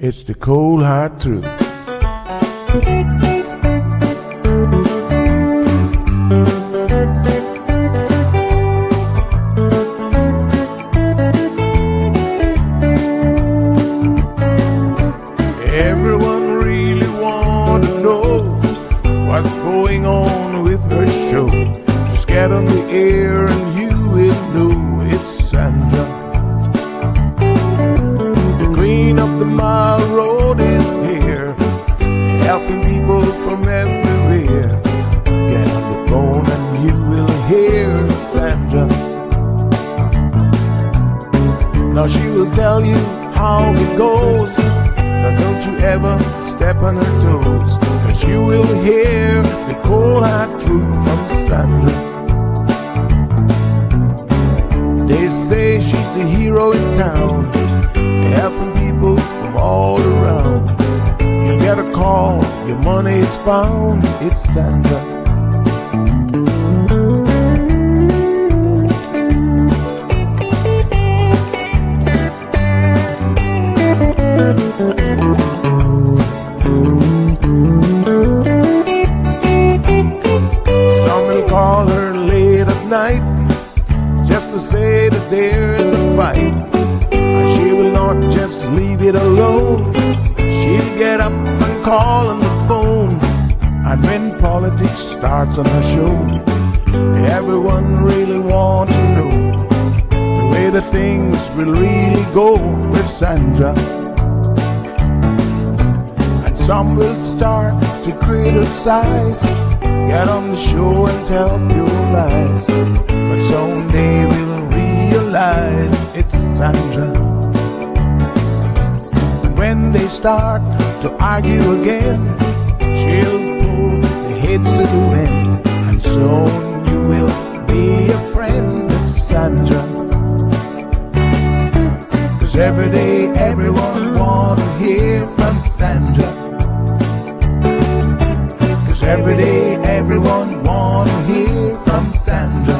It's the cold hard truth. Everyone really want to know what's going on with her show. Just get on the air and you will know it's Sandra. The queen of the mile road is here, helping people from everywhere. Get on the phone and you will hear Sandra. Now she will tell you how it goes. Now don't you ever step on her toes, 'cause you will hear the cold hard truth from Sandra. They say she's the hero in town, helping people from all around. You get a call, your money is found, it's Sandra. Some will call her late at night just to say that there is a fight, and she will not just leave it alone. She'll get up and call on the phone, and when politics starts on her show, everyone really wants to know the way the things will really go with Sandra. And some will start to criticize, get on the show and tell pure lies, but someday we'll realize it's Sandra. And when they start to argue again, she'll pull the heads to the wind, and soon you will be a friend of Sandra. 'Cause every day everyone wanna hear from Sandra. 'Cause every day everyone wanna hear from Sandra.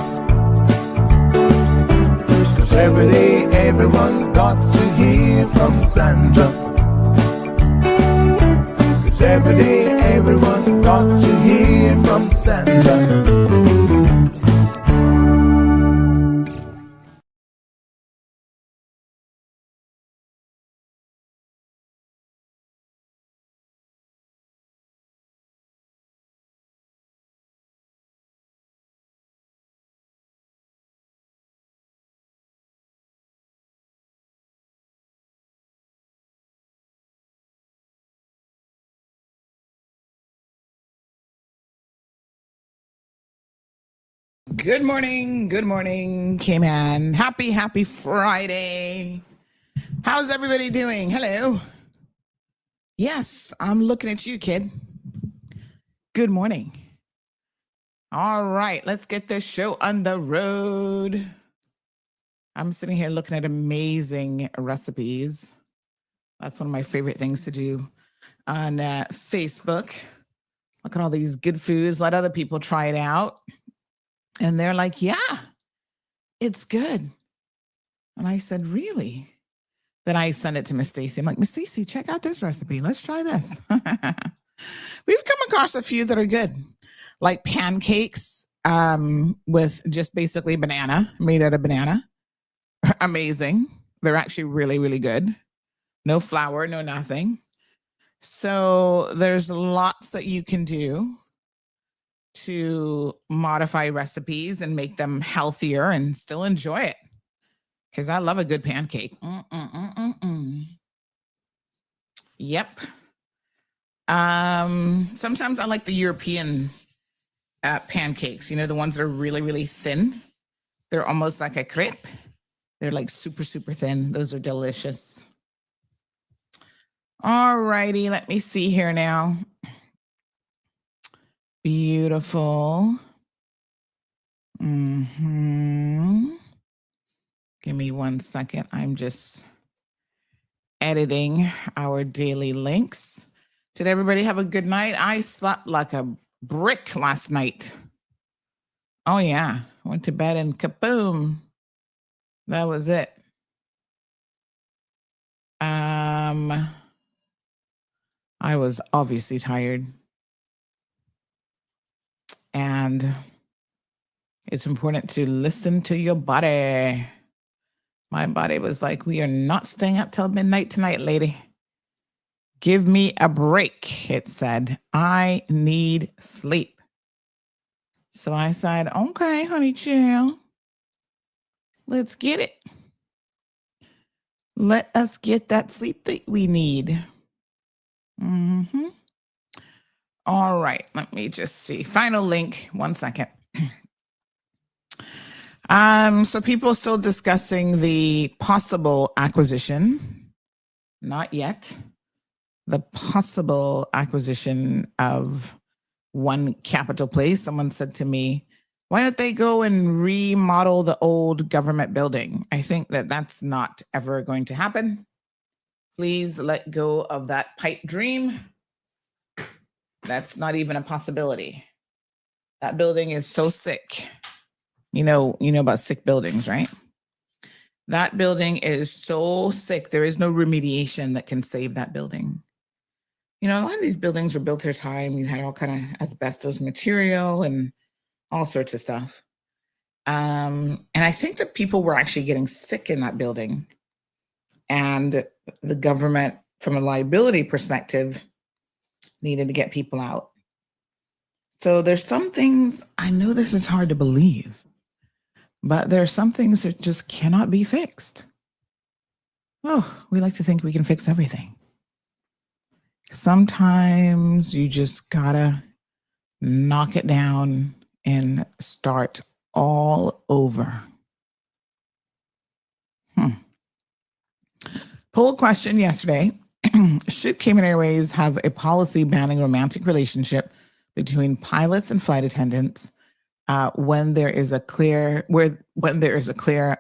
'Cause every day everyone got to hear from Sandra. 'Cause every day everyone got to hear from Sandra. Good morning, K-Man. Happy Friday. How's everybody doing? Hello. Yes, I'm looking at you, kid. Good morning. All right, let's get this show on the road. I'm sitting here looking at amazing recipes. That's one of my favorite things to do on Facebook. Look at all these good foods. Let other people try it out. And they're like, yeah, it's good. And I said, really? Then I sent it to Miss Stacy. I'm like, Miss Stacy, check out this recipe. Let's try this. We've come across a few that are good, like pancakes with just basically banana, made out of banana. Amazing. They're actually really, really good. No flour, no nothing. So there's lots that you can do to modify recipes and make them healthier and still enjoy it. Because I love a good pancake. Yep. Sometimes I like the European pancakes. You know, the ones that are really, really thin. They're almost like a crepe. They're like super, super thin. Those are delicious. All righty. Let me see here now. Beautiful. Give me 1 second. I'm just editing our daily links. Did everybody have a good night? I slept like a brick last night. Oh, yeah. Went to bed and kaboom. That was it. I was obviously tired. And it's important to listen to your body. My body was like, we are not staying up till midnight tonight, lady. Give me a break, it said. I need sleep. So I said, okay, honey, chill. Let's get it. Let us get that sleep that we need. All right, let me just see. Final link, 1 second. So people still discussing the possible acquisition, not yet, the possible acquisition of One Capitol Place. Someone said to me, why don't they go and remodel the old government building? I think that that's not ever going to happen. Please let go of that pipe dream. That's not even a possibility. That building is so sick. You know about sick buildings, right? That building is so sick. There is no remediation that can save that building. A lot of these buildings were built at a time. You had all kind of asbestos material and all sorts of stuff. And I think that people were actually getting sick in that building. And the government, from a liability perspective, needed to get people out. So there's some things, I know this is hard to believe, but there are some things that just cannot be fixed. Oh, we like to think we can fix everything. Sometimes you just gotta knock it down and start all over. Poll question yesterday. Should Cayman Airways have a policy banning romantic relationship between pilots and flight attendants when there is a clear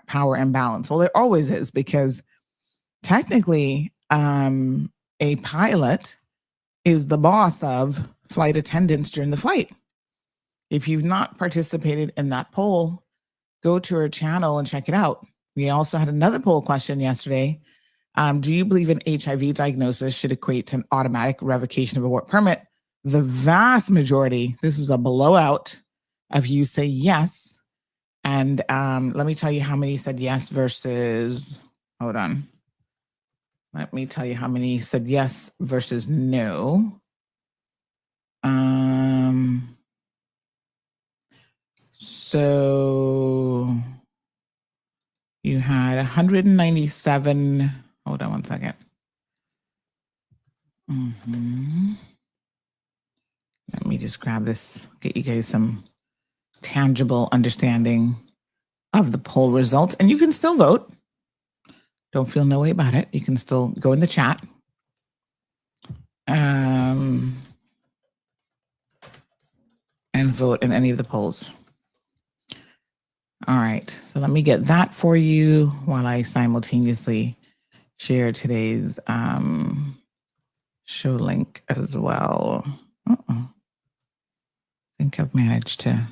power imbalance? Well, there always is, because technically a pilot is the boss of flight attendants during the flight. If you've not participated in that poll, go to our channel and check it out. We also had another poll question yesterday. Do you believe an HIV diagnosis should equate to an automatic revocation of a work permit? The vast majority, this is a blowout, of you say yes. And let me tell you how many said yes versus, hold on. Let me tell you how many said yes versus no. So you had 197. Hold on 1 second. Let me just grab this, get you guys some tangible understanding of the poll results. And you can still vote. Don't feel no way about it. You can still go in the chat. And vote in any of the polls. All right, so let me get that for you while I simultaneously share today's show link as well. I think I've managed to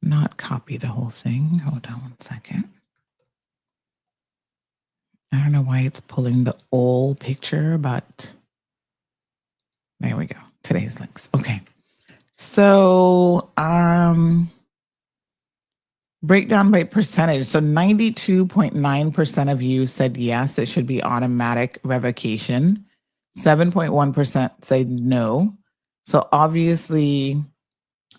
not copy the whole thing. Hold on 1 second. I don't know why it's pulling the old picture, but there we go. Today's links. Okay. So breakdown by percentage. So 92.9% of you said yes, it should be automatic revocation. 7.1% said no. So obviously,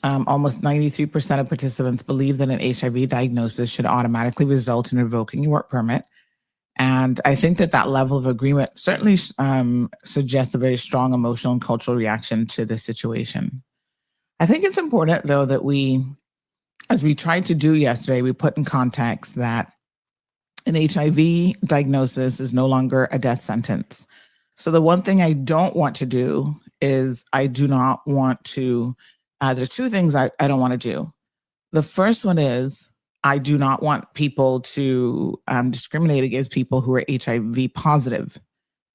almost 93% of participants believe that an HIV diagnosis should automatically result in revoking your work permit. And I think that that level of agreement certainly suggests a very strong emotional and cultural reaction to this situation. I think it's important, though, that we, as we tried to do yesterday, we put in context that an HIV diagnosis is no longer a death sentence. So the one thing I don't want to do is I do not want to, there's two things I don't want to do. The first one is I do not want people to discriminate against people who are HIV positive,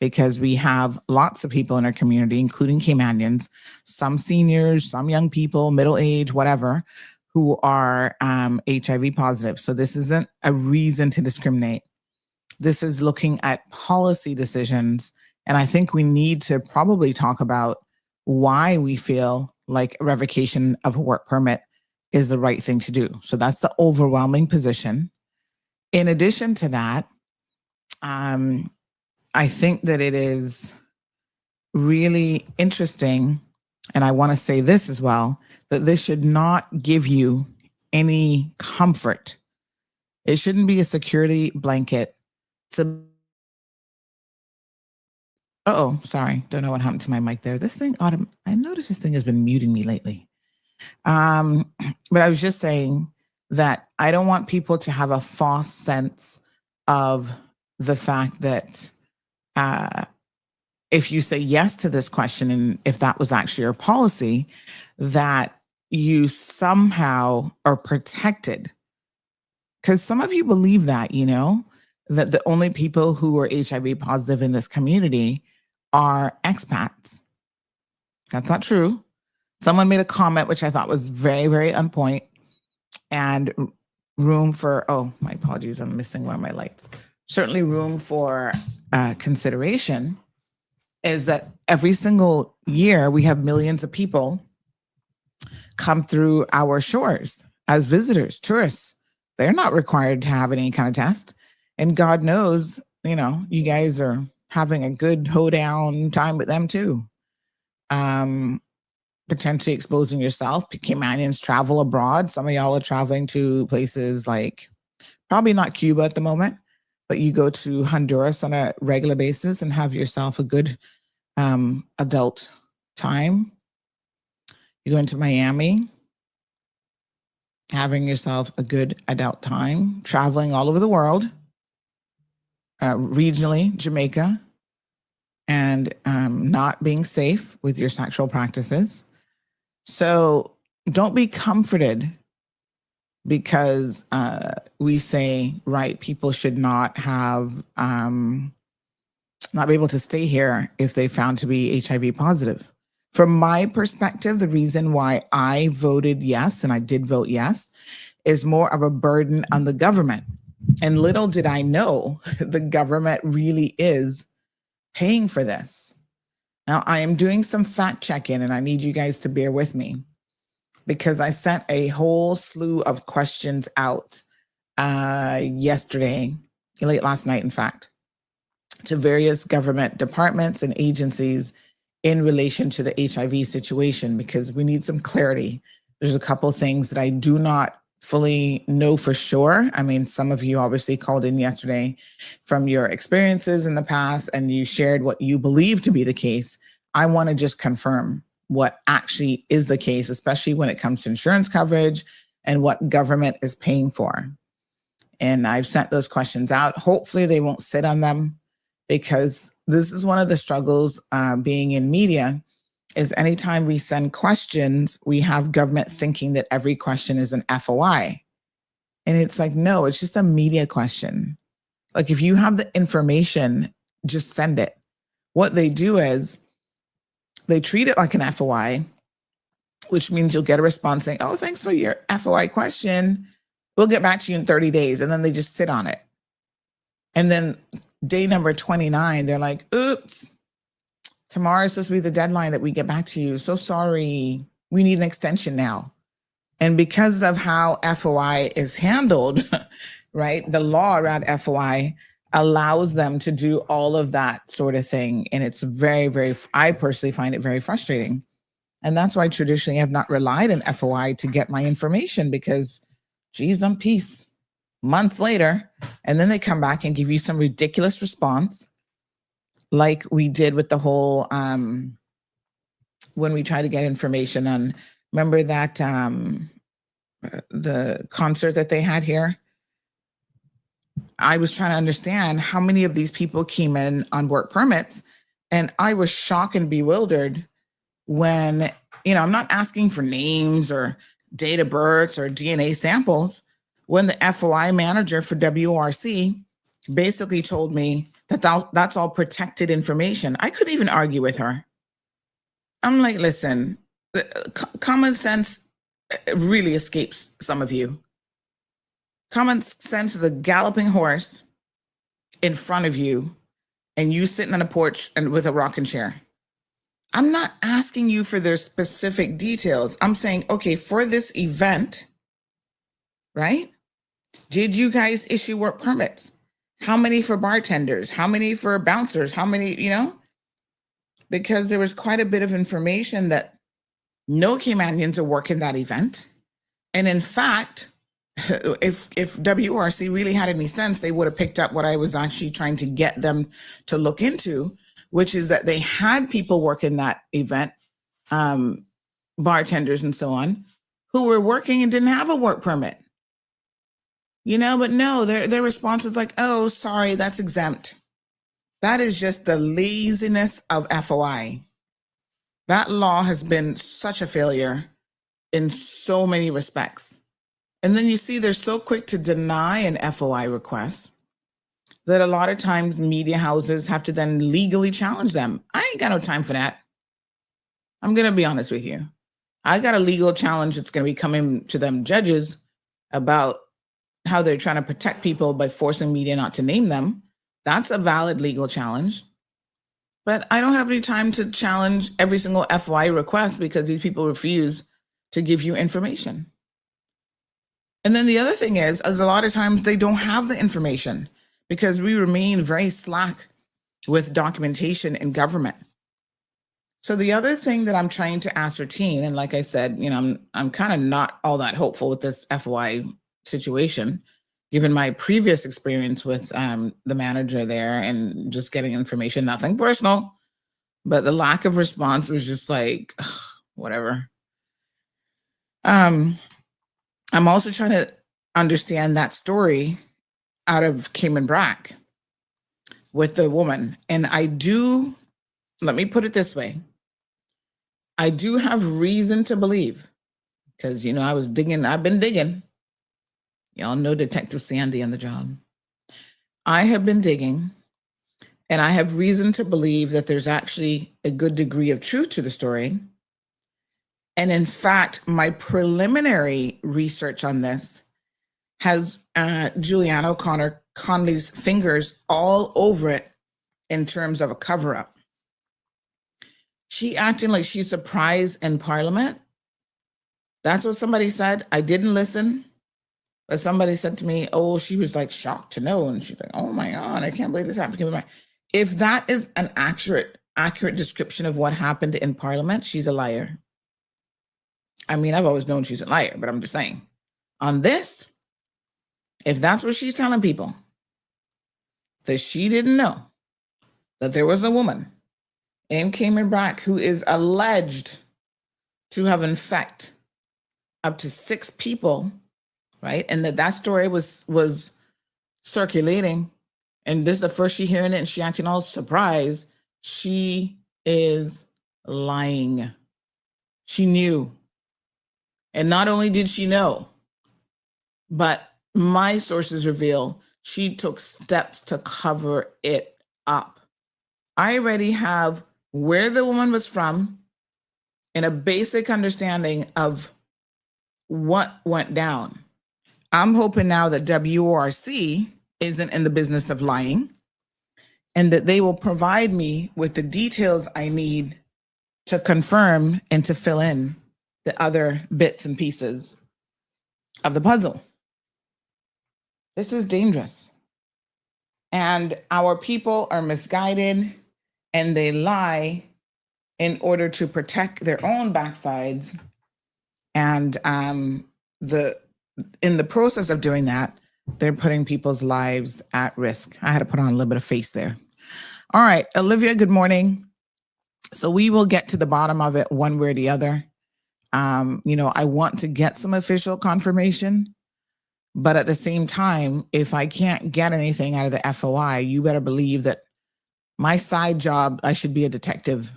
because we have lots of people in our community, including Caymanians, some seniors, some young people, middle age, whatever, who are HIV positive. So this isn't a reason to discriminate. This is looking at policy decisions And I think we need to probably talk about why we feel like revocation of a work permit is the right thing to do. So that's the overwhelming position. In addition to that, I think that it is really interesting, and I want to say this as well, that this should not give you any comfort. It shouldn't be a security blanket to sorry. Don't know what happened to my mic there. This thing, I noticed this thing has been muting me lately. But I was just saying that I don't want people to have a false sense of the fact that if you say yes to this question, and if that was actually your policy, that you somehow are protected. Because some of you believe that, that the only people who are HIV positive in this community are expats. That's not true. Someone made a comment, which I thought was very, very on point, and room for, my apologies, I'm missing one of my lights. Certainly room for consideration is that every single year we have millions of people come through our shores as visitors, tourists. They're not required to have any kind of test. And God knows, you guys are having a good hoedown time with them too. Potentially exposing yourself. Caymanians travel abroad. Some of y'all are traveling to places like, probably not Cuba at the moment, but you go to Honduras on a regular basis and have yourself a good adult time. You go into Miami, having yourself a good adult time, traveling all over the world, regionally, Jamaica, and not being safe with your sexual practices. So don't be comforted because we say, right, people should not have, not be able to stay here if they found to be HIV positive. From my perspective, the reason why I voted yes, and I did vote yes, is more of a burden on the government. And little did I know, the government really is paying for this. Now, I am doing some fact checking, and I need you guys to bear with me because I sent a whole slew of questions out yesterday, late last night, in fact, to various government departments and agencies in relation to the HIV situation, because we need some clarity. There's a couple of things that I do not fully know for sure. I mean, some of you obviously called in yesterday from your experiences in the past and you shared what you believe to be the case. I want to just confirm what actually is the case, especially when it comes to insurance coverage and what government is paying for. And I've sent those questions out. Hopefully they won't sit on them, because this is one of the struggles being in media, is anytime we send questions, we have government thinking that every question is an FOI. And it's like, no, it's just a media question. Like, if you have the information, just send it. What they do is they treat it like an FOI, which means you'll get a response saying, oh, thanks for your FOI question. We'll get back to you in 30 days. And then they just sit on it. And then day number 29, they're like, oops, tomorrow is supposed to be the deadline that we get back to you. So sorry, we need an extension now. And because of how FOI is handled, right, the law around FOI allows them to do all of that sort of thing. And it's very, very, I personally find it very frustrating. And that's why traditionally I've not relied on FOI to get my information, because geez, I'm peace. Months later, and then they come back and give you some ridiculous response, like we did with the whole, when we try to get information on, remember that the concert that they had here? I was trying to understand how many of these people came in on work permits, and I was shocked and bewildered when, I'm not asking for names or date of births or DNA samples, when the FOI manager for WRC basically told me that that's all protected information. I couldn't even argue with her. I'm like, listen, common sense really escapes some of you. Common sense is a galloping horse in front of you, and you sitting on a porch and with a rocking chair. I'm not asking you for their specific details. I'm saying, okay, for this event, right? Did you guys issue work permits? How many for bartenders? How many for bouncers? How many, because there was quite a bit of information that no Caymanians are working that event. And in fact, if WRC really had any sense, they would have picked up what I was actually trying to get them to look into, which is that they had people working that event, bartenders and so on, who were working and didn't have a work permit. But no, their response was like, oh, sorry, that's exempt. That is just the laziness of FOI. That law has been such a failure in so many respects. And then you see they're so quick to deny an FOI request that a lot of times media houses have to then legally challenge them. I ain't got no time for that. I'm going to be honest with you. I got a legal challenge that's going to be coming to them judges about how they're trying to protect people by forcing media not to name them. That's a valid legal challenge. But I don't have any time to challenge every single FOI request because these people refuse to give you information. And then the other thing is a lot of times they don't have the information because we remain very slack with documentation in government. So the other thing that I'm trying to ascertain, and like I said, I'm kind of not all that hopeful with this FOI situation, given my previous experience with the manager there and just getting information, nothing personal, but the lack of response was just like, ugh, whatever. I'm also trying to understand that story out of Cayman Brack with the woman. And let me put it this way. I do have reason to believe, because, I've been digging. Y'all know Detective Sandy on the job. I have been digging, and I have reason to believe that there's actually a good degree of truth to the story. And in fact, my preliminary research on this has Juliana O'Connor Conley's fingers all over it in terms of a cover-up. She acting like she's surprised in Parliament. That's what somebody said. I didn't listen. But somebody said to me, oh, she was like shocked to know. And she's like, oh my God, I can't believe this happened. If that is an accurate description of what happened in Parliament, she's a liar. I mean, I've always known she's a liar, but I'm just saying. On this, if that's what she's telling people, that she didn't know that there was a woman named Cayman Brack who is alleged to have infected up to 6 people, right? And that story was circulating. And this is the first she hearing it, and she acting all surprised. She is lying. She knew. And not only did she know, but my sources reveal she took steps to cover it up. I already have where the woman was from and a basic understanding of what went down. I'm hoping now that WRC isn't in the business of lying and that they will provide me with the details I need to confirm and to fill in the other bits and pieces of the puzzle. This is dangerous. And our people are misguided and they lie in order to protect their own backsides. And in the process of doing that, they're putting people's lives at risk. I had to put on a little bit of face there. All right, Olivia, good morning. So we will get to the bottom of it one way or the other. I want to get some official confirmation, but at the same time, if I can't get anything out of the FOI, you better believe that my side job, I should be a detective.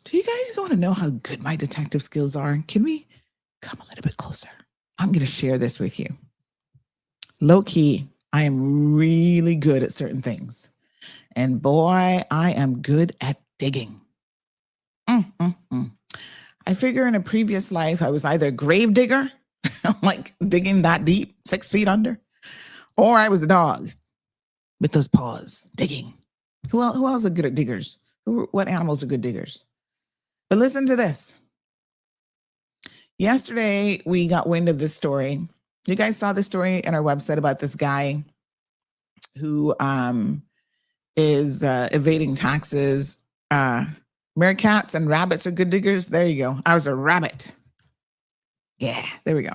Do you guys want to know how good my detective skills are? Can we come a little bit closer? I'm going to share this with you. Low key, I am really good at certain things. And boy, I am good at digging. I figure in a previous life, I was either a grave digger, like digging that deep, 6 feet under, or I was a dog. with those paws, digging. Who else are good at diggers? What animals are good diggers? But listen to this. Yesterday, we got wind of this story. You guys saw this story on our website about this guy who is evading taxes. Meerkats and rabbits are good diggers. There you go. I was a rabbit. Yeah, there we go.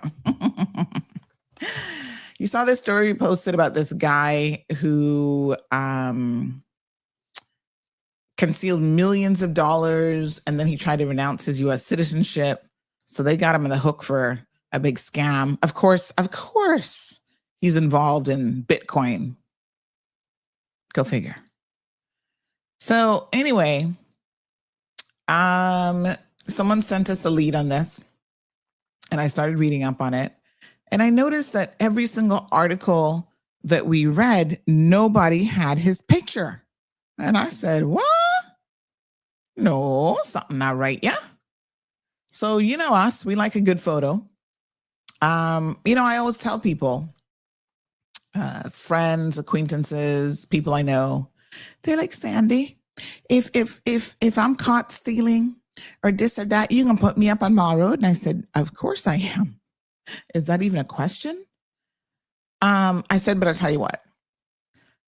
You saw this story posted about this guy who concealed millions of dollars, and then he tried to renounce his U.S. citizenship. So they got him on the hook for a big scam. Of course, he's involved in Bitcoin. Go figure. So anyway, someone sent us a lead on this, and I started reading up on it. And I noticed that every single article that we read, nobody had his picture. And I said, what? No, something not right, yeah? So, you know us, we like a good photo. I always tell people, friends, acquaintances, people I know, they're like, Sandy, if I'm caught stealing or this or that, you can put me up on Mall Road. And I said, of course I am. Is that even a question? I said, but I'll tell you what.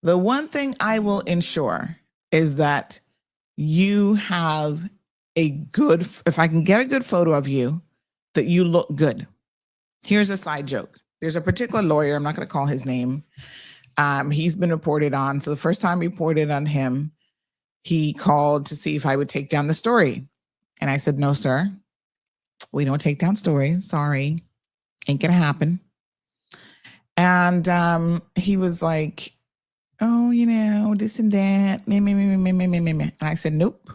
The one thing I will ensure is that you have if I can get a good photo of you, that you look good. Here's a side joke. There's a particular lawyer, I'm not going to call his name. He's been reported on. So the first time we reported on him, he called to see if I would take down the story. And I said, no, sir, we don't take down stories. Sorry. Ain't gonna happen. And he was like, oh, this and that. Me. And I said, nope.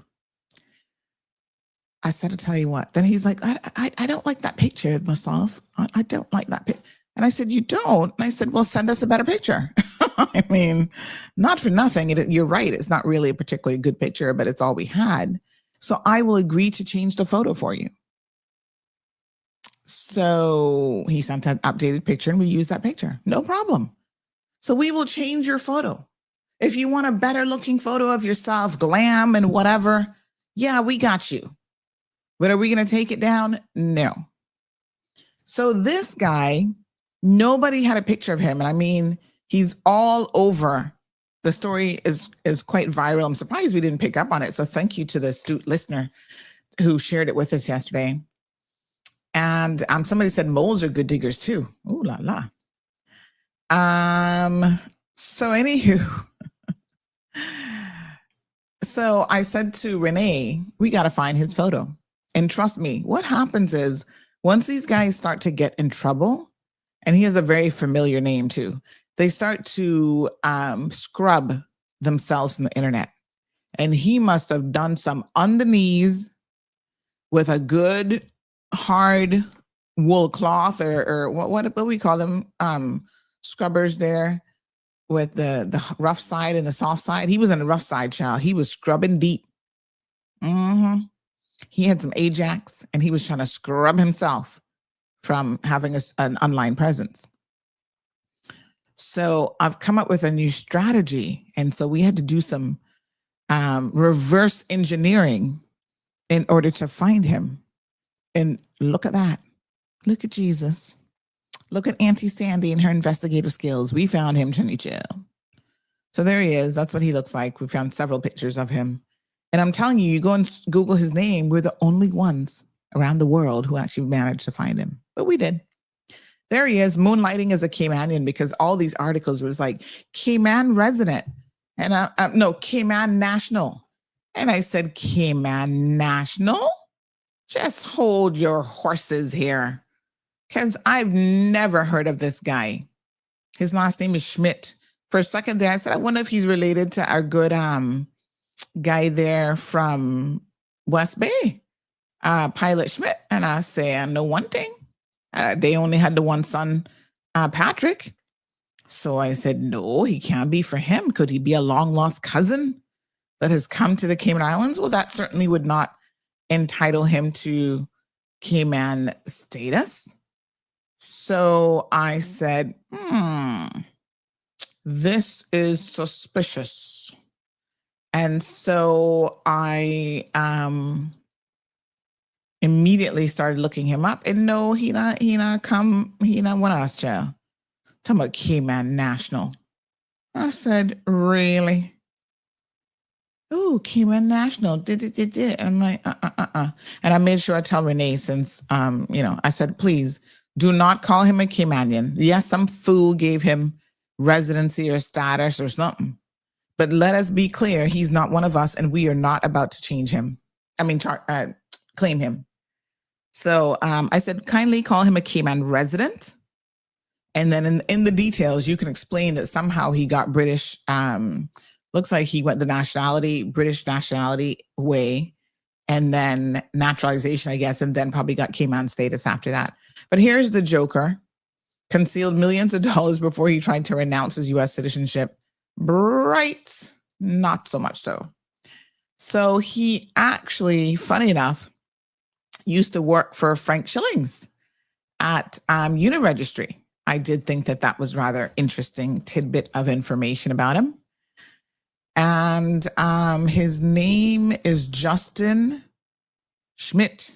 I said, I'll tell you what. Then he's like, I don't like that picture of myself. I don't like that picture. And I said, you don't? And I said, well, send us a better picture. I mean, not for nothing. You're right. It's not really a particularly good picture, but it's all we had. So I will agree to change the photo for you. So he sent an updated picture and we used that picture. No problem. So we will change your photo. If you want a better looking photo of yourself, glam and whatever, yeah, we got you. But are we going to take it down? No. So this guy, nobody had a picture of him. And I mean, he's all over. The story is quite viral. I'm surprised we didn't pick up on it. So thank you to the astute listener who shared it with us yesterday. And somebody said moles are good diggers too. Ooh la la. So anywho, so I said to Renee, we got to find his photo. And trust me, what happens is once these guys start to get in trouble, and he has a very familiar name too, they start to scrub themselves from the internet. And he must have done some on the knees with a good hard wool cloth or what we call them, scrubbers there with the rough side and the soft side. He was in the rough side, child. He was scrubbing deep. He had some Ajax and he was trying to scrub himself from having an online presence. So I've come up with a new strategy. And so we had to do some reverse engineering in order to find him. And look at that. Look at Jesus. Look at Auntie Sandy and her investigative skills. We found him, Chinny Chill. So there he is. That's what he looks like. We found several pictures of him. And I'm telling you, you go and Google his name. We're the only ones around the world who actually managed to find him. But we did. There he is, moonlighting as a Caymanian, because all these articles was like, Cayman resident. And no, Cayman national. And I said, Cayman national? Just hold your horses here. Because I've never heard of this guy. His last name is Schmidt. For a second there, I said, I wonder if he's related to our good guy there from West Bay, Pilot Schmidt. And I say, I know one thing. They only had the one son, Patrick. So I said, no, he can't be for him. Could he be a long lost cousin that has come to the Cayman Islands? Well, that certainly would not entitle him to Cayman status. So I said, this is suspicious. And so I immediately started looking him up, and no, he not one of us, child. Talking about Cayman National. I said, really? Oh, Cayman National. Did. I'm like, And I made sure I tell Renee, since I said, please do not call him a Caymanian. Yes, some fool gave him residency or status or something. But let us be clear, he's not one of us, and we are not about to change him. Claim him. So I said, kindly call him a Cayman resident. And then in the details, you can explain that somehow he got British. Looks like he went the British nationality way, and then naturalization, I guess, and then probably got Cayman status after that. But here's the joker. Concealed millions of dollars before he tried to renounce his U.S. citizenship. Right? Not so much so. So he actually, funny enough, used to work for Frank Schillings at Uniregistry. I did think that was rather interesting tidbit of information about him. And his name is Justin Schmidt.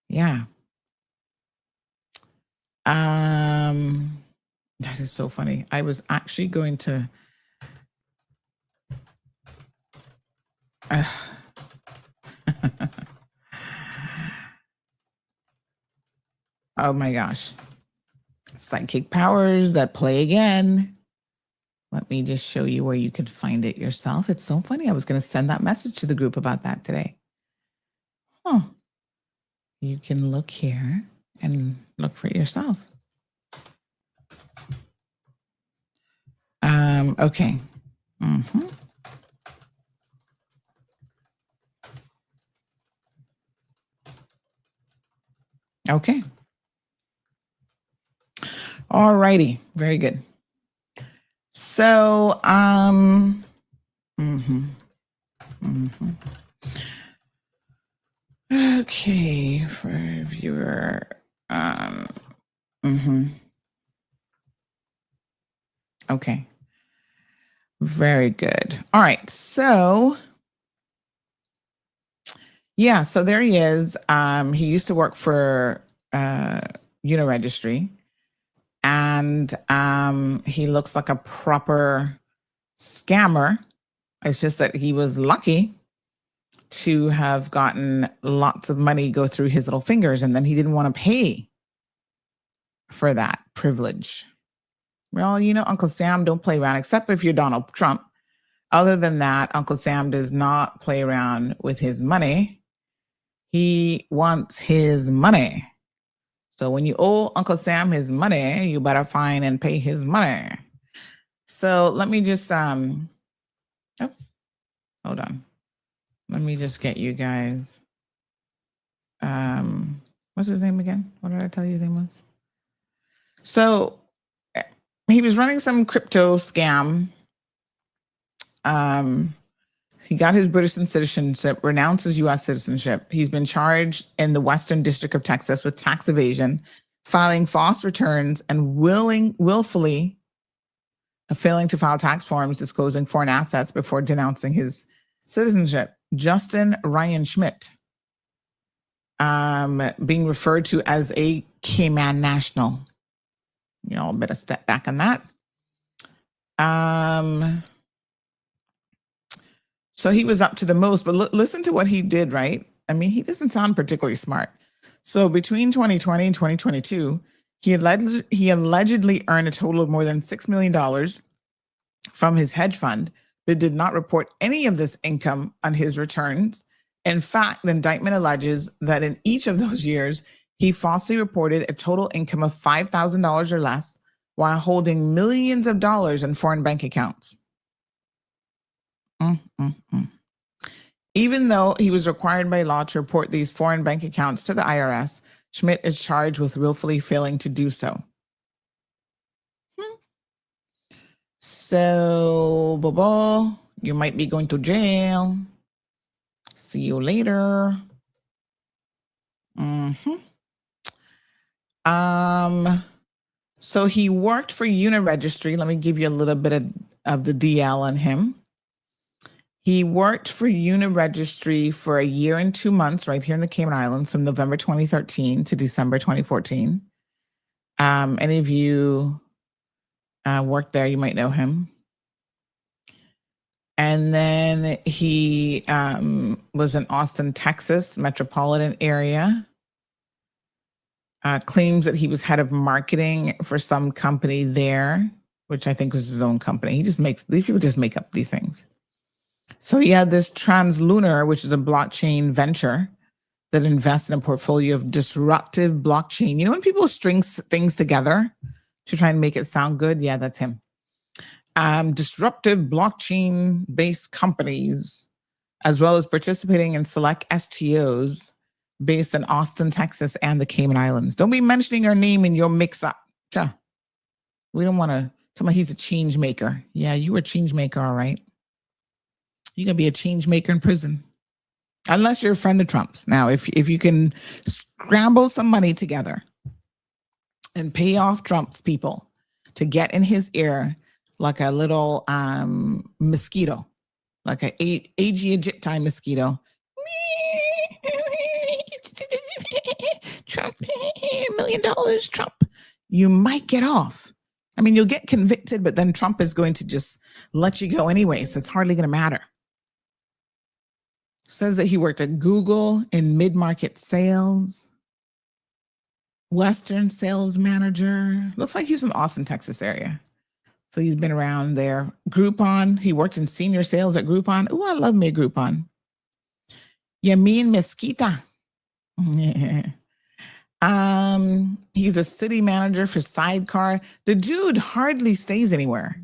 Yeah. That is so funny. I was actually going to oh my gosh. Psychic powers that play again. Let me just show you where you can find it yourself. It's so funny. I was going to send that message to the group about that today. You can look here and look for it yourself. Okay. Okay. All righty. Very good. So, okay, for viewer, okay. Very good. All right. So, yeah, so there he is. He used to work for Uniregistry, and he looks like a proper scammer. It's just that he was lucky to have gotten lots of money go through his little fingers, and then he didn't want to pay for that privilege. Well, Uncle Sam don't play around, except if you're Donald Trump. Other than that, Uncle Sam does not play around with his money. He wants his money. So when you owe Uncle Sam his money, you better find and pay his money. So let me just, oops, hold on. Let me just get you guys, what's his name again? What did I tell you his name was? So he was running some crypto scam. He got his British citizenship, renounced his U.S. citizenship. He's been charged in the Western District of Texas with tax evasion, filing false returns, and willfully failing to file tax forms disclosing foreign assets before denouncing his citizenship. Justin Ryan Schmidt, being referred to as a Cayman national. A bit of step back on that. So he was up to the most, but listen to what he did, right? I mean, he doesn't sound particularly smart. So between 2020 and 2022, he allegedly earned a total of more than $6 million from his hedge fund, but did not report any of this income on his returns. In fact, the indictment alleges that in each of those years, he falsely reported a total income of $5,000 or less while holding millions of dollars in foreign bank accounts. Even though he was required by law to report these foreign bank accounts to the IRS, Schmidt is charged with willfully failing to do so. So, Bobo, you might be going to jail. See you later. So he worked for Uniregistry. Let me give you a little bit of the DL on him. He worked for Uniregistry for a year and 2 months right here in the Cayman Islands from November 2013 to December 2014. Any of you worked there, you might know him. And then he was in Austin, Texas, metropolitan area. Claims that he was head of marketing for some company there, which I think was his own company. These people just make up these things. So he had this Translunar, which is a blockchain venture that invests in a portfolio of disruptive blockchain. You know when people string things together to try and make it sound good? Yeah, that's him. Disruptive blockchain-based companies, as well as participating in select STOs based in Austin, Texas, and the Cayman Islands. Don't be mentioning our name in your mix-up. We don't want to tell me he's a change maker. Yeah, you were a change maker, all right. You're going to be a change maker in prison. Unless you're a friend of Trump's. Now, if you can scramble some money together and pay off Trump's people to get in his ear like a little mosquito, like an Aegypti mosquito. Trump, $1 million, Trump. You might get off. I mean, you'll get convicted, but then Trump is going to just let you go anyway, so it's hardly going to matter. Says that he worked at Google in mid-market sales, Western sales manager. Looks like he's from Austin, Texas area. So he's been around there. Groupon, he worked in senior sales at Groupon. Oh, I love me a Groupon. Yamin Mesquita. He's a city manager for Sidecar. The dude hardly stays anywhere.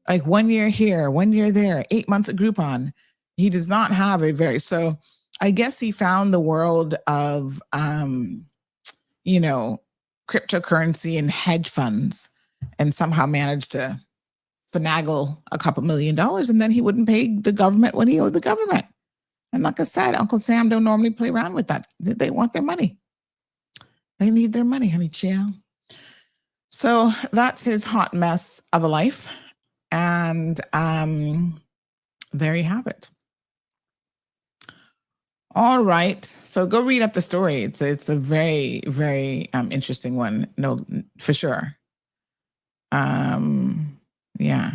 Like 1 year here, 1 year there, 8 months at Groupon. He does not have so I guess he found the world of, cryptocurrency and hedge funds and somehow managed to finagle a couple $1 million, and then he wouldn't pay the government what he owed the government. And like I said, Uncle Sam don't normally play around with that. They want their money. They need their money, honey chill. So that's his hot mess of a life. And there you have it. All right. So go read up the story. It's a very, very interesting one. No, for sure. Yeah.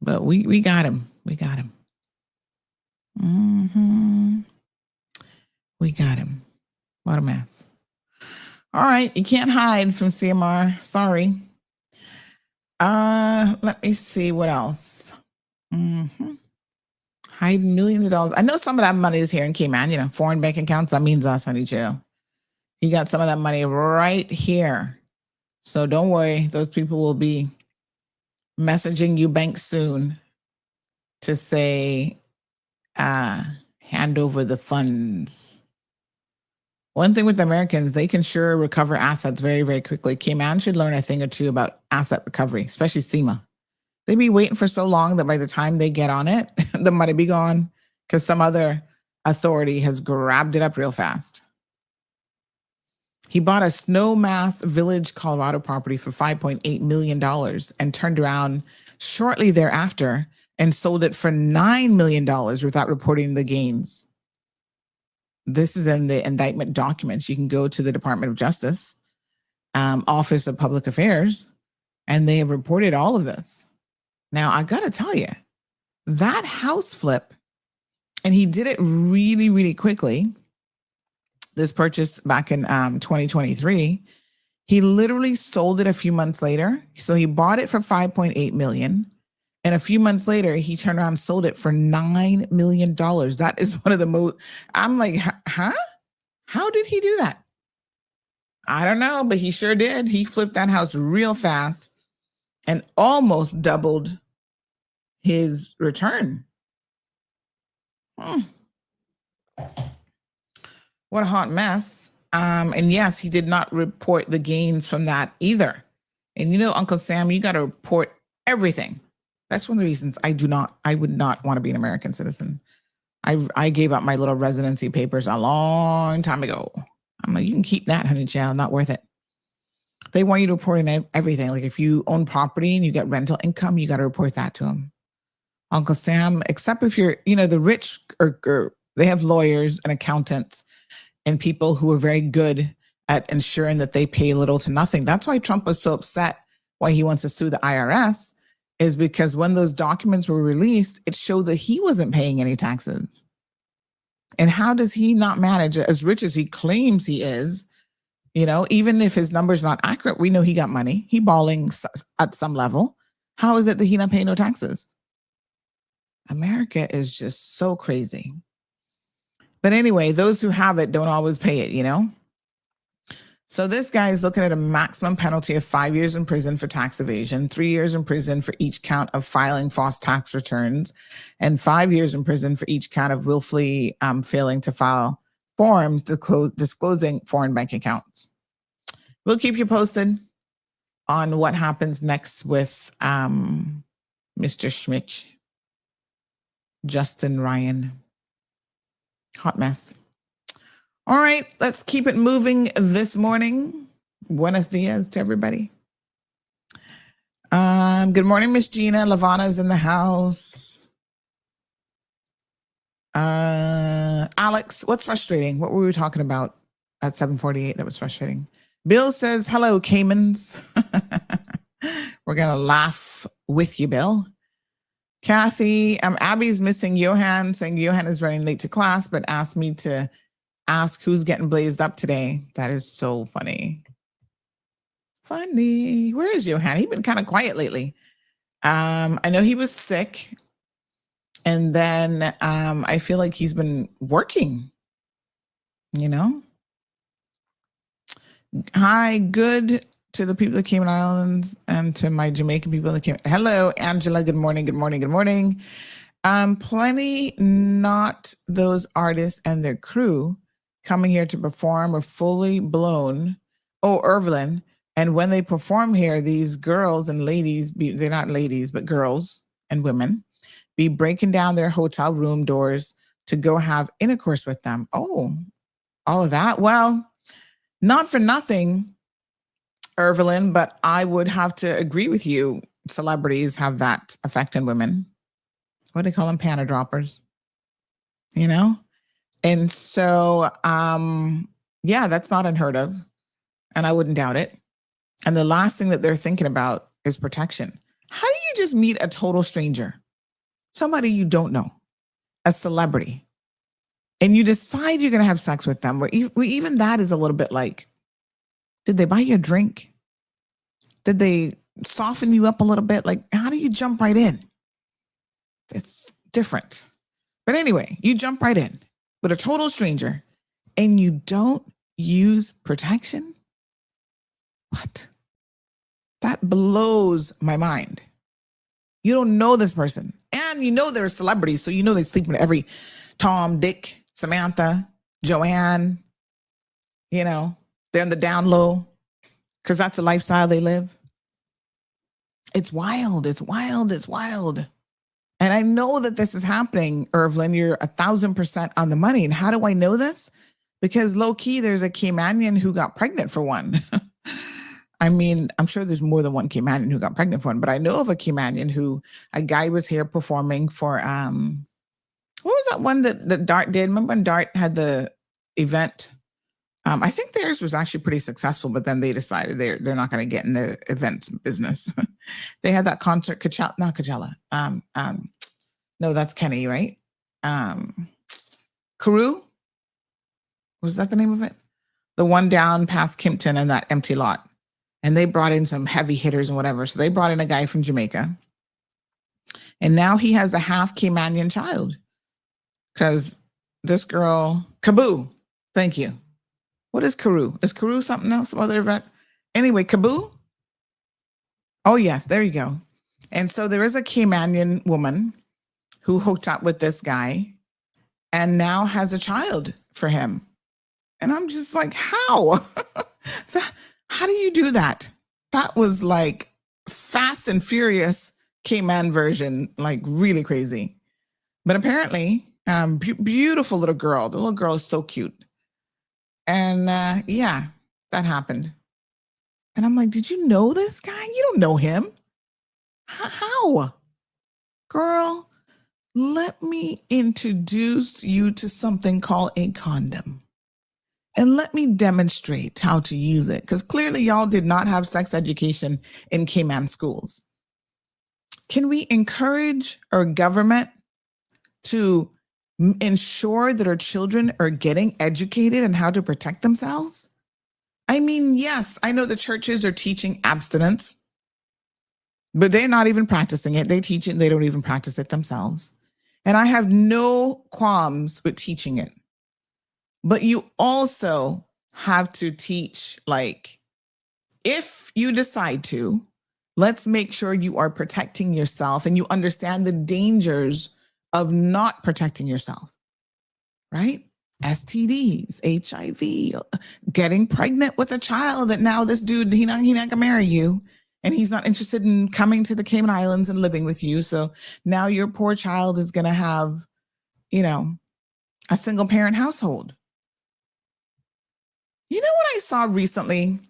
But we got him. We got him. We got him. What a mess. All right. You can't hide from CMR. Sorry. Let me see what else. Hide millions of dollars. I know some of that money is here in Cayman, foreign bank accounts. That means us, honey jail. You got some of that money right here. So don't worry. Those people will be messaging you banks soon to say, hand over the funds. One thing with the Americans, they can sure recover assets very, very quickly. Cayman should learn a thing or two about asset recovery, especially SEMA. They be waiting for so long that by the time they get on it, the money be gone because some other authority has grabbed it up real fast. He bought a Snowmass Village, Colorado property for $5.8 million and turned around shortly thereafter and sold it for $9 million without reporting the gains. This is in the indictment documents. You can go to the Department of Justice, Office of Public Affairs, and they have reported all of this. Now, I got to tell you, that house flip, and he did it really, really quickly. This purchase back in 2023, he literally sold it a few months later. So he bought it for $5.8 million. And a few months later, he turned around and sold it for $9 million. That is one of the most, I'm like, huh? How did he do that? I don't know, but he sure did. He flipped that house real fast and almost doubled his return. What a hot mess. And yes, he did not report the gains from that either. And Uncle Sam, you got to report everything. That's one of the reasons I would not want to be an American citizen. I gave up my little residency papers a long time ago. I'm like, you can keep that, honey child, not worth it. They want you to report in everything. Like if you own property and you get rental income, you got to report that to them. Uncle Sam, except if you're, the rich, or they have lawyers and accountants and people who are very good at ensuring that they pay little to nothing. That's why Trump was so upset why he wants to sue the IRS, is because when those documents were released, it showed that he wasn't paying any taxes. And how does he not manage, as rich as he claims he is, even if his number's not accurate, we know he got money. He balling at some level. How is it that he not paying no taxes? America is just so crazy. But anyway, those who have it don't always pay it, So this guy is looking at a maximum penalty of 5 years in prison for tax evasion, 3 years in prison for each count of filing false tax returns, and 5 years in prison for each count of willfully failing to file forms disclosing foreign bank accounts. We'll keep you posted on what happens next with Mr. Schmidt, Justin Ryan. Hot mess. All right, let's keep it moving this morning. Buenos dias to everybody. Good morning, Miss Gina. Lavana's in the house. Alex, what's frustrating? What were we talking about at 7:48 that was frustrating? Bill says, hello, Caymans. We're going to laugh with you, Bill. Kathy, Abby's missing Johan, saying Johan is running late to class, but asked me to ask who's getting blazed up today. That is so funny. Funny. Where is Johan? He's been kind of quiet lately. I know he was sick. And then I feel like he's been working, Hi, good to the people that came in Islands and to my Jamaican people that came. Hello, Angela. Good morning. Good morning. Good morning. Plenty, not those artists and their crew coming here to perform are fully blown. Oh, Irvelin. And when they perform here, these girls and ladies, they're not ladies, but girls and women, be breaking down their hotel room doors to go have intercourse with them. Oh, all of that. Well, not for nothing, Irvelin, but I would have to agree with you. Celebrities have that effect on women. What do they call them? Panty droppers, And so, yeah, that's not unheard of. And I wouldn't doubt it. And the last thing that they're thinking about is protection. How do you just meet a total stranger? Somebody you don't know, a celebrity, and you decide you're going to have sex with them, where even that is a little bit like, did they buy you a drink? Did they soften you up a little bit? Like, how do you jump right in? It's different. But anyway, you jump right in with a total stranger and you don't use protection? What? That blows my mind. You don't know this person. And they're celebrities, so they sleep with every Tom, Dick, Samantha, Joanne. They're in the down low because that's the lifestyle they live. It's wild. It's wild. It's wild. And I know that this is happening, Irvelin. You're 1,000% on the money. And how do I know this? Because low key, there's a Caymanian who got pregnant for one. I mean, I'm sure there's more than one Caymanian who got pregnant for one, but I know of a Caymanian who, a guy was here performing for, what was that one that Dart did? Remember when Dart had the event? I think theirs was actually pretty successful, but then they decided they're not going to get in the events business. They had that concert, not Coachella. No, that's Kenny, right? Carew? Was that the name of it? The one down past Kimpton and that empty lot. And they brought in some heavy hitters and whatever. So they brought in a guy from Jamaica. And now he has a half Caymanian child. Because this girl, Kaboo, thank you. What is Carew? Is Carew something else? Anyway, Kaboo? Oh, yes, there you go. And so there is a Caymanian woman who hooked up with this guy and now has a child for him. And I'm just like, how? How do you do that? That was like Fast and Furious Cayman version, like really crazy. But apparently, beautiful little girl. The little girl is so cute. And yeah, that happened. And I'm like, did you know this guy? You don't know him. How? Girl, let me introduce you to something called a condom. And let me demonstrate how to use it. Because clearly y'all did not have sex education in Cayman schools. Can we encourage our government to ensure that our children are getting educated on how to protect themselves? I mean, yes, I know the churches are teaching abstinence, but they're not even practicing it. They teach it and they don't even practice it themselves. And I have no qualms with teaching it. But you also have to teach, like, if you decide to, let's make sure you are protecting yourself and you understand the dangers of not protecting yourself, right? STDs, HIV, getting pregnant with a child that now this dude, he not gonna marry you and he's not interested in coming to the Cayman Islands and living with you. So now your poor child is gonna have, a single parent household. You know what I saw recently?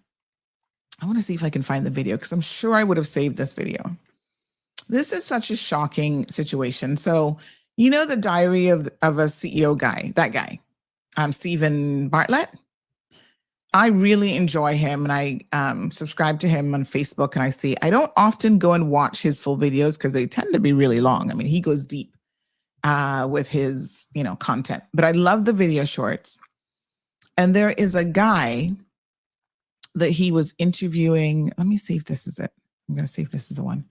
I want to see if I can find the video because I'm sure I would have saved this video. This is such a shocking situation. So, the diary of a CEO guy, that guy, Stephen Bartlett. I really enjoy him and I subscribe to him on Facebook and I don't often go and watch his full videos because they tend to be really long. I mean, he goes deep with his, content, but I love the video shorts. And there is a guy that he was interviewing. Let me see if this is it. I'm going to see if this is the one.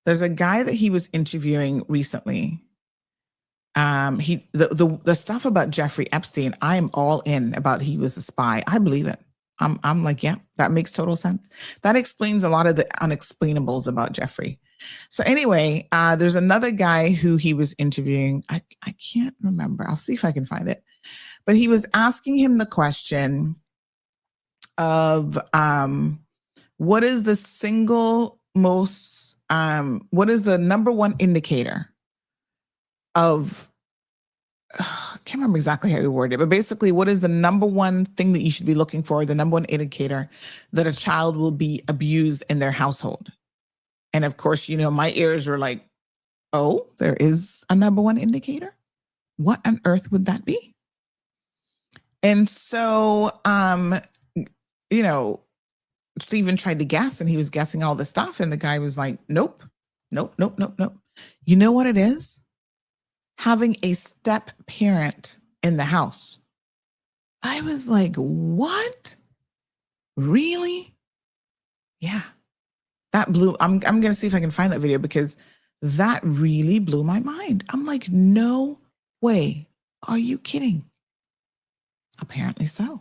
There's a guy that he was interviewing recently. The stuff about Jeffrey Epstein, I am all in about he was a spy. I believe it. I'm like, yeah, that makes total sense. That explains a lot of the unexplainables about Jeffrey. So anyway, there's another guy who he was interviewing. I can't remember. I'll see if I can find it. But he was asking him the question of what is the single most, what is the number one indicator of, I can't remember exactly how he worded it, but basically what is the number one thing that you should be looking for, the number one indicator that a child will be abused in their household? And of course, my ears were like, oh, there is a number one indicator? What on earth would that be? And so, Stephen tried to guess and he was guessing all this stuff. And the guy was like, nope. You know what it is? Having a step parent in the house. I was like, what? Really? Yeah. That blew, I'm going to see if I can find that video because that really blew my mind. I'm like, no way. Are you kidding? Apparently so.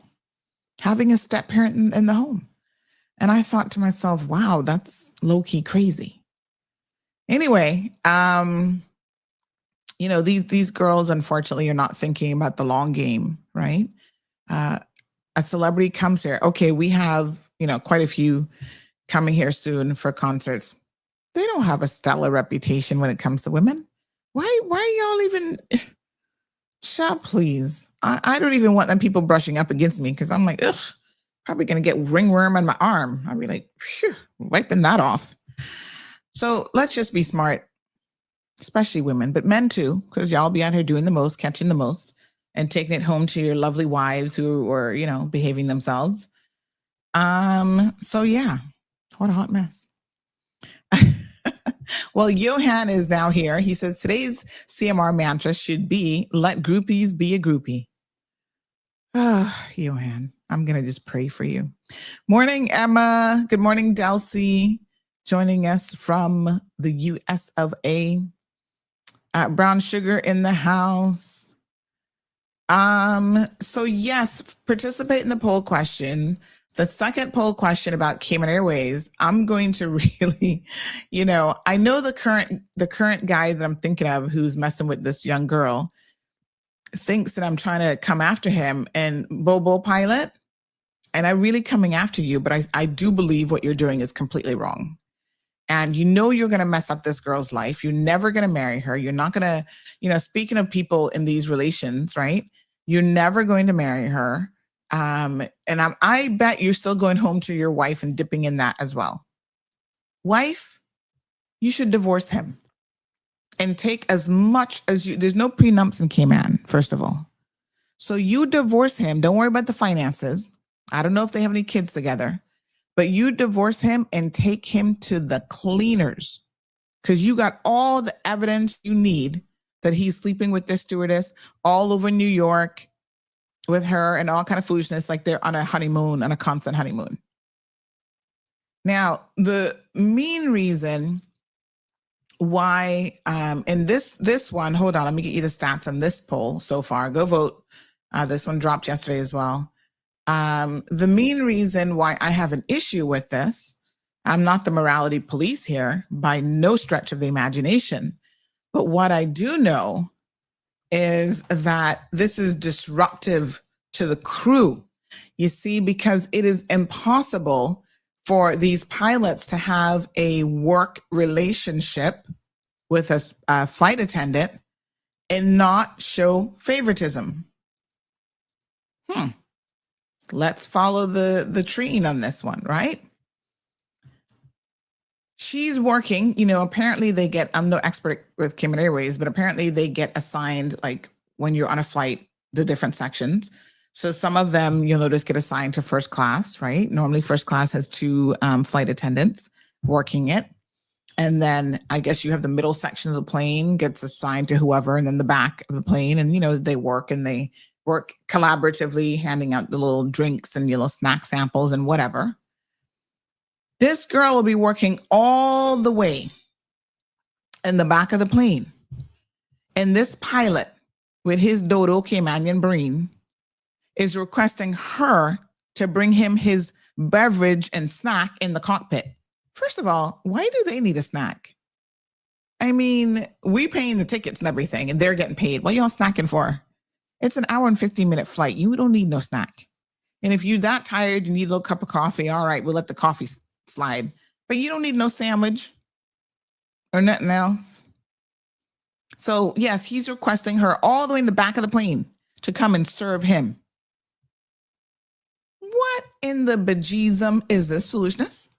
Having a step parent in the home. And I thought to myself, wow, that's low-key crazy. Anyway, these girls, unfortunately, are not thinking about the long game, right? A celebrity comes here. Okay, we have, quite a few coming here soon for concerts. They don't have a stellar reputation when it comes to women. Why are y'all even... Child, please. I don't even want them people brushing up against me because I'm like, ugh, probably going to get ringworm on my arm. I'll be like, phew, wiping that off. So let's just be smart, especially women, but men too, because y'all be out here doing the most, catching the most, and taking it home to your lovely wives who are, behaving themselves. So yeah, what a hot mess. Well, Johan is now here. He says today's CMR mantra should be, let groupies be a groupie. Oh, Johan, I'm going to just pray for you. Morning, Emma. Good morning, Delcy, joining us from the US of A. Brown Sugar in the house. So yes, participate in the poll question. The second poll question about Cayman Airways, I'm going to really, I know the current guy that I'm thinking of who's messing with this young girl thinks that I'm trying to come after him and Bobo Pilot. And I'm really coming after you, but I do believe what you're doing is completely wrong. And you're going to mess up this girl's life. You're never going to marry her. You're not going to, speaking of people in these relations, right? You're never going to marry her. I bet you're still going home to your wife and dipping in that as well. Wife, you should divorce him and take as much as you. There's no prenups in Cayman, first of all. So you divorce him. Don't worry about the finances. I don't know if they have any kids together, but you divorce him and take him to the cleaners because you got all the evidence you need that he's sleeping with this stewardess all over New York with her and all kind of foolishness, like they're on a honeymoon, on a constant honeymoon. Now, the main reason why, in this one, hold on, let me get you the stats on this poll so far. Go vote. This one dropped yesterday as well. The main reason why I have an issue with this, I'm not the morality police here by no stretch of the imagination, but what I do know is that this is disruptive to the crew. You see, because it is impossible for these pilots to have a work relationship with a flight attendant and not show favoritism. Let's follow the train on this one, right? She's working, apparently they get, I'm no expert with Cayman Airways, but apparently they get assigned, like when you're on a flight, the different sections. So some of them, you'll notice, get assigned to first class, right? Normally first class has two flight attendants working it. And then I guess you have the middle section of the plane gets assigned to whoever, and then the back of the plane. And, they work collaboratively, handing out the little drinks and snack samples and whatever. This girl will be working all the way in the back of the plane. And this pilot with his dodo Caymanian brain is requesting her to bring him his beverage and snack in the cockpit. First of all, why do they need a snack? I mean, we paying the tickets and everything, and they're getting paid. What y'all snacking for? It's an hour and 15-minute flight. You don't need no snack. And if you're that tired, you need a little cup of coffee. All right, we'll let the coffee slide. But you don't need no sandwich or nothing else. So yes, he's requesting her all the way in the back of the plane to come and serve him. What in the bejesus is this foolishness?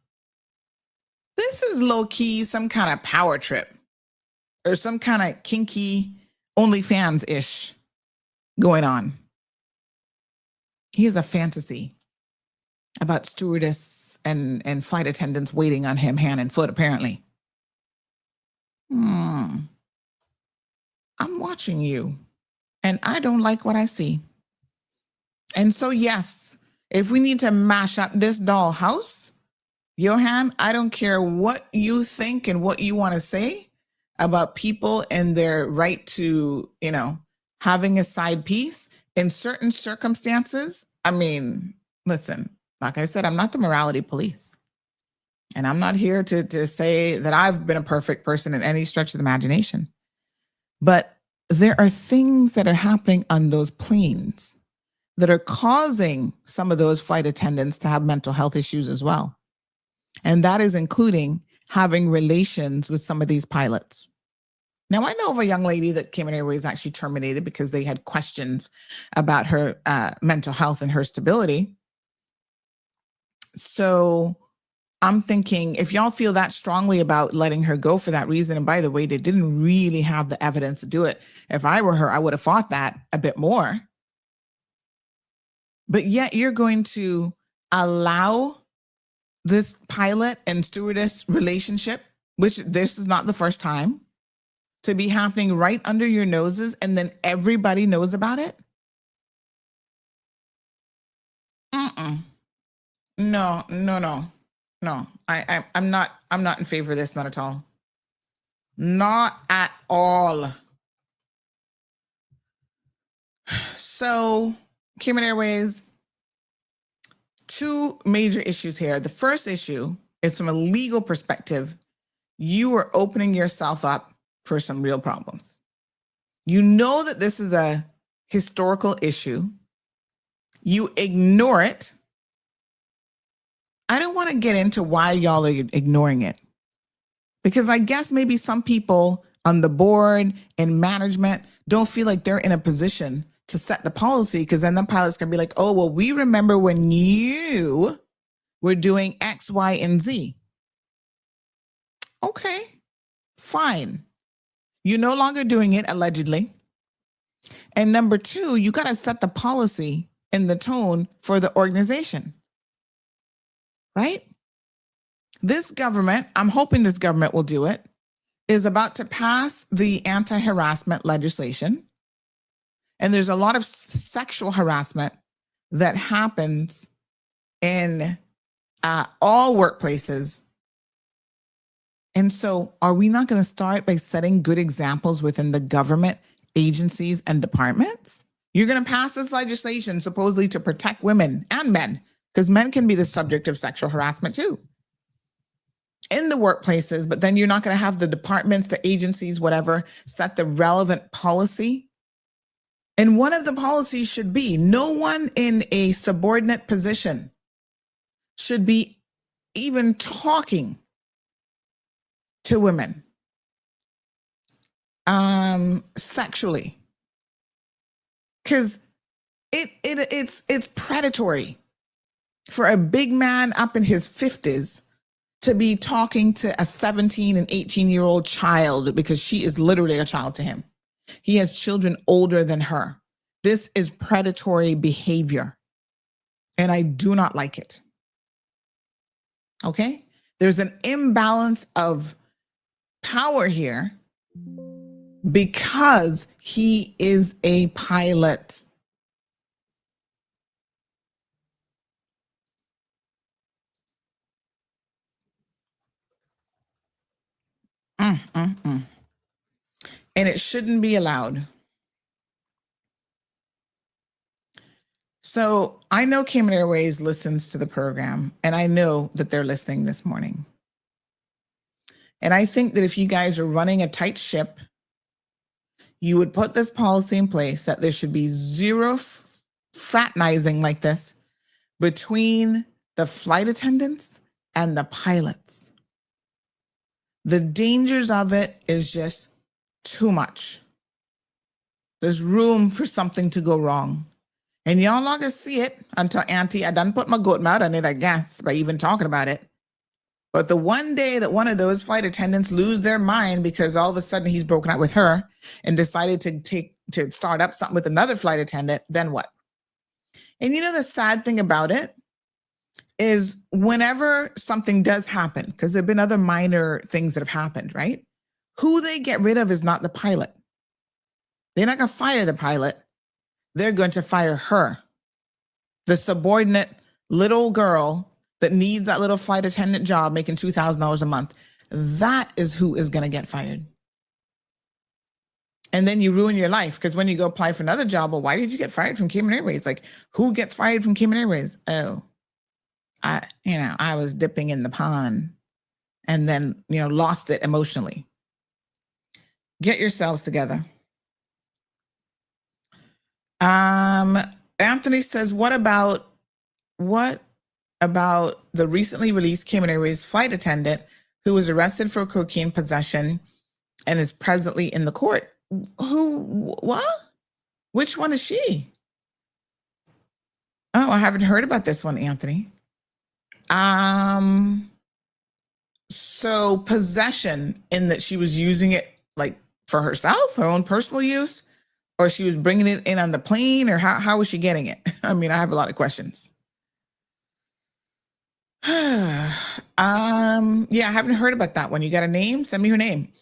This is low-key some kind of power trip or some kind of kinky OnlyFans-ish going on. He has a fantasy about stewardess and flight attendants waiting on him hand and foot, apparently. I'm watching you, and I don't like what I see. And so, yes, if we need to mash up this dollhouse, Johan, I don't care what you think and what you want to say about people and their right to, having a side piece in certain circumstances. I mean, listen, like I said, I'm not the morality police. And I'm not here to say that I've been a perfect person in any stretch of the imagination. But there are things that are happening on those planes that are causing some of those flight attendants to have mental health issues as well. And that is including having relations with some of these pilots. Now, I know of a young lady that Cayman Airways actually terminated because they had questions about her mental health and her stability. So I'm thinking, if y'all feel that strongly about letting her go for that reason, and by the way, they didn't really have the evidence to do it. If I were her, I would have fought that a bit more. But yet you're going to allow this pilot and stewardess relationship, which this is not the first time, to be happening right under your noses, and then everybody knows about it? No. I'm not in favor of this, not at all. Not at all. So, Cayman Airways, two major issues here. The first issue is from a legal perspective. You are opening yourself up for some real problems. You know that this is a historical issue. You ignore it. I don't want to get into why y'all are ignoring it, because I guess maybe some people on the board and management don't feel like they're in a position to set the policy, because then the pilot's going to be like, oh, well, we remember when you were doing X, Y, and Z. Okay, fine. You're no longer doing it, allegedly. And number two, you got to set the policy and the tone for the organization, right? This government, I'm hoping this government will do it, is about to pass the anti-harassment legislation. And there's a lot of sexual harassment that happens in all workplaces. And so are we not going to start by setting good examples within the government, agencies, and departments? You're going to pass this legislation supposedly to protect women and men, because men can be the subject of sexual harassment too in the workplaces, but then you're not going to have the departments, the agencies, whatever, set the relevant policy. And one of the policies should be no one in a subordinate position should be even talking to women sexually, because it's predatory for a big man up in his 50s to be talking to a 17 and 18-year-old child, because she is literally a child to him. He has children older than her. This is predatory behavior, and I do not like it. Okay? There's an imbalance of power here because he is a pilot. And it shouldn't be allowed. So I know Cayman Airways listens to the program, and I know that they're listening this morning. And I think that if you guys are running a tight ship, you would put this policy in place that there should be zero fraternizing like this between the flight attendants and the pilots. The dangers of it is just too much. There's room for something to go wrong. And y'all not gonna see it until Auntie, I done put my goat mouth on it, I guess, by even talking about it. But the one day that one of those flight attendants lose their mind because all of a sudden he's broken up with her and decided to start up something with another flight attendant, then what? And you know, the sad thing about it is whenever something does happen, because there've been other minor things that have happened, right? Who they get rid of is not the pilot. They're not going to fire the pilot. They're going to fire her. The subordinate little girl that needs that little flight attendant job making $2,000 a month. That is who is going to get fired. And then you ruin your life, because when you go apply for another job, well, why did you get fired from Cayman Airways? Like, who gets fired from Cayman Airways? Oh, I was dipping in the pond and then, lost it emotionally. Get yourselves together. Anthony says, what about the recently released Cayman Airways flight attendant who was arrested for cocaine possession and is presently in the court? What? Which one is she? Oh, I haven't heard about this one, Anthony. So possession in that she was using it like for herself, her own personal use, or she was bringing it in on the plane, or how was she getting it? I mean, I have a lot of questions. Yeah, I haven't heard about that one. You got a name? Send me her name.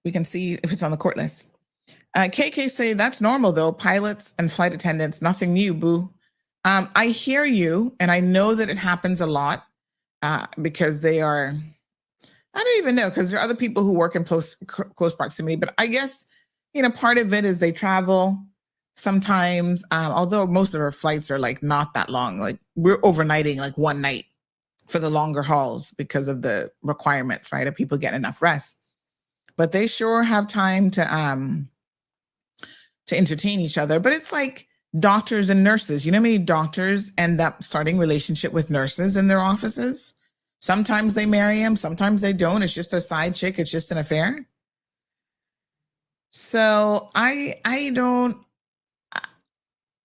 We can see if it's on the court list. KK say that's normal though. Pilots and flight attendants, nothing new, boo. I hear you, and I know that it happens a lot because they are, I don't even know, because there are other people who work in close proximity, but I guess, part of it is they travel sometimes, although most of our flights are like not that long. Like we're overnighting like one night for the longer hauls because of the requirements, right, of people getting enough rest. But they sure have time to entertain each other. But it's like doctors and nurses. You know how many doctors end up starting relationship with nurses in their offices? Sometimes they marry them, sometimes they don't. It's just a side chick. It's just an affair. So I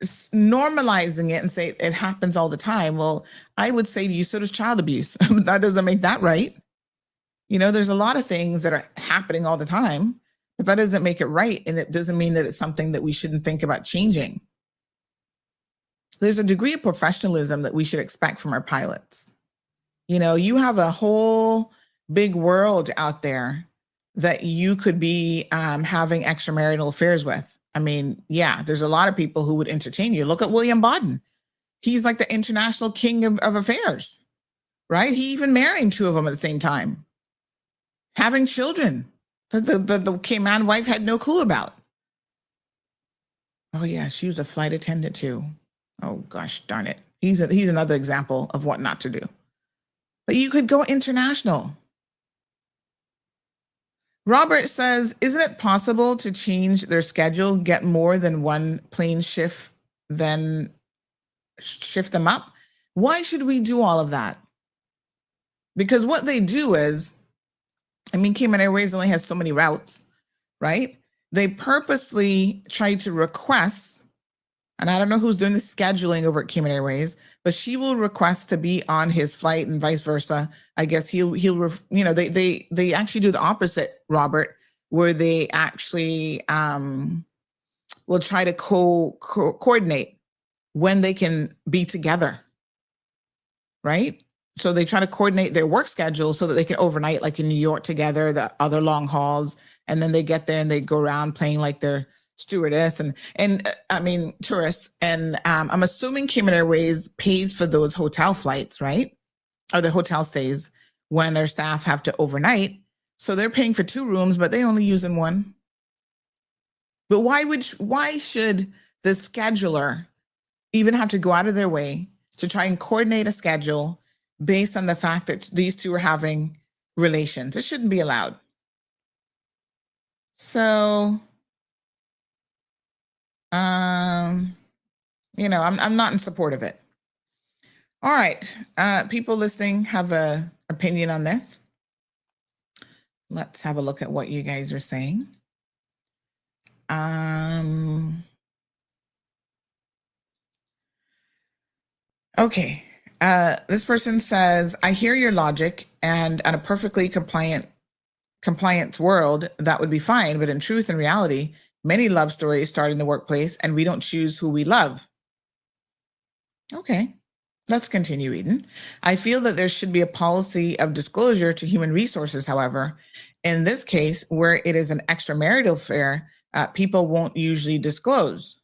normalizing it and say it happens all the time. Well, I would say to you, so does child abuse. That doesn't make that right. There's a lot of things that are happening all the time, but that doesn't make it right. And it doesn't mean that it's something that we shouldn't think about changing. There's a degree of professionalism that we should expect from our pilots. You have a whole big world out there that you could be having extramarital affairs with. I mean, yeah, there's a lot of people who would entertain you. Look at William Bodden. He's like the international king of affairs, right? He even married two of them at the same time, having children that the Cayman wife had no clue about. Oh yeah, she was a flight attendant too. Oh gosh, darn it. He's another example of what not to do. But you could go international. Robert says, isn't it possible to change their schedule, get more than one plane shift, then shift them up? Why should we do all of that? Because what they do is, Cayman Airways only has so many routes, right? They purposely try to request, and I don't know who's doing the scheduling over at Cayman Airways, but she will request to be on his flight and vice versa. I guess they actually do the opposite, Robert, where they actually will try to coordinate when they can be together, right? So they try to coordinate their work schedule so that they can overnight, like in New York together, the other long hauls, and then they get there and they go around playing like they're stewardess and tourists. And I'm assuming Cayman Airways pays for those hotel flights, right? Or the hotel stays when their staff have to overnight. So they're paying for 2 rooms, but they only use in one. But why should the scheduler even have to go out of their way to try and coordinate a schedule based on the fact that these two are having relations? It shouldn't be allowed. So I'm not in support of it. All right. People listening have an opinion on this. Let's have a look at what you guys are saying. Okay. This person says, I hear your logic, and on a perfectly compliant world, that would be fine. But in truth and reality, many love stories start in the workplace, and we don't choose who we love. Okay, let's continue, Eden. I feel that there should be a policy of disclosure to human resources. However, in this case, where it is an extramarital affair, people won't usually disclose.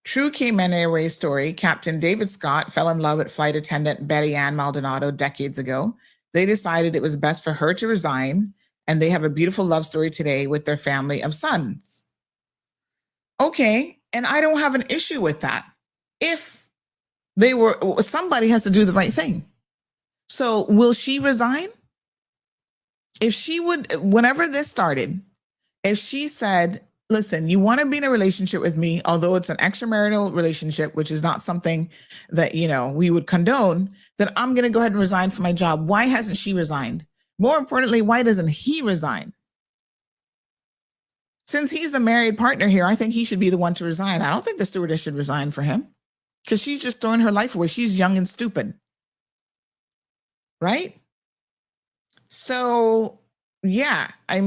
True Cayman Airways story, Captain David Scott fell in love with flight attendant Betty Ann Maldonado decades ago. They decided it was best for her to resign, and they have a beautiful love story today with their family of sons. Okay, and I don't have an issue with that. If somebody has to do the right thing. So will she resign? If she would, whenever this started, if she said, listen, you want to be in a relationship with me, although it's an extramarital relationship, which is not something that, we would condone, then I'm going to go ahead and resign from my job. Why hasn't she resigned? More importantly, why doesn't he resign? Since he's the married partner here, I think he should be the one to resign. I don't think the stewardess should resign for him because she's just throwing her life away. She's young and stupid. Right? So, yeah, I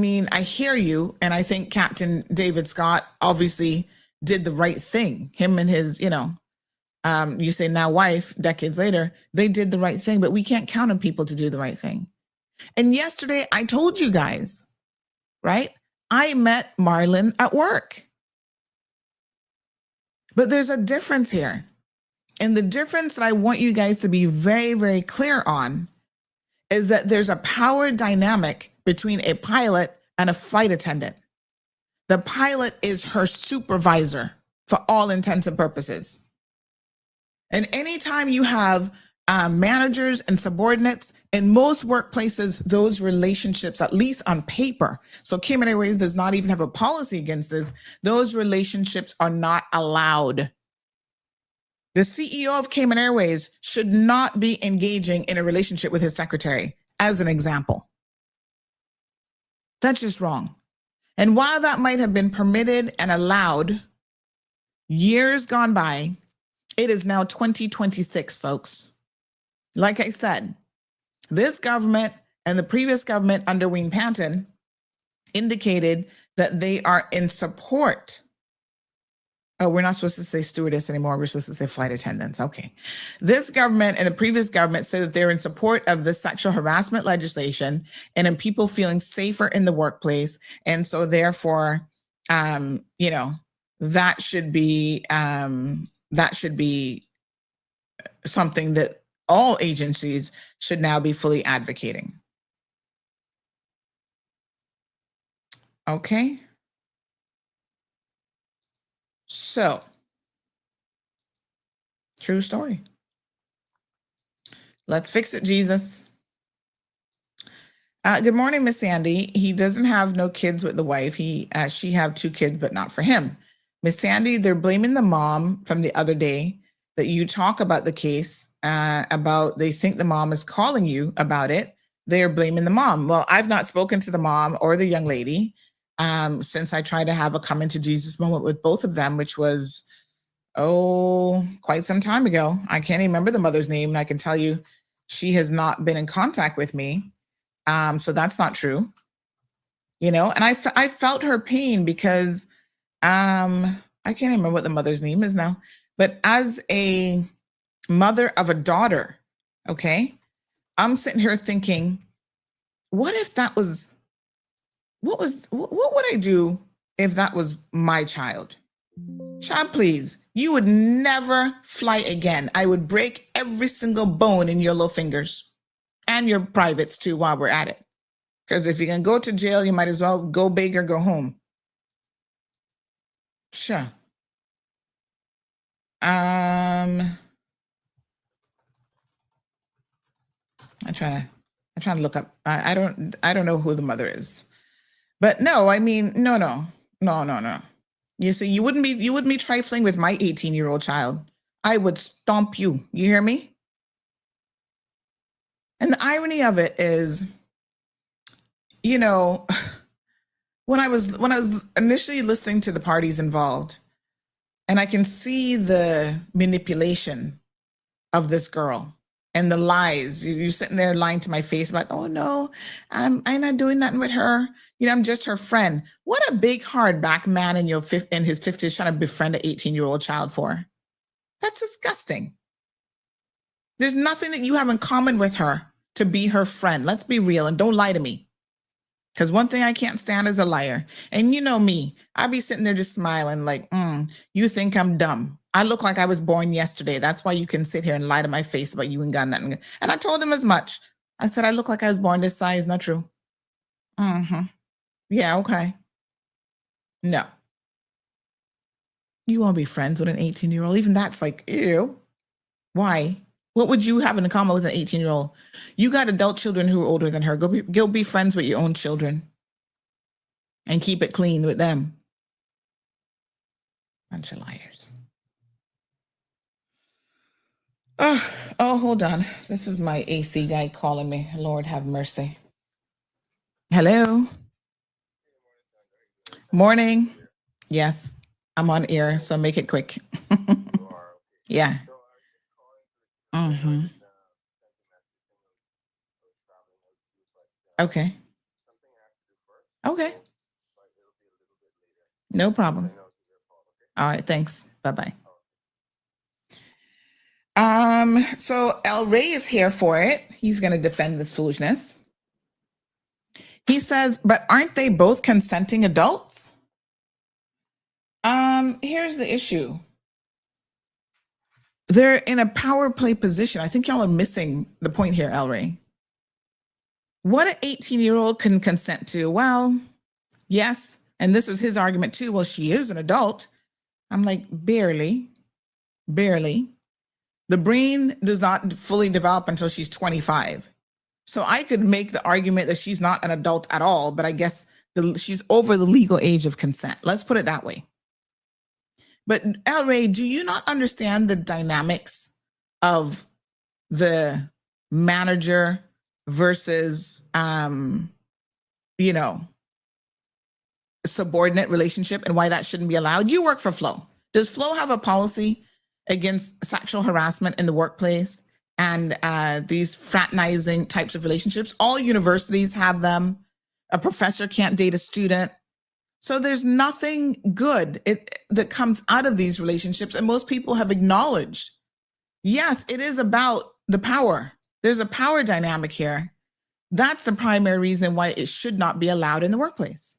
hear you. And I think Captain David Scott obviously did the right thing. Him and his, you say now wife, decades later, they did the right thing, but we can't count on people to do the right thing. And yesterday I told you guys, right? I met Marlon at work. But there's a difference here. And the difference that I want you guys to be very, very clear on is that there's a power dynamic between a pilot and a flight attendant. The pilot is her supervisor for all intents and purposes. And anytime you have managers and subordinates, in most workplaces, those relationships, at least on paper, so Cayman Airways does not even have a policy against this, those relationships are not allowed. The CEO of Cayman Airways should not be engaging in a relationship with his secretary, as an example. That's just wrong. And while that might have been permitted and allowed Years gone by. It is now 2026, folks. Like I said, this government and the previous government under Wayne Panton indicated that they are in support. Oh, we're not supposed to say stewardess anymore. We're supposed to say flight attendants. Okay. This government and the previous government said that they're in support of the sexual harassment legislation and in people feeling safer in the workplace. And so therefore, that should be something that all agencies should now be fully advocating. Okay. So, true story. Let's fix it, Jesus. Good morning, Miss Sandy. He doesn't have no kids with the wife. She have 2 kids, but not for him. Miss Sandy, they're blaming the mom from the other day that you talk about the case, about they think the mom is calling you about it. They're blaming the mom. Well, I've not spoken to the mom or the young lady since I tried to have a come into Jesus moment with both of them, which was, quite some time ago. I can't even remember the mother's name. And I can tell you she has not been in contact with me. So that's not true, and I felt her pain because I can't remember what the mother's name is now, but as a mother of a daughter, okay, I'm sitting here thinking, what if that was, what would I do if that was my child? Child, please, you would never fly again. I would break every single bone in your little fingers. And your privates too, while we're at it. Because if you're going to go to jail, you might as well go big or go home. Sure. I'm trying to look up. I don't know who the mother is. But no, I mean, no. You see, you wouldn't be trifling with my 18-year-old child. I would stomp you. You hear me? And the irony of it is, when I was initially listening to the parties involved, and I can see the manipulation of this girl and the lies. You're sitting there lying to my face about, oh no, I'm not doing nothing with her. I'm just her friend. What a big hardback man in his 50s trying to befriend an 18-year-old child for. That's disgusting. There's nothing that you have in common with her to be her friend. Let's be real and don't lie to me. Because one thing I can't stand is a liar. And you know me, I'd be sitting there just smiling like, you think I'm dumb. I look like I was born yesterday. That's why you can sit here and lie to my face about you ain't got nothing. And I told him as much. I said, I look like I was born this size. Not true. Yeah, okay. No. You want to be friends with an 18-year-old? Even that's like, ew. Why? What would you have in common with an 18-year-old? You got adult children who are older than her. Go be friends with your own children and keep it clean with them. Bunch of liars. Oh, hold on. This is my AC guy calling me. Lord have mercy. Hello. Morning. Yes, I'm on air, so make it quick. Yeah. Okay. Okay. No problem. All right. Thanks. Bye-bye. So El Rey is here for it. He's going to defend this foolishness. He says, but aren't they both consenting adults? Here's the issue. They're in a power play position. I think y'all are missing the point here, El Rey. What an 18-year-old can consent to? Well, yes. And this was his argument too. Well, she is an adult. I'm like, barely. The brain does not fully develop until she's 25. So I could make the argument that she's not an adult at all, but I guess she's over the legal age of consent. Let's put it that way. But El Rey, do you not understand the dynamics of the manager versus, subordinate relationship and why that shouldn't be allowed? You work for Flo. Does Flo have a policy against sexual harassment in the workplace and these fraternizing types of relationships? All universities have them. A professor can't date a student. So there's nothing good that comes out of these relationships. And most people have acknowledged, yes, it is about the power. There's a power dynamic here. That's the primary reason why it should not be allowed in the workplace.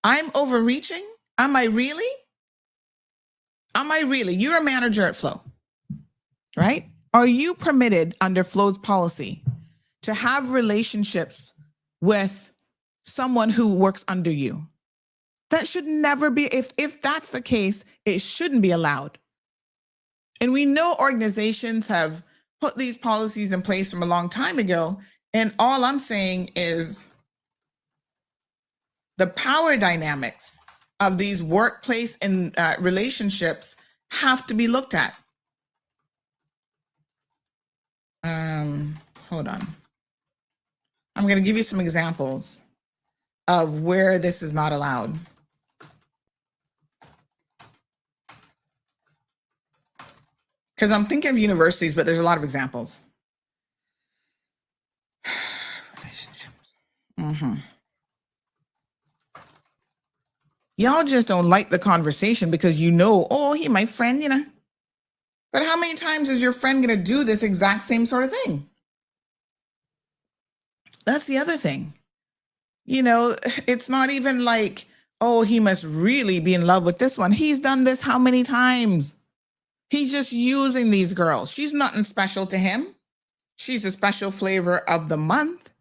I'm overreaching? Am I really? Am I really? You're a manager at Flo, right? Are you permitted under Flo's policy to have relationships with someone who works under you? That should never be, if that's the case, it shouldn't be allowed. And we know organizations have put these policies in place from a long time ago. And all I'm saying is the power dynamics of these workplace and relationships have to be looked at. Hold on. I'm going to give you some examples of where this is not allowed. Because I'm thinking of universities, but there's a lot of examples. Relationships. Y'all just don't like the conversation because you know, oh, he my friend, you know. But how many times is your friend going to do this exact same sort of thing? That's the other thing. You know, it's not even like, oh, he must really be in love with this one. He's done this how many times? He's just using these girls. She's nothing special to him. She's a special flavor of the month,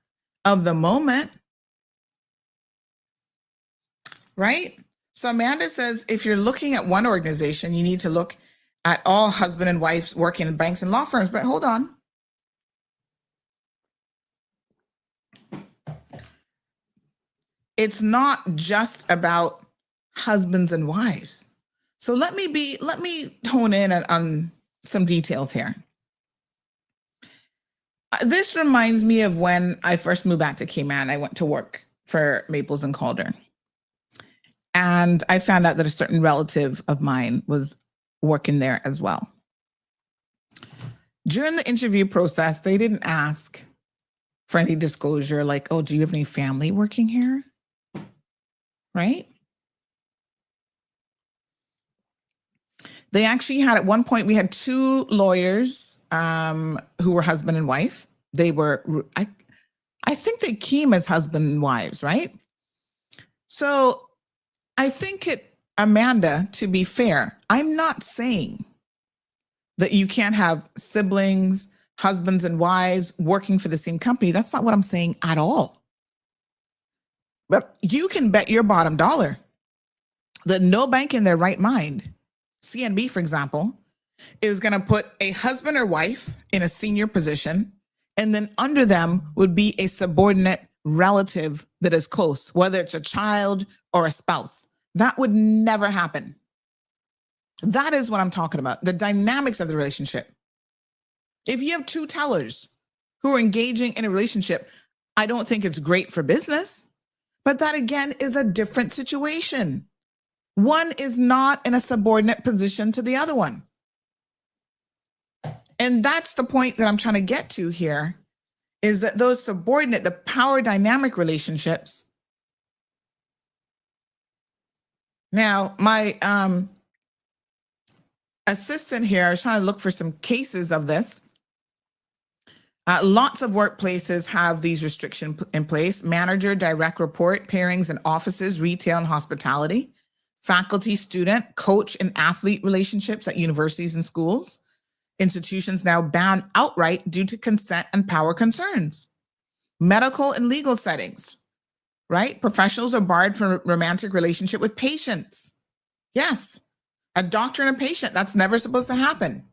of the moment. Right? So Amanda says, if you're looking at one organization, you need to look at all husband and wives working in banks and law firms. But hold on. It's not just about husbands and wives. So let me hone in on some details here. This reminds me of when I first moved back to Cayman. I went to work for Maples and Calder. And I found out that a certain relative of mine was working there as well. During the interview process, they didn't ask for any disclosure like, oh, do you have any family working here? Right? They actually had, at one point, we had two lawyers who were husband and wife. They were, I think they came as husband and wives, right? So I think Amanda, to be fair, I'm not saying that you can't have siblings, husbands and wives working for the same company. That's not what I'm saying at all. But you can bet your bottom dollar that no bank in their right mind, CNB, for example, is going to put a husband or wife in a senior position, and then under them would be a subordinate relative that is close, whether it's a child or a spouse. That would never happen. That is what I'm talking about, the dynamics of the relationship. If you have two tellers who are engaging in a relationship, I don't think it's great for business, but that again is a different situation. One is not in a subordinate position to the other one. And that's the point that I'm trying to get to here, is that those subordinate, the power dynamic relationships. Now, my assistant here, I was trying to look for some cases of this. Lots of workplaces have these restrictions in place: manager, direct report, pairings in offices, retail and hospitality, faculty, student, coach, and athlete relationships at universities and schools. Institutions now ban outright due to consent and power concerns. Medical and legal settings, right? Professionals are barred from romantic relationship with patients. Yes, a doctor and a patient, that's never supposed to happen.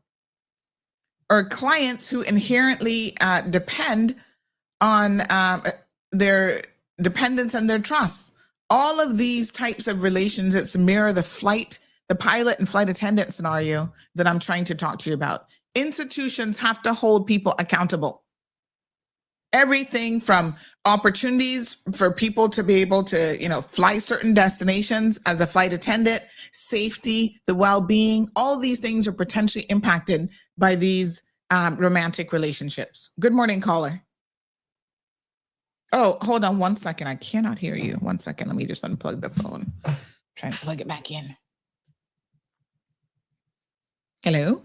Or clients who inherently depend on their dependence and their trust. All of these types of relationships mirror the pilot and flight attendant scenario that I'm trying to talk to you about. Institutions have to hold people accountable. Everything from opportunities for people to be able to, fly certain destinations as a flight attendant, safety, the well-being, all these things are potentially impacted by these romantic relationships. Good morning, caller. Oh, hold on 1 second. I cannot hear you. 1 second. Let me just unplug the phone. Try to plug it back in. Hello?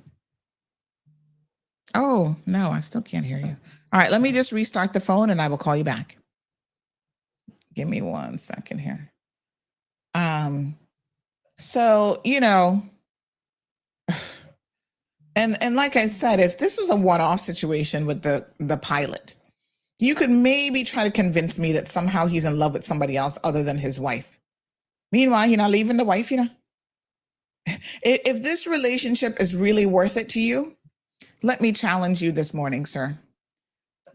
Oh, no, I still can't hear you. All right, let me just restart the phone and I will call you back. Give me 1 second here. So, you know, and like I said, if this was a one-off situation with the pilot, you could maybe try to convince me that somehow he's in love with somebody else other than his wife. Meanwhile, he's not leaving the wife, you know. If this relationship is really worth it to you, let me challenge you this morning, sir.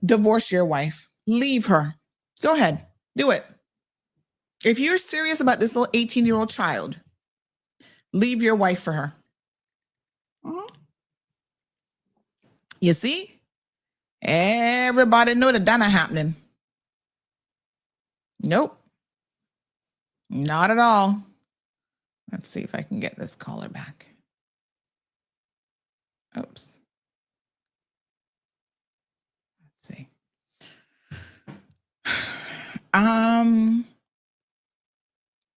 Divorce your wife. Leave her. Go ahead. Do it. If you're serious about this little 18-year-old child, leave your wife for her. You see? Everybody know that not happening. Nope. Not at all. Let's see if I can get this caller back. Oops. Let's see.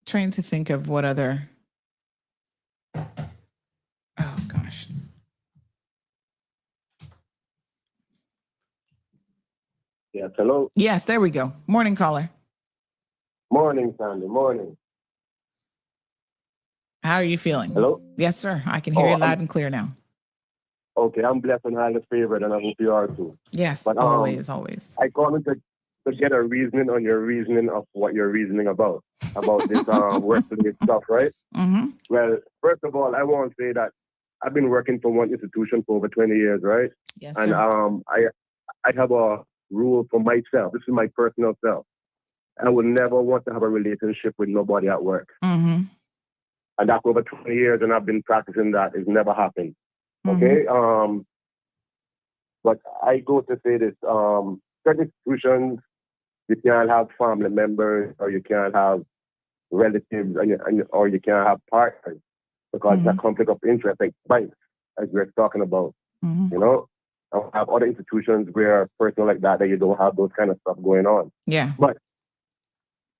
Trying to think of what other. Oh gosh. Yes, hello. Yes, there we go. Morning, caller. Morning, Sandy. Morning. How are you feeling? Hello? Yes, sir. I can hear you loud and clear now. Okay, I'm blessed and highly favored, and I hope you are too. Yes, but, always. I call in to get a reasoning on your reasoning of what you're reasoning about this workplace stuff, right? Mm-hmm. Well, first of all, I want to say that I've been working for one institution for over 20 years, right? Yes, and sir. I have a rule for myself. This is my personal self. I would never want to have a relationship with nobody at work. Mm-hmm. And that's over 20 years, and I've been practicing that. It's never happened. Mm-hmm. Okay? But I go to say this, certain institutions, you can't have family members, or you can't have relatives, or you can't have partners, because it's a conflict of interest, like banks, as we're talking about, you know? I have other institutions where person like that you don't have those kind of stuff going on. Yeah. But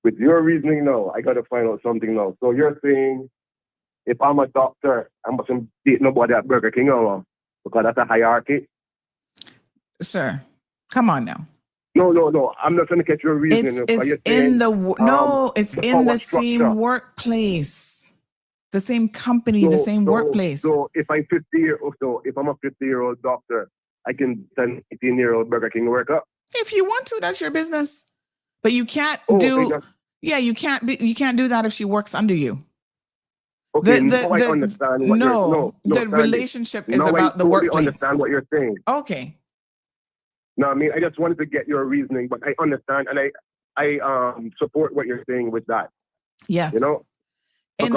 with your reasoning now, I got to find out something now. So you're saying, if I'm a doctor, I mustn't date nobody at Burger King, or because that's a hierarchy? Sir, come on now. No. I'm not trying to catch your reasoning. It's in it's in the same workplace, the same company, the same workplace. So if I'm if I'm a 50-year-old doctor, I can send 18-year-old Burger King worker. If you want to, that's your business. But you can't you can't do that if she works under you. Okay, I understand what the relationship is about the workplace. I understand what you're saying. Okay. No, I mean, I just wanted to get your reasoning, but I understand, and I support what you're saying with that. Yes. You know? And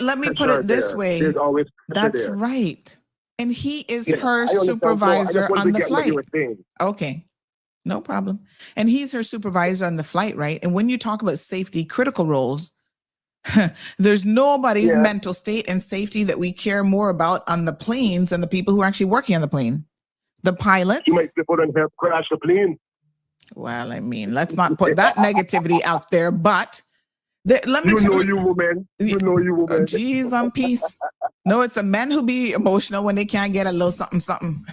let me put it this way. There's always that's there. Right. And he is her supervisor on the flight. Okay. No problem. And he's her supervisor on the flight, right? And when you talk about safety, critical roles, there's nobody's mental state and safety that we care more about on the planes than the people who are actually working on the plane. The pilots. You might people and help crash the plane. Well, I mean, let's not put that negativity out there, but let me You know you woman. Geez, on peace. No, it's the men who be emotional when they can't get a little something, something.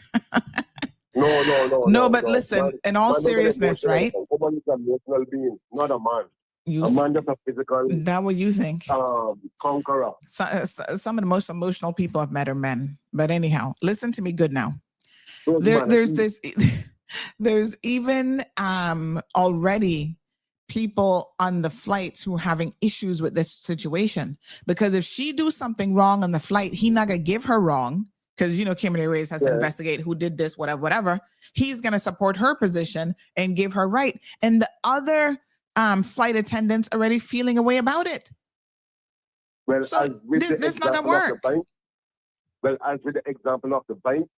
No, but listen, in all seriousness, right? A woman is an emotional being, not a man. A man just a physical. That what you think? Conqueror. Some of the most emotional people I've met are men. But anyhow, listen to me good now. There's even already people on the flights who are having issues with this situation, because if she do something wrong on the flight, he not gonna give her wrong, because Kimberly Reyes has to investigate who did this, whatever. He's gonna support her position and give her right, and the other flight attendants already feeling a way about it. Well, so this not gonna work. As with the example of the bank,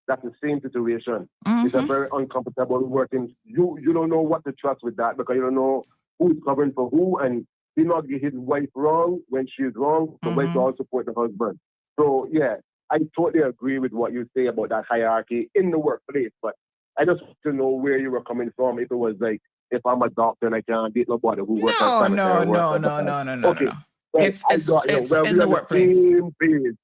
that's the same situation. It's a very uncomfortable working. You don't know what to trust with that, because you don't know who's covering for who, and he not get his wife wrong when she's wrong. The wife will support the husband. So yeah, I totally agree with what you say about that hierarchy in the workplace. But I just want to know where you were coming from. If it was like, if I'm a doctor and I can't date nobody who works on sanitary work. No. Well, It's I got you. Well, in we're the on workplace. the same page.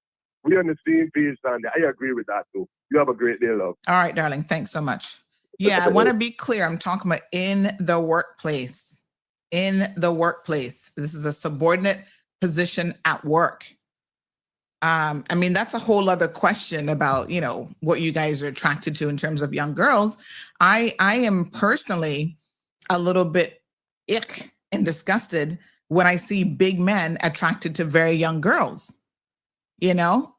We're on the same page, Sandy. I agree with that too. You have a great day, love. All right, darling. Thanks so much. Yeah, I want to be clear. I'm talking about in the workplace. In the workplace. This is a subordinate position at work. I mean, that's a whole other question about, you know, what you guys are attracted to in terms of young girls. I am personally a little bit ick and disgusted when I see big men attracted to very young girls. You know,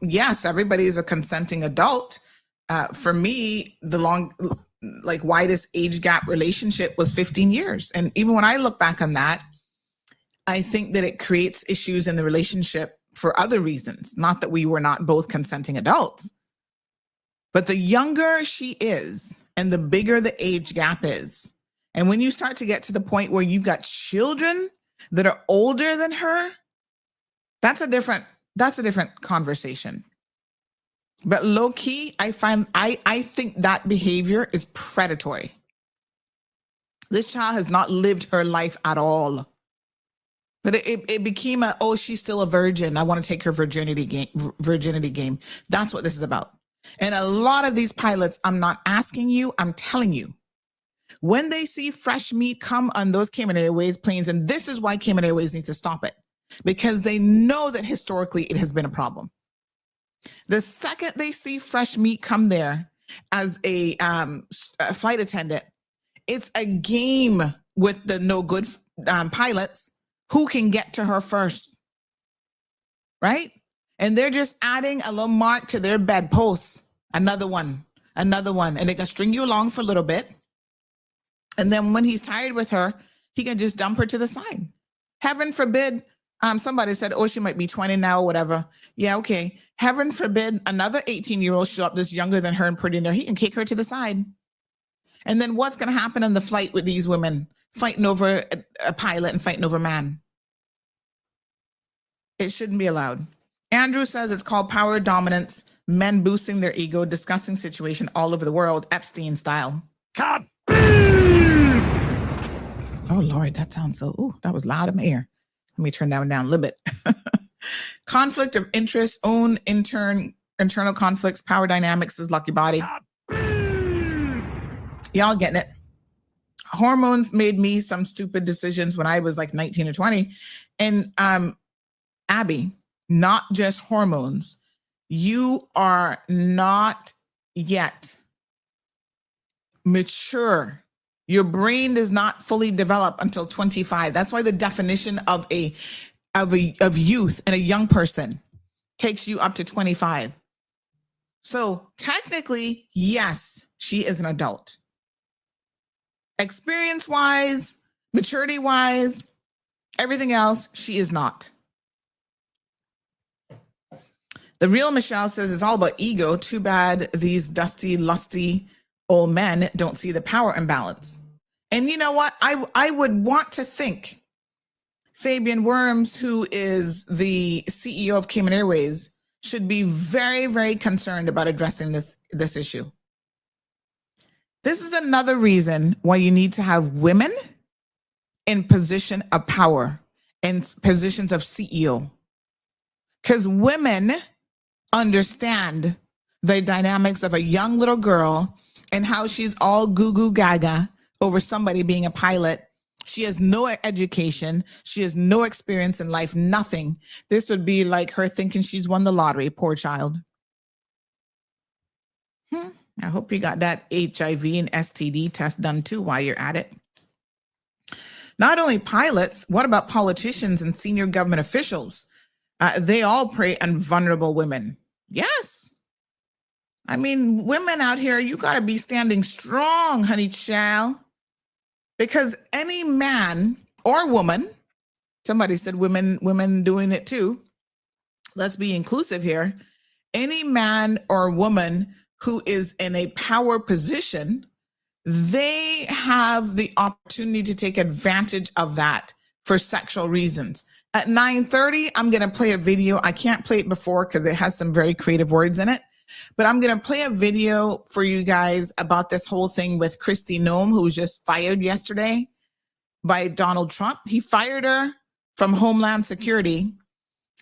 yes, everybody is a consenting adult. For me, the widest age gap relationship was 15 years. And even when I look back on that, I think that it creates issues in the relationship for other reasons. Not that we were not both consenting adults, but the younger she is and the bigger the age gap is. And when you start to get to the point where you've got children that are older than her, that's a different conversation. But low key, I think that behavior is predatory. This child has not lived her life at all. But it became she's still a virgin. I want to take her virginity game. That's what this is about. And a lot of these pilots, I'm not asking you, I'm telling you, when they see fresh meat come on those Cayman Airways planes, and this is why Cayman Airways needs to stop it, because they know that historically it has been a problem. The second they see fresh meat come there as a flight attendant, it's a game with the no good pilots who can get to her first, right? And they're just adding a little mark to their bedposts. Another one, and they can string you along for a little bit. And then when he's tired with her, he can just dump her to the side. Heaven forbid, somebody said, she might be 20 now or whatever. Yeah, okay. Heaven forbid another 18-year-old show up that's younger than her and pretty there. He can kick her to the side. And then what's going to happen on the flight with these women fighting over a pilot and fighting over a man? It shouldn't be allowed. Andrew says it's called power dominance, men boosting their ego, disgusting situation all over the world, Epstein style. Kaboom! Oh, Lord, that sounds that was loud in my ear. Let me turn that one down a little bit. Conflict of interest, own internal conflicts, power dynamics is lucky body. Y'all getting it. Hormones made me some stupid decisions when I was like 19 or 20. And Abby, not just hormones. You are not yet mature. Your brain does not fully develop until 25. That's why the definition of youth and a young person takes you up to 25. So technically, yes, she is an adult. Experience-wise, maturity-wise, everything else, she is not. The real Michelle says it's all about ego. Too bad these dusty, lusty old men don't see the power imbalance. And you know what? I would want to think Fabian Worms, who is the CEO of Cayman Airways, should be very, very concerned about addressing this issue. This is another reason why you need to have women in position of power, in positions of CEO. Because women understand the dynamics of a young little girl and how she's all goo-goo gaga over somebody being a pilot. She has no education. She has no experience in life, nothing. This would be like her thinking she's won the lottery, poor child. I hope you got that HIV and STD test done too while you're at it. Not only pilots, what about politicians and senior government officials? They all prey on vulnerable women. Yes. I mean, women out here, you got to be standing strong, honey child. Because any man or woman, somebody said women doing it too. Let's be inclusive here. Any man or woman who is in a power position, they have the opportunity to take advantage of that for sexual reasons. At 9:30, I'm going to play a video. I can't play it before because it has some very creative words in it. But I'm going to play a video for you guys about this whole thing with Kristi Noem, who was just fired yesterday by Donald Trump. He fired her from Homeland Security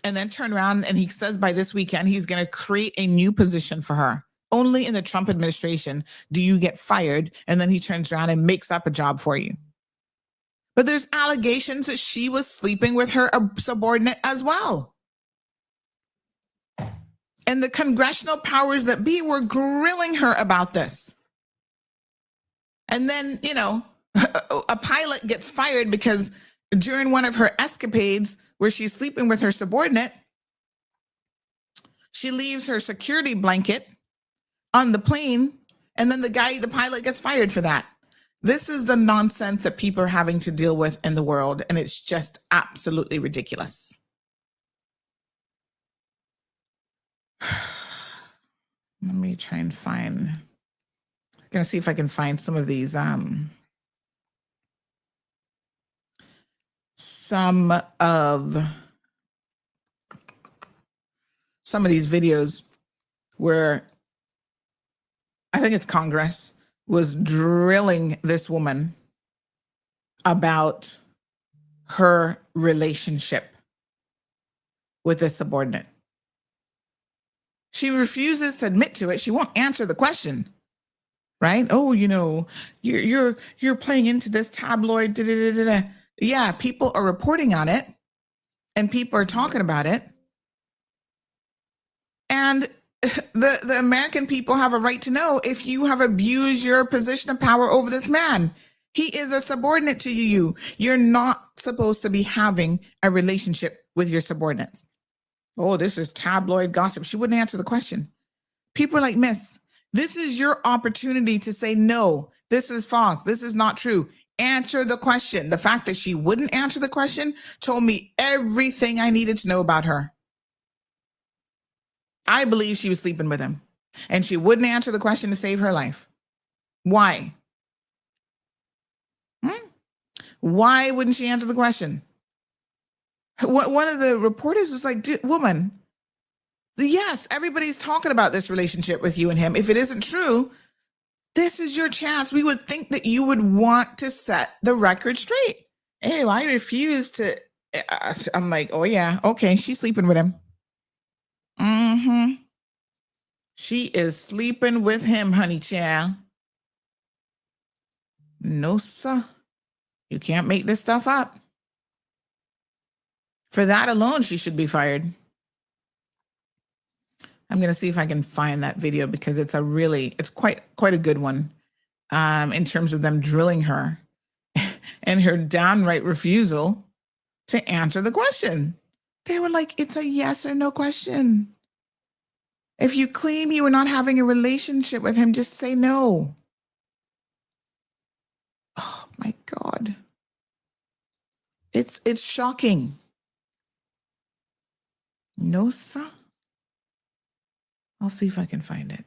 and then turned around and he says by this weekend, he's going to create a new position for her. Only in the Trump administration do you get fired and then he turns around and makes up a job for you. But there's allegations that she was sleeping with her subordinate as well. And the congressional powers that be were grilling her about this. And then, you know, a pilot gets fired because during one of her escapades where she's sleeping with her subordinate, she leaves her security blanket on the plane, and then the pilot gets fired for that. This is the nonsense that people are having to deal with in the world, and it's just absolutely ridiculous. Let me try and find, I'm gonna see if I can find some of these, some of these videos where I think it's Congress was drilling this woman about her relationship with a subordinate. She refuses to admit to it. She won't answer the question, right? Oh, you know, you're playing into this tabloid. Da, da, da, da. Yeah, people are reporting on it, and people are talking about it, and the American people have a right to know if you have abused your position of power over this man. He is a subordinate to you. You're not supposed to be having a relationship with your subordinates. Oh, this is tabloid gossip. She wouldn't answer the question. People are like, miss, this is your opportunity to say, no, this is false. This is not true. Answer the question. The fact that she wouldn't answer the question told me everything I needed to know about her. I believe she was sleeping with him, and she wouldn't answer the question to save her life. Why? Why wouldn't she answer the question? One of the reporters was like, woman, yes, everybody's talking about this relationship with you and him. If it isn't true, this is your chance. We would think that you would want to set the record straight. Hey, I refuse to. I'm like, oh yeah, okay, she's sleeping with him. She is sleeping with him, honey child. No, sir. You can't make this stuff up. For that alone, she should be fired. I'm going to see if I can find that video because it's quite a good one in terms of them drilling her and her downright refusal to answer the question. They were like, it's a yes or no question. If you claim you were not having a relationship with him, just say no. Oh my God. It's shocking. No, sir. I'll see if I can find it.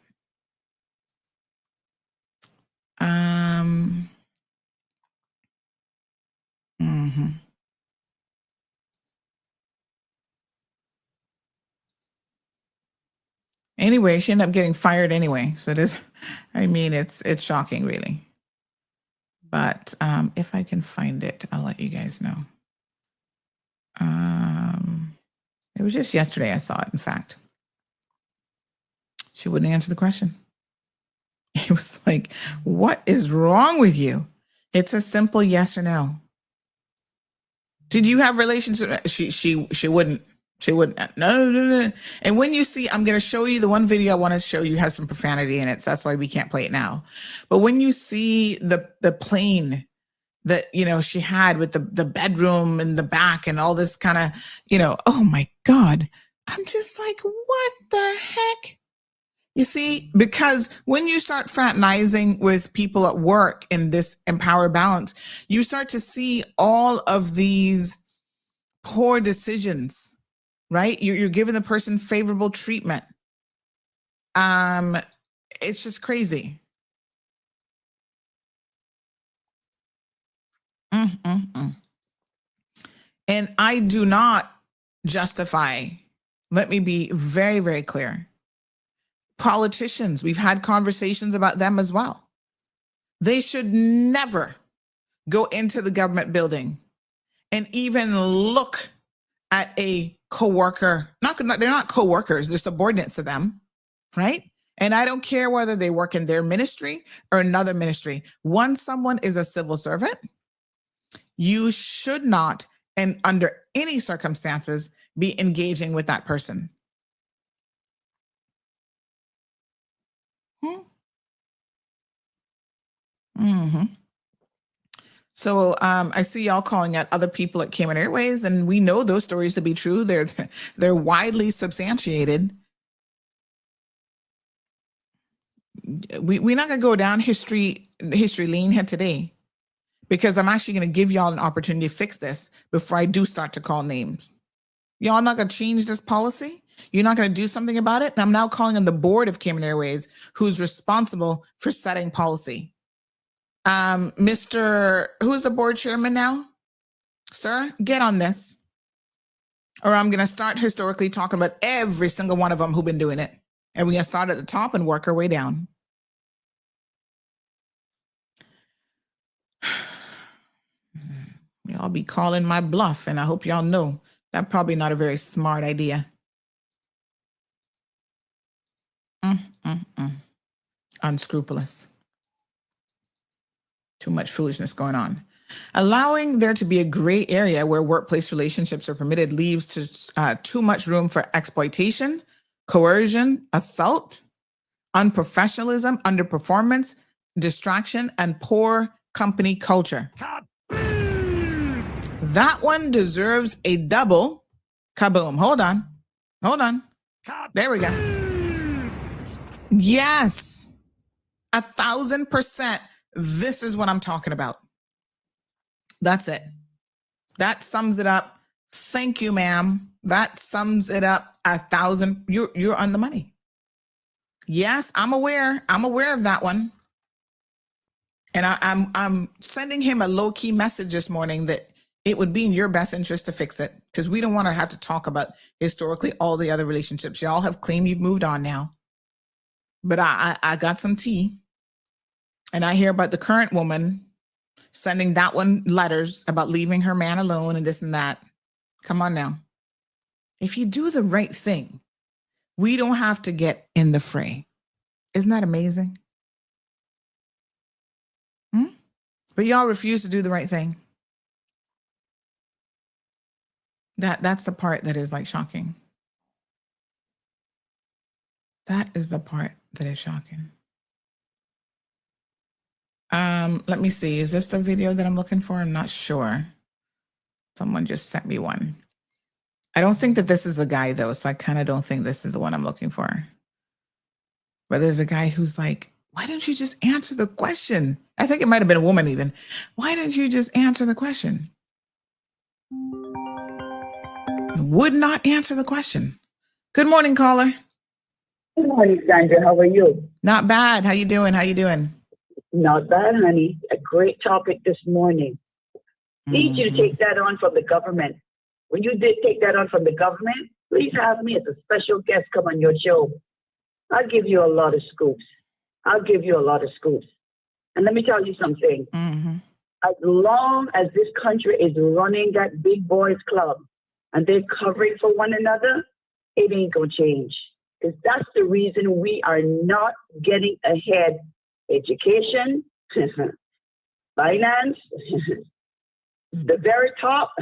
Anyway, she ended up getting fired anyway. So it's shocking, really. But if I can find it, I'll let you guys know. It was just yesterday I saw it, in fact. She wouldn't answer the question. It was like, what is wrong with you? It's a simple yes or no. Did you have relations with her? She wouldn't. She wouldn't. No. And when you see, I'm going to show you the one video I want to show you has some profanity in it. So that's why we can't play it now. But when you see the plane that, she had with the bedroom in the back and all this kind of, oh my God, I'm just like, what the heck? You see, because when you start fraternizing with people at work in this empower balance, you start to see all of these poor decisions, right? You're giving the person favorable treatment. It's just crazy. And I do not justify, let me be very, very clear. Politicians, we've had conversations about them as well. They should never go into the government building and even look at a coworker. They're not coworkers, they're subordinates to them, right? And I don't care whether they work in their ministry or another ministry. Once someone is a civil servant, you should not, and under any circumstances, be engaging with that person. Mm-hmm. So I see y'all calling out other people at Cayman Airways, and we know those stories to be true. They're widely substantiated. We're not gonna go down history lane here today, because I'm actually gonna give y'all an opportunity to fix this before I do start to call names. Y'all not gonna change this policy? You're not gonna do something about it? And I'm now calling on the board of Cayman Airways, who's responsible for setting policy. Who's the board chairman now? Sir, get on this. Or I'm going to start historically talking about every single one of them who've been doing it. And we're going to start at the top and work our way down. Y'all be calling my bluff, and I hope y'all know that's probably not a very smart idea. Unscrupulous. Too much foolishness going on. Allowing there to be a gray area where workplace relationships are permitted leaves to too much room for exploitation, coercion, assault, unprofessionalism, underperformance, distraction, and poor company culture. That one deserves a double kaboom. Hold on. There we go. Yes, 1,000%. This is what I'm talking about. That's it. That sums it up. Thank you, ma'am. That sums it up 1,000. You're on the money. Yes, I'm aware. I'm aware of that one. And I'm sending him a low-key message this morning that it would be in your best interest to fix it, because we don't want to have to talk about historically all the other relationships. Y'all have claimed you've moved on now. But I got some tea. And I hear about the current woman sending that one letters about leaving her man alone and this and that. Come on now. If you do the right thing, we don't have to get in the fray. Isn't that amazing? But y'all refuse to do the right thing. That's the part that is like shocking. That is the part that is shocking. Let me see. Is this the video that I'm looking for? I'm not sure. Someone just sent me one. I don't think that this is the guy though, so I kind of don't think this is the one I'm looking for. But there's a guy who's like, why don't you just answer the question? I think it might have been a woman even. Why didn't you just answer the question? Would not answer the question. Good morning, caller. Good morning, Sandra. How are you? Not bad. How you doing? Not bad, honey. A great topic this morning. Need you to take that on from the government. When you did take that on from the government, please have me as a special guest come on your show. I'll give you a lot of scoops. And let me tell you something. As long as this country is running that big boys club and they're covering for one another, it ain't going to change. Because that's the reason we are not getting ahead. Education, finance, the very top.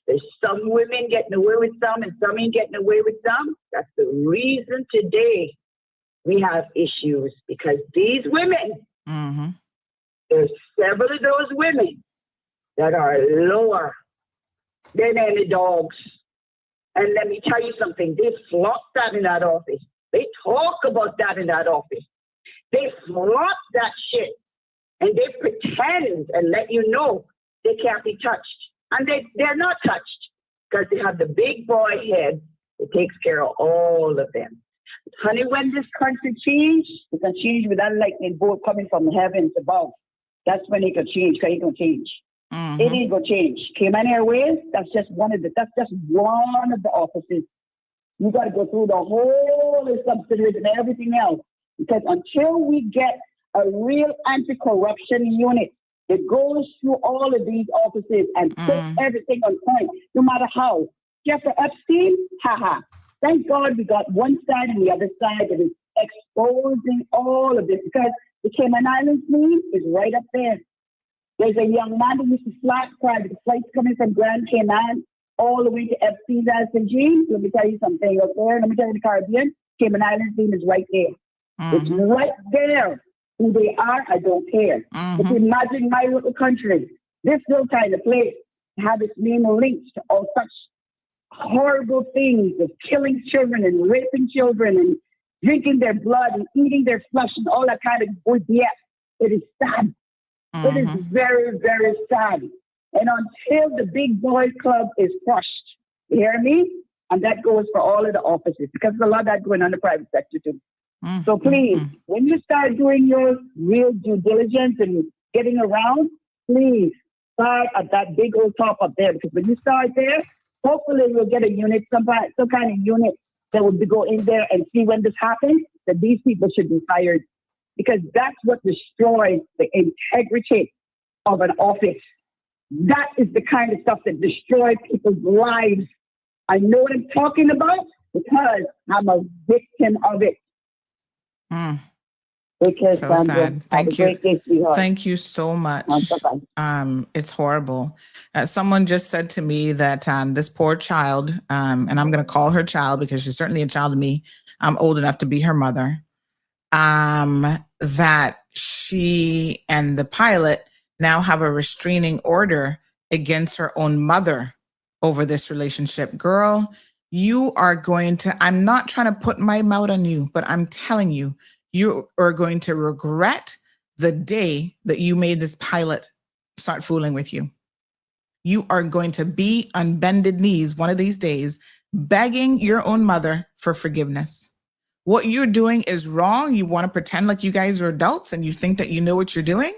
There's some women getting away with some and some ain't getting away with some. That's the reason today we have issues, because these women, there's several of those women that are lower than any dogs. And let me tell you something, they flaunt that in that office. They talk about that in that office. They flaunt that shit. And they pretend and let you know they can't be touched. And they're not touched because they have the big boy head that takes care of all of them. Honey, when this country change, it can change with that lightning bolt coming from the heavens above. That's when it can change, because it can change. It ain't gonna change. Cayman Airways, that's just one of the offices. You got to go through the whole subsidiaries and everything else, because until we get a real anti-corruption unit that goes through all of these offices and puts everything on point, no matter how. Jeffrey Epstein, haha. Thank God we got one side and the other side that is exposing all of this, because the Cayman Islands name is right up there. There's a young man who used to fly private flights coming from Grand Cayman all the way to Epstein's Island. Let me tell you something up there. Let me tell you the Caribbean. Cayman Islands name is right there. It's right there. Who they are, I don't care. But imagine my little country, this little kind of place, have its name linked to all such horrible things of killing children and raping children and drinking their blood and eating their flesh and all that kind of good. Yes, it is sad. It is very, very sad. And until the big boy club is crushed, you hear me? And that goes for all of the offices, because there's a lot of that going on in the private sector too. So please, when you start doing your real due diligence and getting around, please start at that big old top up there, because when you start there, hopefully you'll get a unit, some kind of unit that will go in there and see when this happens, that these people should be fired, because that's what destroys the integrity of an office. That is the kind of stuff that destroys people's lives. I know what I'm talking about because I'm a victim of it. Because So sad. Thank you. Day, Thank you so much. Bye-bye. It's horrible. Someone just said to me that this poor child, and I'm going to call her child because she's certainly a child to me. I'm old enough to be her mother. That she and the pilot now have a restraining order against her own mother over this relationship. Girl, you are going to, I'm not trying to put my mouth on you, but I'm telling you, you are going to regret the day that you made this pilot start fooling with you. You are going to be on bended knees one of these days, begging your own mother for forgiveness. What you're doing is wrong. You want to pretend like you guys are adults and you think that you know what you're doing.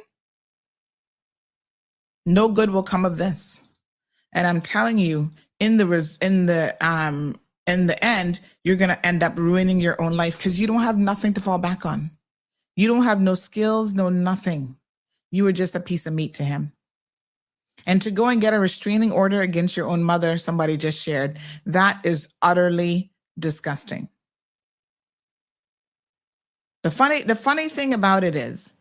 No good will come of this. And I'm telling you, in the end, you're going to end up ruining your own life because you don't have nothing to fall back on. You don't have no skills, no nothing. You were just a piece of meat to him. And to go and get a restraining order against your own mother, somebody just shared, that is utterly disgusting. The funny thing about it is,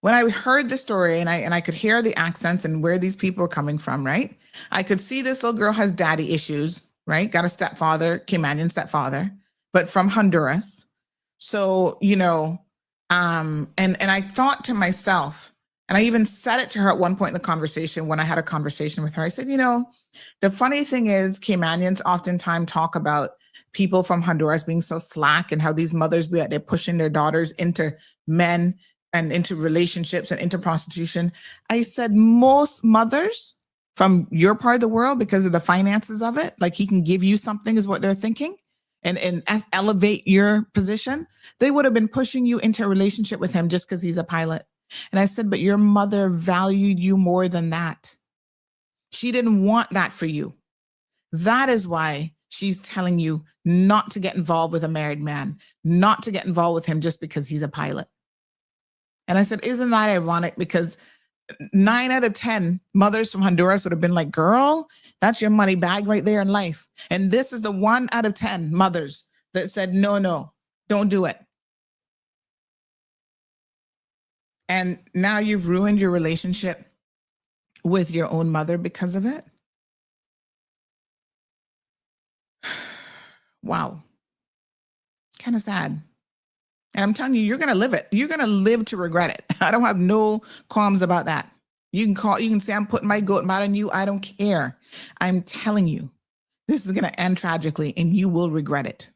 when I heard the story and I could hear the accents and where these people are coming from, right? I could see this little girl has daddy issues, right? Got a stepfather, Caymanian stepfather, but from Honduras. So, and I thought to myself, and I even said it to her at one point in the conversation when I had a conversation with her. I said, the funny thing is Caymanians oftentimes talk about people from Honduras being so slack and how these mothers, they're pushing their daughters into men and into relationships and into prostitution. I said, most mothers from your part of the world, because of the finances of it, like he can give you something is what they're thinking and elevate your position. They would have been pushing you into a relationship with him just because he's a pilot. And I said, but your mother valued you more than that. She didn't want that for you. That is why she's telling you not to get involved with a married man, not to get involved with him just because he's a pilot. And I said, isn't that ironic? Because 9 out of 10 mothers from Honduras would have been like, girl, that's your money bag right there in life. And this is the 1 out of 10 mothers that said, no, don't do it. And now you've ruined your relationship with your own mother because of it. Wow. Kind of sad. And I'm telling you, you're going to live it. You're going to live to regret it. I don't have no qualms about that. You can say I'm putting my goat mouth on you. I don't care. I'm telling you, this is going to end tragically and you will regret it.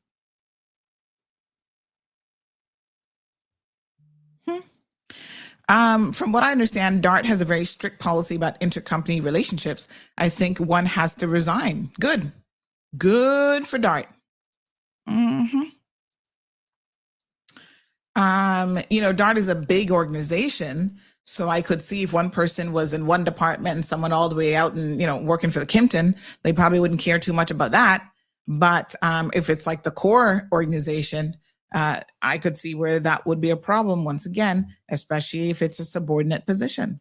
From what I understand, DART has a very strict policy about intercompany relationships. I think one has to resign. Good for DART. DART is a big organization, So I could see if one person was in one department and someone all the way out and, working for the Kimpton, they probably wouldn't care too much about that. But if it's like the core organization, I could see where that would be a problem once again, especially if it's a subordinate position.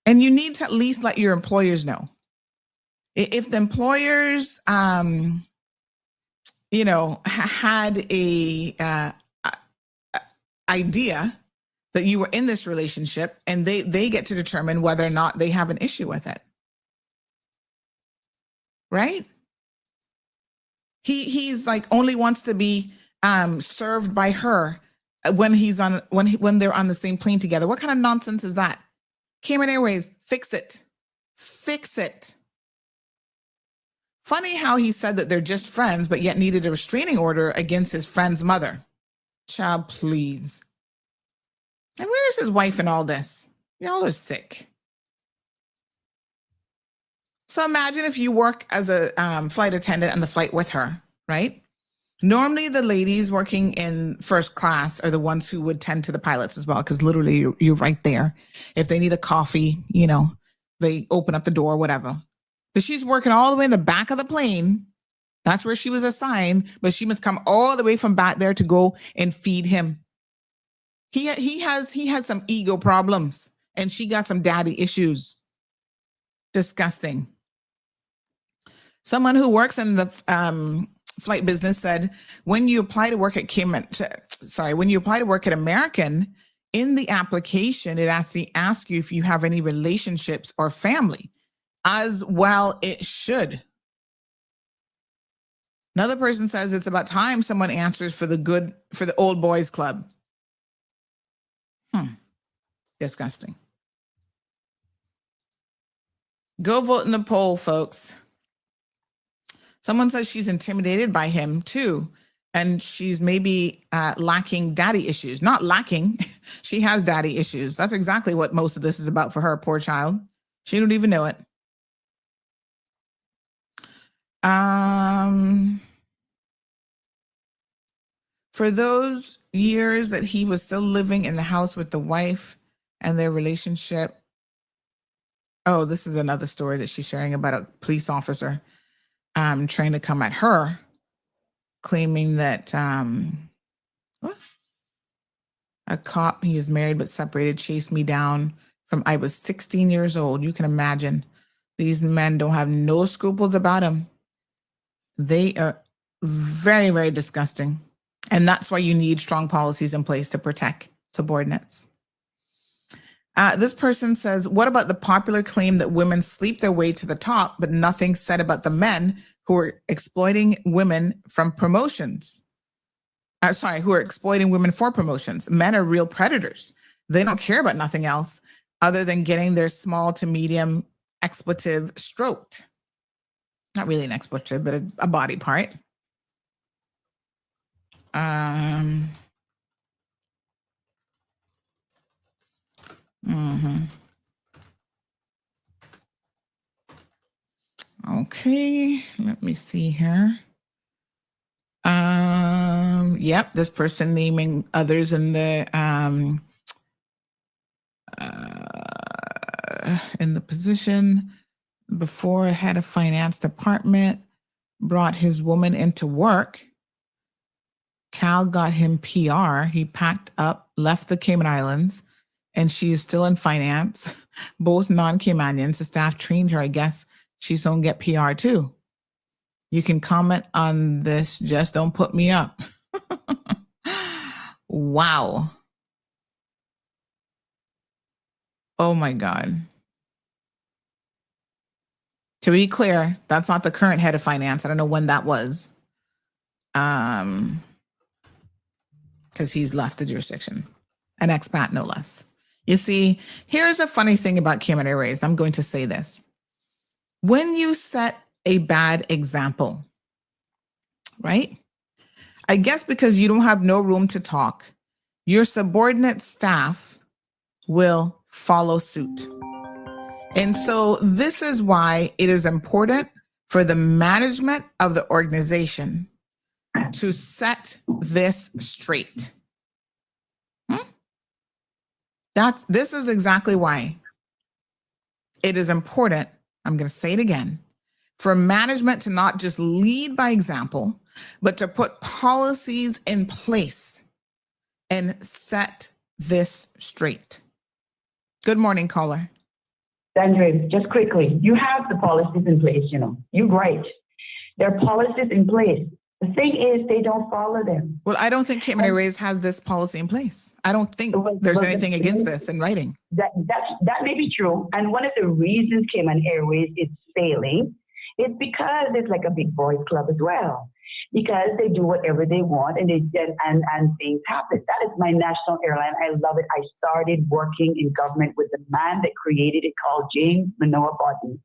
And you need to at least let your employers know. If the employers, had a idea that you were in this relationship, and they get to determine whether or not they have an issue with it, right? He's like only wants to be served by her when they're on the same plane together. What kind of nonsense is that? Cayman Airways, fix it. Fix it. Funny how he said that they're just friends, but yet needed a restraining order against his friend's mother. Child, please. And where is his wife in all this? Y'all are sick. So imagine if you work as a flight attendant on the flight with her, right? Normally the ladies working in first class are the ones who would tend to the pilots as well, because literally you're right there. If they need a coffee, they open up the door, whatever. But she's working all the way in the back of the plane. That's where she was assigned, but she must come all the way from back there to go and feed him. He had some ego problems, and she got some daddy issues. Disgusting. Someone who works in the flight business said, when you apply to work at American, in the application, it actually asks you if you have any relationships or family. As well, it should. Another person says it's about time someone answers for the old boys club. Disgusting. Go vote in the poll, folks. Someone says she's intimidated by him too, and she's maybe lacking daddy issues. Not lacking, she has daddy issues. That's exactly what most of this is about for her, poor child. She don't even know it. For those years that he was still living in the house with the wife and their relationship. Oh, this is another story that she's sharing about a police officer trying to come at her, claiming that a cop, he is married but separated, chased me down from I was 16 years old. You can imagine. These men don't have no scruples about him. They are very, very disgusting. And that's why you need strong policies in place to protect subordinates. This person says, what about the popular claim that women sleep their way to the top, but nothing said about the men who are exploiting women from promotions? Who are exploiting women for promotions. Men are real predators. They don't care about nothing else other than getting their small to medium expletive stroked. Not really an expletive, but a body part. Okay, let me see here. Yep, this person naming others in the position before, head of finance department, brought his woman into work. Cal got him PR. He packed up, left the Cayman Islands, and she is still in finance. Both non-Caymanians. The staff trained her. I guess she's going to get PR too. You can comment on this. Just don't put me up. Wow. Oh my God. To be clear, that's not the current head of finance. I don't know when that was. Because he's left the jurisdiction. An expat, no less. You see, here's a funny thing about Cayman Airways. I'm going to say this. When you set a bad example, right? I guess because you don't have no room to talk, your subordinate staff will follow suit. And so this is why it is important for the management of the organization to set this straight. This is exactly why it is important. I'm going to say it again, for management to not just lead by example, but to put policies in place and set this straight. Good morning, caller. Sandra, just quickly, you have the policies in place, You're right. There are policies in place. The thing is, they don't follow them. Well, I don't think Cayman Airways has this policy in place. I don't think there's anything against this in writing. That may be true. And one of the reasons Cayman Airways is failing is because it's like a big boys club as well. Because they do whatever they want and and things happen. That is my national airline. I love it. I started working in government with the man that created it, called James Manoa Bodden.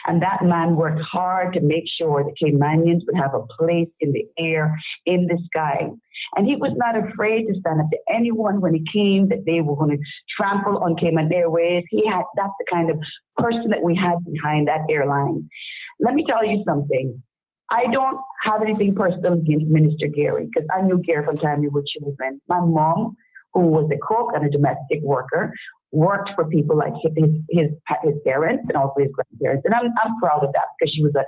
And that man worked hard to make sure the Caymanians would have a place in the air, in the sky. And he was not afraid to stand up to anyone when it came that they were going to trample on Cayman Airways. That's the kind of person that we had behind that airline. Let me tell you something. I don't have anything personal against Minister Gary, because I knew Gary from the time we were children. My mom, who was a cook and a domestic worker, worked for people like his parents and also his grandparents. And I'm proud of that, because she was a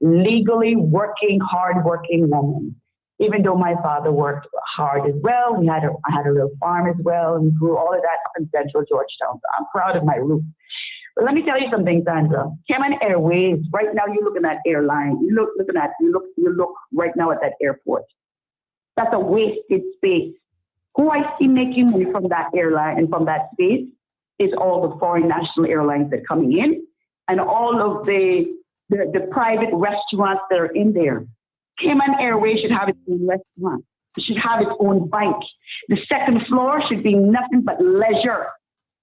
legally working, hard-working woman. Even though my father worked hard as well, I had a little farm as well, and grew all of that up in central Georgetown. So I'm proud of my roots. But let me tell you something, Sandra. Cayman Airways, right now you're looking at airline. You look right now at that airport. That's a wasted space. Who I see making money from that airline and from that space is all the foreign national airlines that are coming in and all of the private restaurants that are in there. Cayman Airways should have its own restaurant. It should have its own bank. The second floor should be nothing but leisure,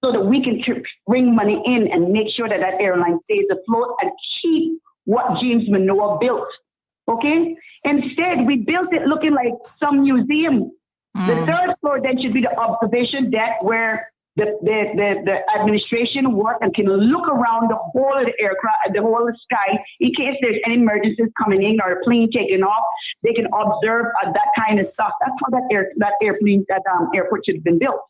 so that we can bring money in and make sure that that airline stays afloat and keep what James Manoa built. Okay? Instead, we built it looking like some museum. The third floor then should be the observation deck, where the administration work and can look around the whole of the aircraft, the whole of the sky, in case there's any emergencies coming in or a plane taking off. They can observe that kind of stuff. That's how that airport should have been built.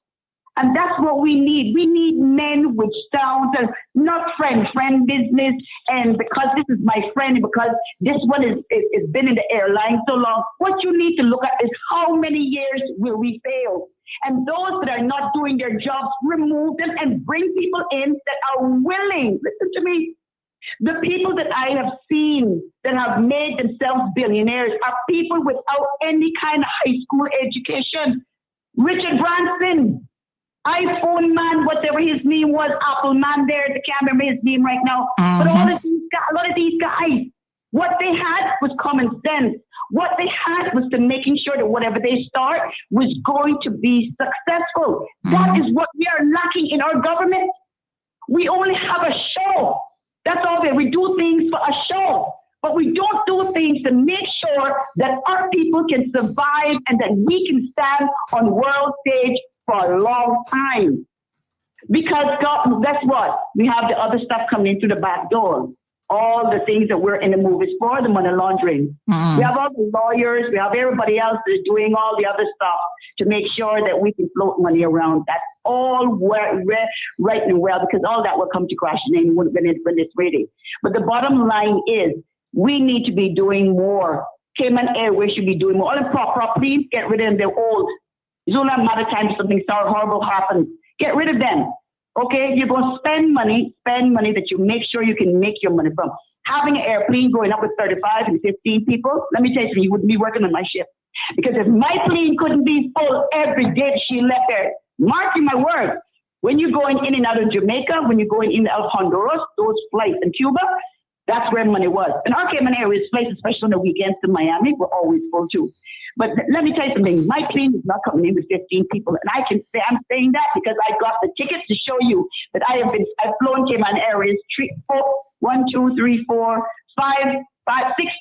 And that's what we need. We need men with sound, not friend business. And because this is my friend, because this one is been in the airline so long, what you need to look at is how many years will we fail? And those that are not doing their jobs, remove them and bring people in that are willing. Listen to me. The people that I have seen that have made themselves billionaires are people without any kind of high school education. Richard Branson, iPhone man, whatever his name was, Apple man there, I can't remember his name right now. But a lot of these guys, what they had was common sense. What they had was to making sure that whatever they start was going to be successful. That is what we are lacking in our government. We only have a show. That's all there. We do things for a show, but we don't do things to make sure that our people can survive and that we can stand on world stage for a long time. Because guess what? We have the other stuff coming in through the back door. All the things that we're in the movies for, the money laundering. We have all the lawyers, we have everybody else that's doing all the other stuff to make sure that we can float money around. That's all right and well, because all that will come to crashing in when it's ready. But the bottom line is, we need to be doing more. Cayman Airways should be doing more. All the properties, get rid of them, they're old. It's only a matter of time something horrible happens. Get rid of them. Okay, if you're going to spend money that you make sure you can make your money from. Having an airplane going up with 35 and 15 people, let me tell you, you wouldn't be working on my ship. Because if my plane couldn't be full every day she left there, marking my words, when you're going in and out of Jamaica, when you're going in and out of Honduras, those flights in Cuba, that's where money was. And our Cayman Airways flights, especially on the weekends to Miami, were always full too. But let me tell you something. My plane is not coming in with 15 people. And I can say, I'm saying that because I got the tickets to show you that I've flown Cayman Airways 6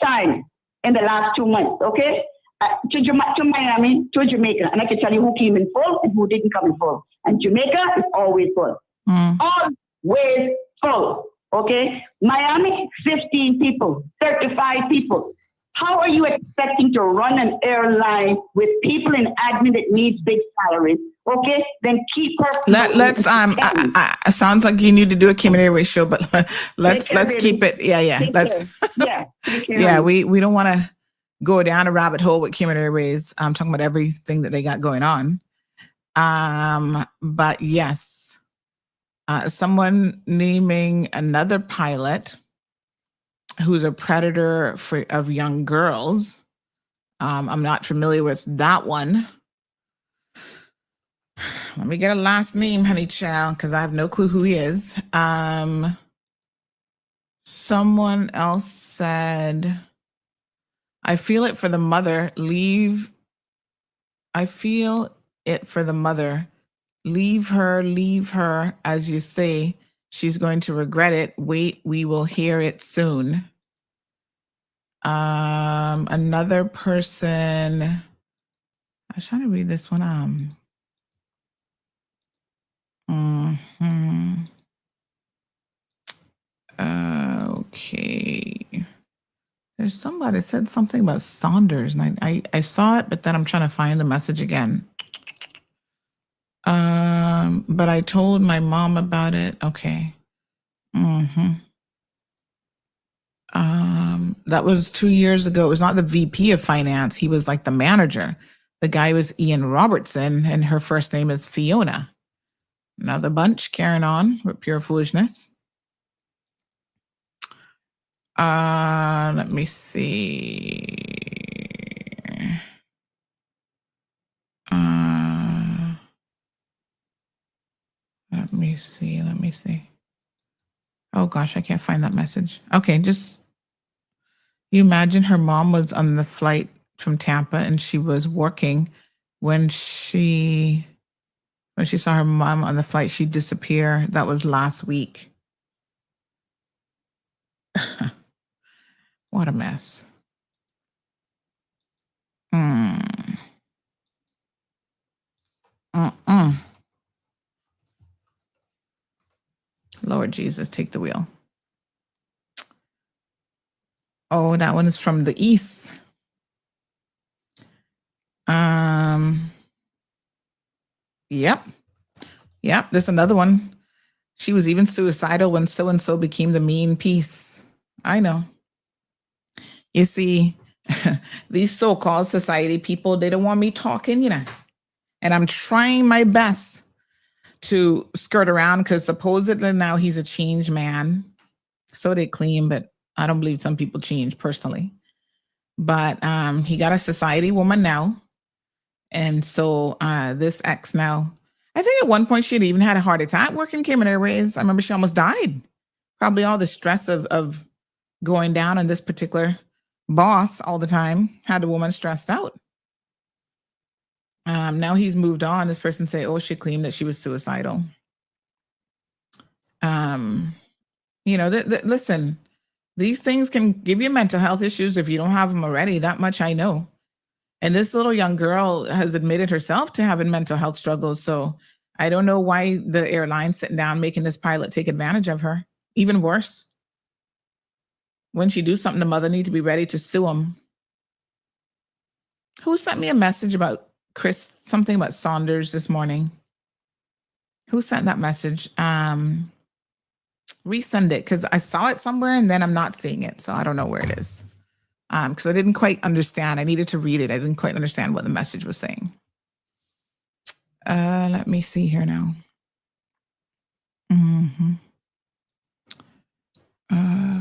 times in the last 2 months, okay? To Miami, to Jamaica. And I can tell you who came in full and who didn't come in full. And Jamaica is always full. Always full, okay? Miami, 15 people, 35 people. How are you expecting to run an airline with people in admin that needs big salaries? Okay, then keep her. Let's sounds like you need to do a Cayman Airways show, but let's Take care, keep baby. it. Yeah. Take Let's care. Yeah, take care, yeah. honey. We don't want to go down a rabbit hole with Cayman Airways. I'm talking about everything that they got going on. But yes, someone naming another pilot who's a predator of young girls. I'm not familiar with that one. Let me get a last name, honey child, because I have no clue who he is. Someone else said, I feel it for the mother. I feel it for the mother. Leave her, as you say. She's going to regret it. Wait, we will hear it soon. Another person, I was trying to read this one. Okay. There's somebody that said something about Saunders, and I saw it, but then I'm trying to find the message again. But I told my mom about it. Okay. That was 2 years ago. It was not the VP of finance. He was like the manager. The guy was Ian Robertson, and her first name is Fiona. Another bunch carrying on with pure foolishness. Let me see. Let me see. Oh gosh, I can't find that message. Okay, just you imagine her mom was on the flight from Tampa and she was working when she saw her mom on the flight, she disappeared. That was last week. What a mess. Lord Jesus, take the wheel. Oh, that one is from the East. Yep. There's another one. She was even suicidal when so-and-so became the mean piece. I know. You see, these so-called society people, they don't want me talking, and I'm trying my best to skirt around because supposedly now he's a changed man. So they claim, but I don't believe some people change personally. But he got a society woman now. And so this ex now, I think at one point she had even had a heart attack working Cayman Airways. I remember she almost died. Probably all the stress of going down on this particular boss all the time had the woman stressed out. Now he's moved on. This person say, oh, she claimed that she was suicidal. Listen, these things can give you mental health issues if you don't have them already. That much I know. And this little young girl has admitted herself to having mental health struggles. So I don't know why the airline's sitting down making this pilot take advantage of her. Even worse. When she do something, the mother need to be ready to sue him. Who sent me a message about something about Saunders this morning? Who sent that message? Resend it because I saw it somewhere and then I'm not seeing it. So I don't know where it is. Because I didn't quite understand. I needed to read it. I didn't quite understand what the message was saying. Let me see here now.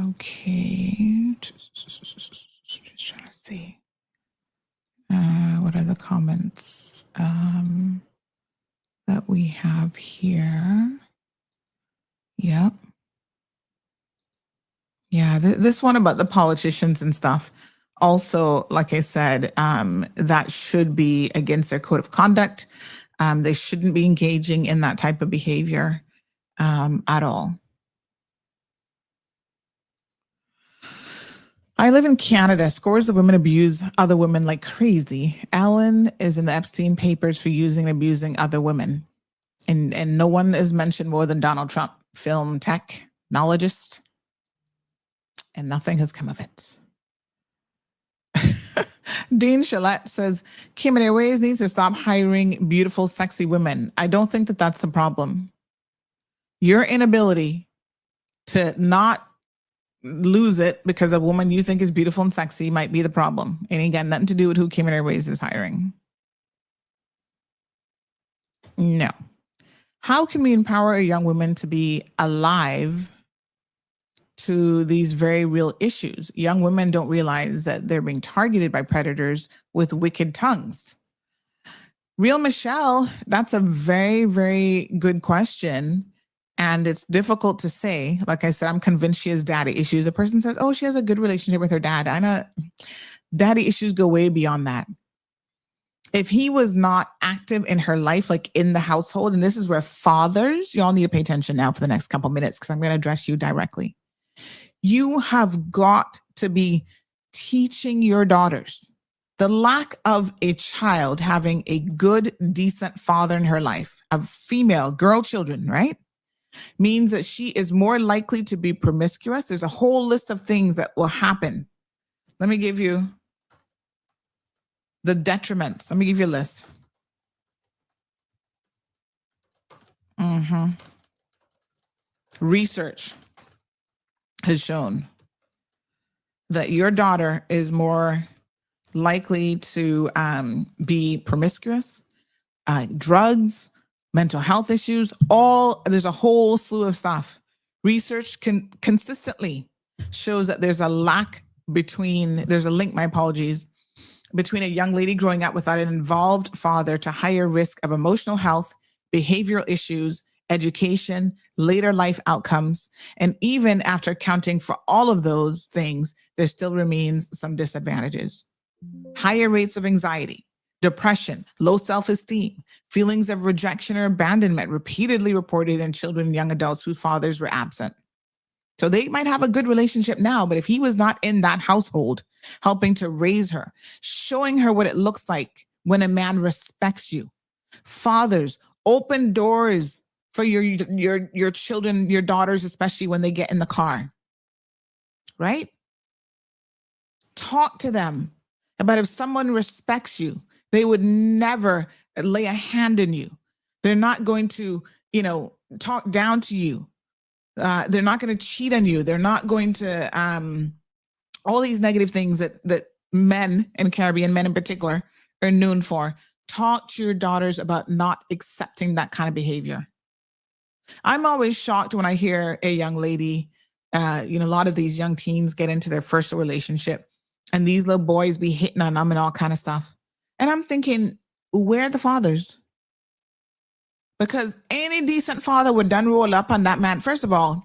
Okay. Just trying to see. What are the comments that we have here? Yep. Yeah, this one about the politicians and stuff. Also, like I said, that should be against their code of conduct. They shouldn't be engaging in that type of behavior at all. I live in Canada. Scores of women abuse other women like crazy. Alan is in the Epstein papers for using and abusing other women. And no one is mentioned more than Donald Trump, film technologist. And nothing has come of it. Dean Shalette says, Kim and Airways needs to stop hiring beautiful, sexy women. I don't think that that's the problem. Your inability to not lose it because a woman you think is beautiful and sexy might be the problem. And again, nothing to do with who Kim and Airways is hiring. No. How can we empower a young woman to be alive to these very real issues? Young women don't realize that they're being targeted by predators with wicked tongues. Real Michelle, that's a very, very good question. And it's difficult to say. Like I said, I'm convinced she has daddy issues. A person says, oh, she has a good relationship with her dad. I know daddy issues go way beyond that. If he was not active in her life, like in the household, and this is where fathers, y'all need to pay attention now for the next couple minutes because I'm going to address you directly. You have got to be teaching your daughters. The lack of a child having a good, decent father in her life, of female girl children, right? Means that she is more likely to be promiscuous. There's a whole list of things that will happen. Let me give you the detriments. Let me give you a list. Research has shown that your daughter is more likely to be promiscuous, drugs, mental health issues, there's a whole slew of stuff. Research consistently shows that there's a link, between a young lady growing up without an involved father to higher risk of emotional health, behavioral issues, education, later life outcomes. And even after accounting for all of those things, there still remains some disadvantages. Higher rates of anxiety, depression, low self-esteem, feelings of rejection or abandonment repeatedly reported in children and young adults whose fathers were absent. So they might have a good relationship now, but if he was not in that household, helping to raise her, showing her what it looks like when a man respects you. Fathers, open doors for your children, your daughters, especially when they get in the car, right? Talk to them about if someone respects you, they would never lay a hand on you. They're not going to, talk down to you. They're not going to cheat on you. They're not going to, all these negative things that men in Caribbean, men in particular, are known for. Talk to your daughters about not accepting that kind of behavior. I'm always shocked when I hear a young lady, a lot of these young teens get into their first relationship and these little boys be hitting on them and all kind of stuff. And I'm thinking, where are the fathers? Because any decent father would done roll up on that man. First of all,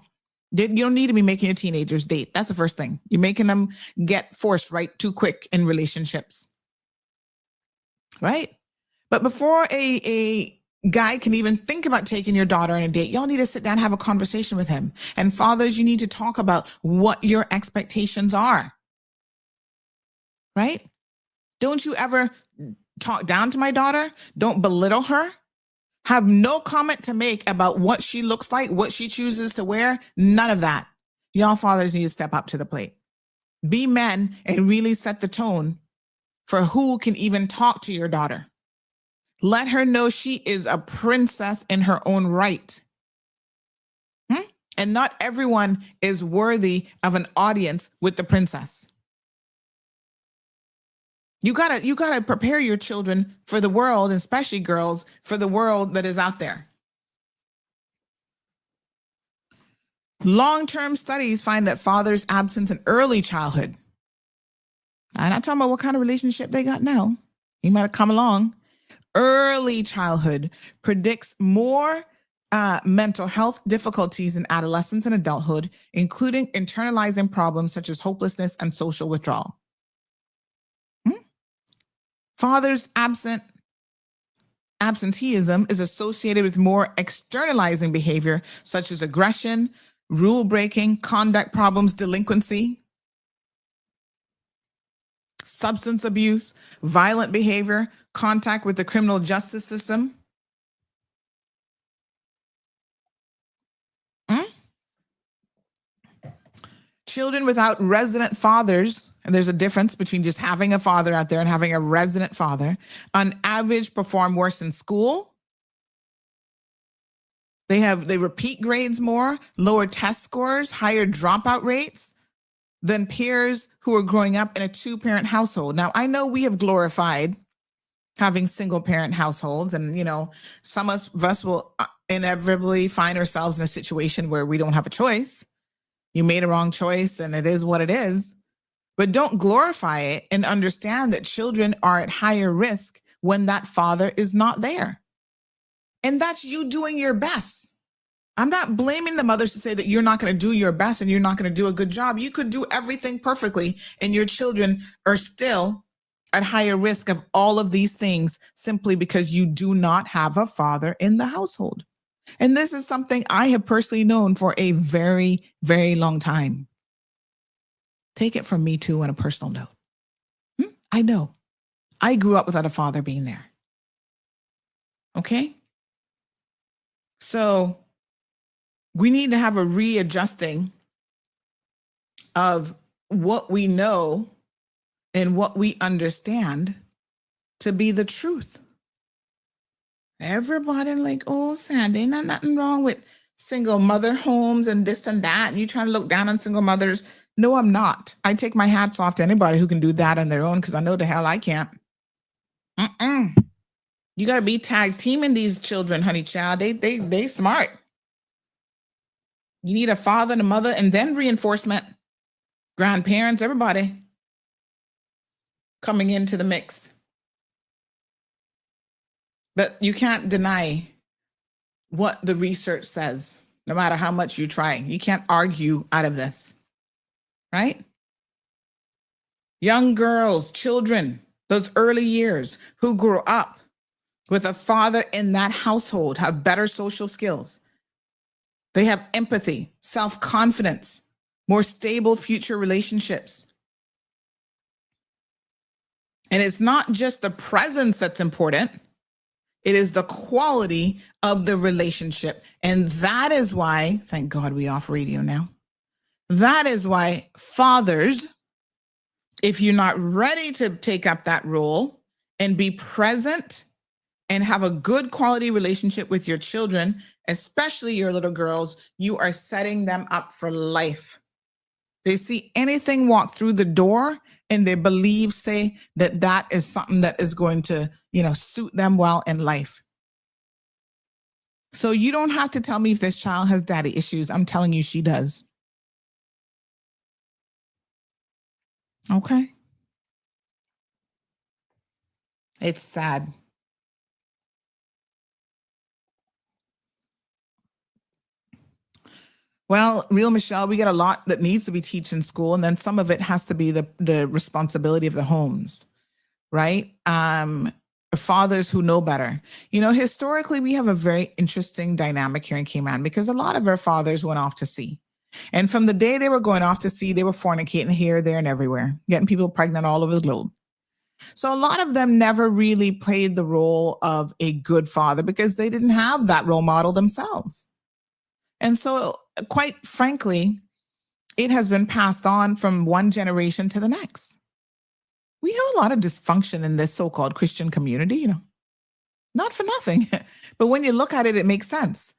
you don't need to be making your teenagers date. That's the first thing. You're making them get forced right too quick in relationships. Right? But before a guy can even think about taking your daughter on a date, y'all need to sit down and have a conversation with him. And fathers, you need to talk about what your expectations are. Right? Don't you ever talk down to my daughter? Don't belittle her. Have no comment to make about what she looks like, what she chooses to wear. None of that. Y'all fathers need to step up to the plate. Be men and really set the tone for who can even talk to your daughter. Let her know she is a princess in her own right. And not everyone is worthy of an audience with the princess. You gotta prepare your children for the world, especially girls, for the world that is out there. Long-term studies find that fathers' absence in early childhood. I'm not talking about what kind of relationship they got now. He might have come along. Early childhood predicts more mental health difficulties in adolescence and adulthood, including internalizing problems such as hopelessness and social withdrawal. Fathers' absenteeism is associated with more externalizing behavior, such as aggression, rule breaking, conduct problems, delinquency, substance abuse, violent behavior, contact with the criminal justice system. Children without resident fathers And there's a difference between just having a father out there and having a resident father. On average, perform worse in school. They repeat grades more, lower test scores, higher dropout rates than peers who are growing up in a two-parent household. Now, I know we have glorified having single-parent households, and some of us will inevitably find ourselves in a situation where we don't have a choice. You made a wrong choice, and it is what it is. But don't glorify it, and understand that children are at higher risk when that father is not there. And that's you doing your best. I'm not blaming the mothers to say that you're not going to do your best and you're not going to do a good job. You could do everything perfectly, and your children are still at higher risk of all of these things simply because you do not have a father in the household. And this is something I have personally known for a very, very long time. Take it from me too on a personal note. I know. I grew up without a father being there. Okay? So we need to have a readjusting of what we know and what we understand to be the truth. Everybody like, oh, Sandy, nothing wrong with single mother homes and this and that. And you trying to look down on single mothers. No, I'm not. I take my hats off to anybody who can do that on their own, because I know the hell I can't. You got to be tag teaming these children, honey child. They smart. You need a father and a mother, and then reinforcement, grandparents, everybody coming into the mix. But you can't deny what the research says, no matter how much you try. You can't argue out of this, right? Young girls, children, those early years who grew up with a father in that household have better social skills. They have empathy, self-confidence, more stable future relationships. And it's not just the presence that's important. It is the quality of the relationship. And that is why, thank God we off radio now. That is why fathers, if you're not ready to take up that role and be present and have a good quality relationship with your children, especially your little girls, you are setting them up for life. They see anything walk through the door and they believe, say, that is something that is going to, suit them well in life. So you don't have to tell me if this child has daddy issues. I'm telling you she does. Okay. It's sad. Well, real Michelle, we get a lot that needs to be taught in school, and then some of it has to be the responsibility of the homes, right? Fathers who know better. Historically, we have a very interesting dynamic here in Cayman because a lot of our fathers went off to sea. And from the day they were going off to sea, they were fornicating here, there, and everywhere, getting people pregnant all over the globe. So a lot of them never really played the role of a good father because they didn't have that role model themselves. And so, quite frankly, it has been passed on from one generation to the next. We have a lot of dysfunction in this so-called Christian community, not for nothing. But when you look at it, it makes sense.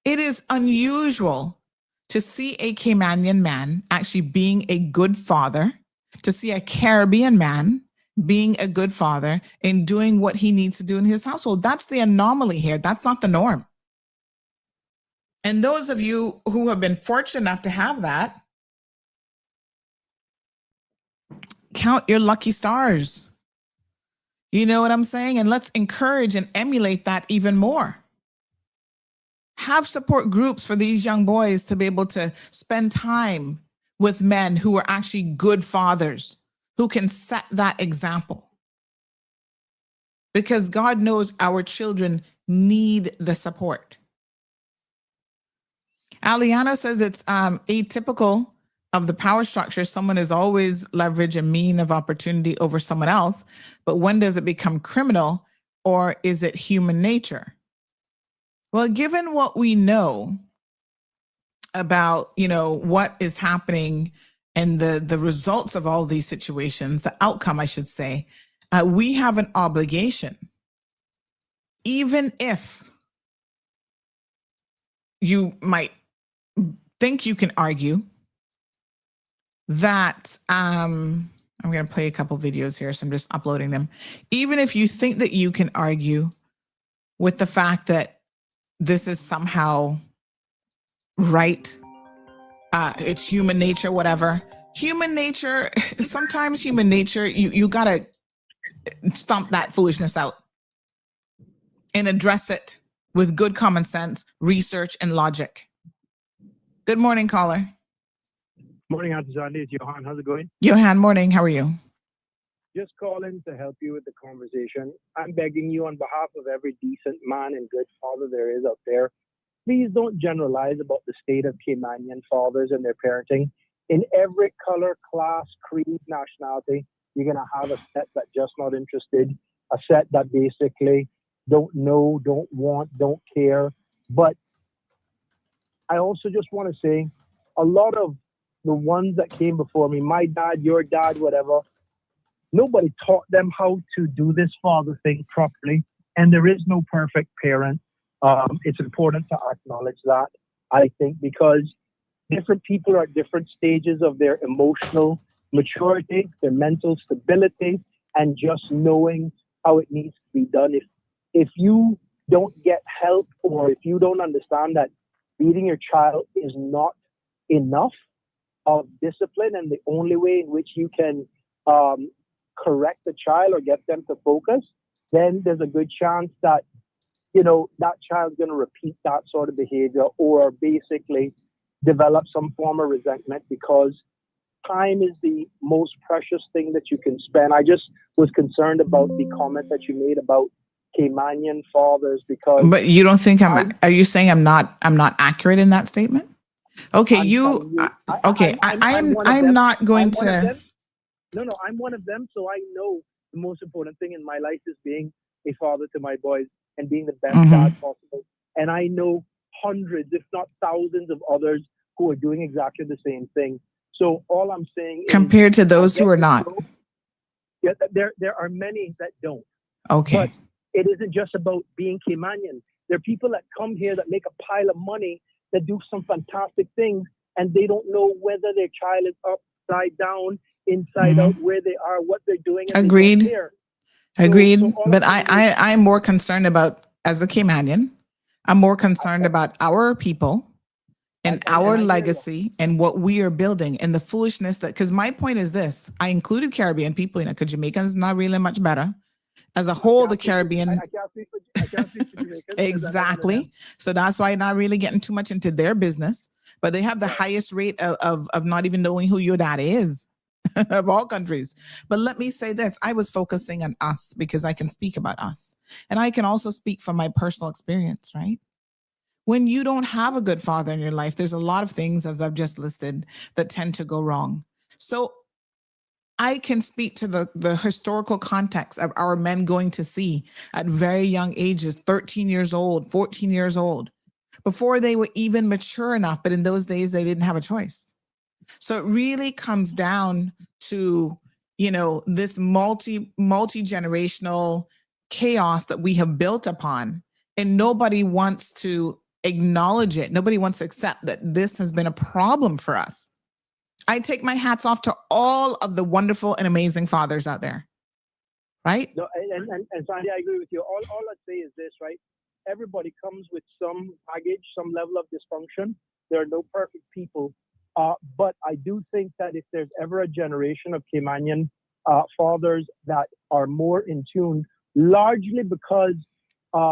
It is unusual to see a Caymanian man actually being a good father, to see a Caribbean man being a good father and doing what he needs to do in his household. That's the anomaly here. That's not the norm. And those of you who have been fortunate enough to have that, count your lucky stars. You know what I'm saying? And let's encourage and emulate that even more. Have support groups for these young boys to be able to spend time with men who are actually good fathers, who can set that example. Because God knows our children need the support. Aliano says it's atypical of the power structure. Someone is always leverage a mean of opportunity over someone else. But when does it become criminal, or is it human nature? Well, given what we know about, what is happening and the results of all these situations, the outcome, I should say, we have an obligation, even if you might think you can argue that, I'm going to play a couple videos here, so I'm just uploading them. Even if you think that you can argue with the fact that this is somehow right, it's human nature, whatever. Human nature, sometimes human nature, you got to stomp that foolishness out and address it with good common sense, research, and logic. Good morning, caller. Morning, Auntie Sandy. It's Johan. How's it going? Johan, morning. How are you? Just calling to help you with the conversation. I'm begging you on behalf of every decent man and good father there is out there, please don't generalize about the state of Caymanian fathers and their parenting. In every color, class, creed, nationality, you're going to have a set that just not interested, a set that basically don't know, don't want, don't care. But I also just want to say a lot of the ones that came before me, my dad, your dad, whatever, nobody taught them how to do this father thing properly. And there is no perfect parent. It's important to acknowledge that, I think, because different people are at different stages of their emotional maturity, their mental stability, and just knowing how it needs to be done. If you don't get help, or if you don't understand that beating your child is not enough of discipline, and the only way in which you can correct the child or get them to focus, then there's a good chance that, you know, that child's going to repeat that sort of behavior, or basically develop some form of resentment, because time is the most precious thing that you can spend. I just was concerned about the comment that you made about Caymanian fathers, because. But you don't think are you saying I'm not accurate in that statement? Okay, I'm not going to. No, I'm one of them. So I know the most important thing in my life is being a father to my boys and being the best dad possible. And I know hundreds, if not thousands of others who are doing exactly the same thing. So all I'm saying is, compared to those who are not. Yeah, there are many that don't. Okay. But it isn't just about being Caymanian. There are people that come here that make a pile of money, that do some fantastic things, and they don't know whether their child is upside down, inside out, where they are, what they're doing. And Agreed. Agreed. So but I'm more concerned about, as a Caymanian, I'm more concerned about our people and our legacy and what we are building, and the foolishness that, because my point is this, I included Caribbean people, because Jamaicans not really much better. As a whole, the Caribbean. I can't speak for Jamaicans. Exactly. So that's why I'm not really getting too much into their business, but they have the highest rate of not even knowing who your dad is of all countries. But let me say this, I was focusing on us because I can speak about us, and I can also speak from my personal experience, right? When you don't have a good father in your life, there's a lot of things, as I've just listed, that tend to go wrong. So I can speak to the historical context of our men going to sea at very young ages, 13 years old, 14 years old, before they were even mature enough. But in those days, they didn't have a choice. So it really comes down to, this multi-generational chaos that we have built upon, and nobody wants to acknowledge it. Nobody wants to accept that this has been a problem for us. I take my hats off to all of the wonderful and amazing fathers out there, right? No, and Sandy, I agree with you. All I'd say is this, right? Everybody comes with some baggage, some level of dysfunction. There are no perfect people. But I do think that if there's ever a generation of Caymanian fathers that are more in tune, largely because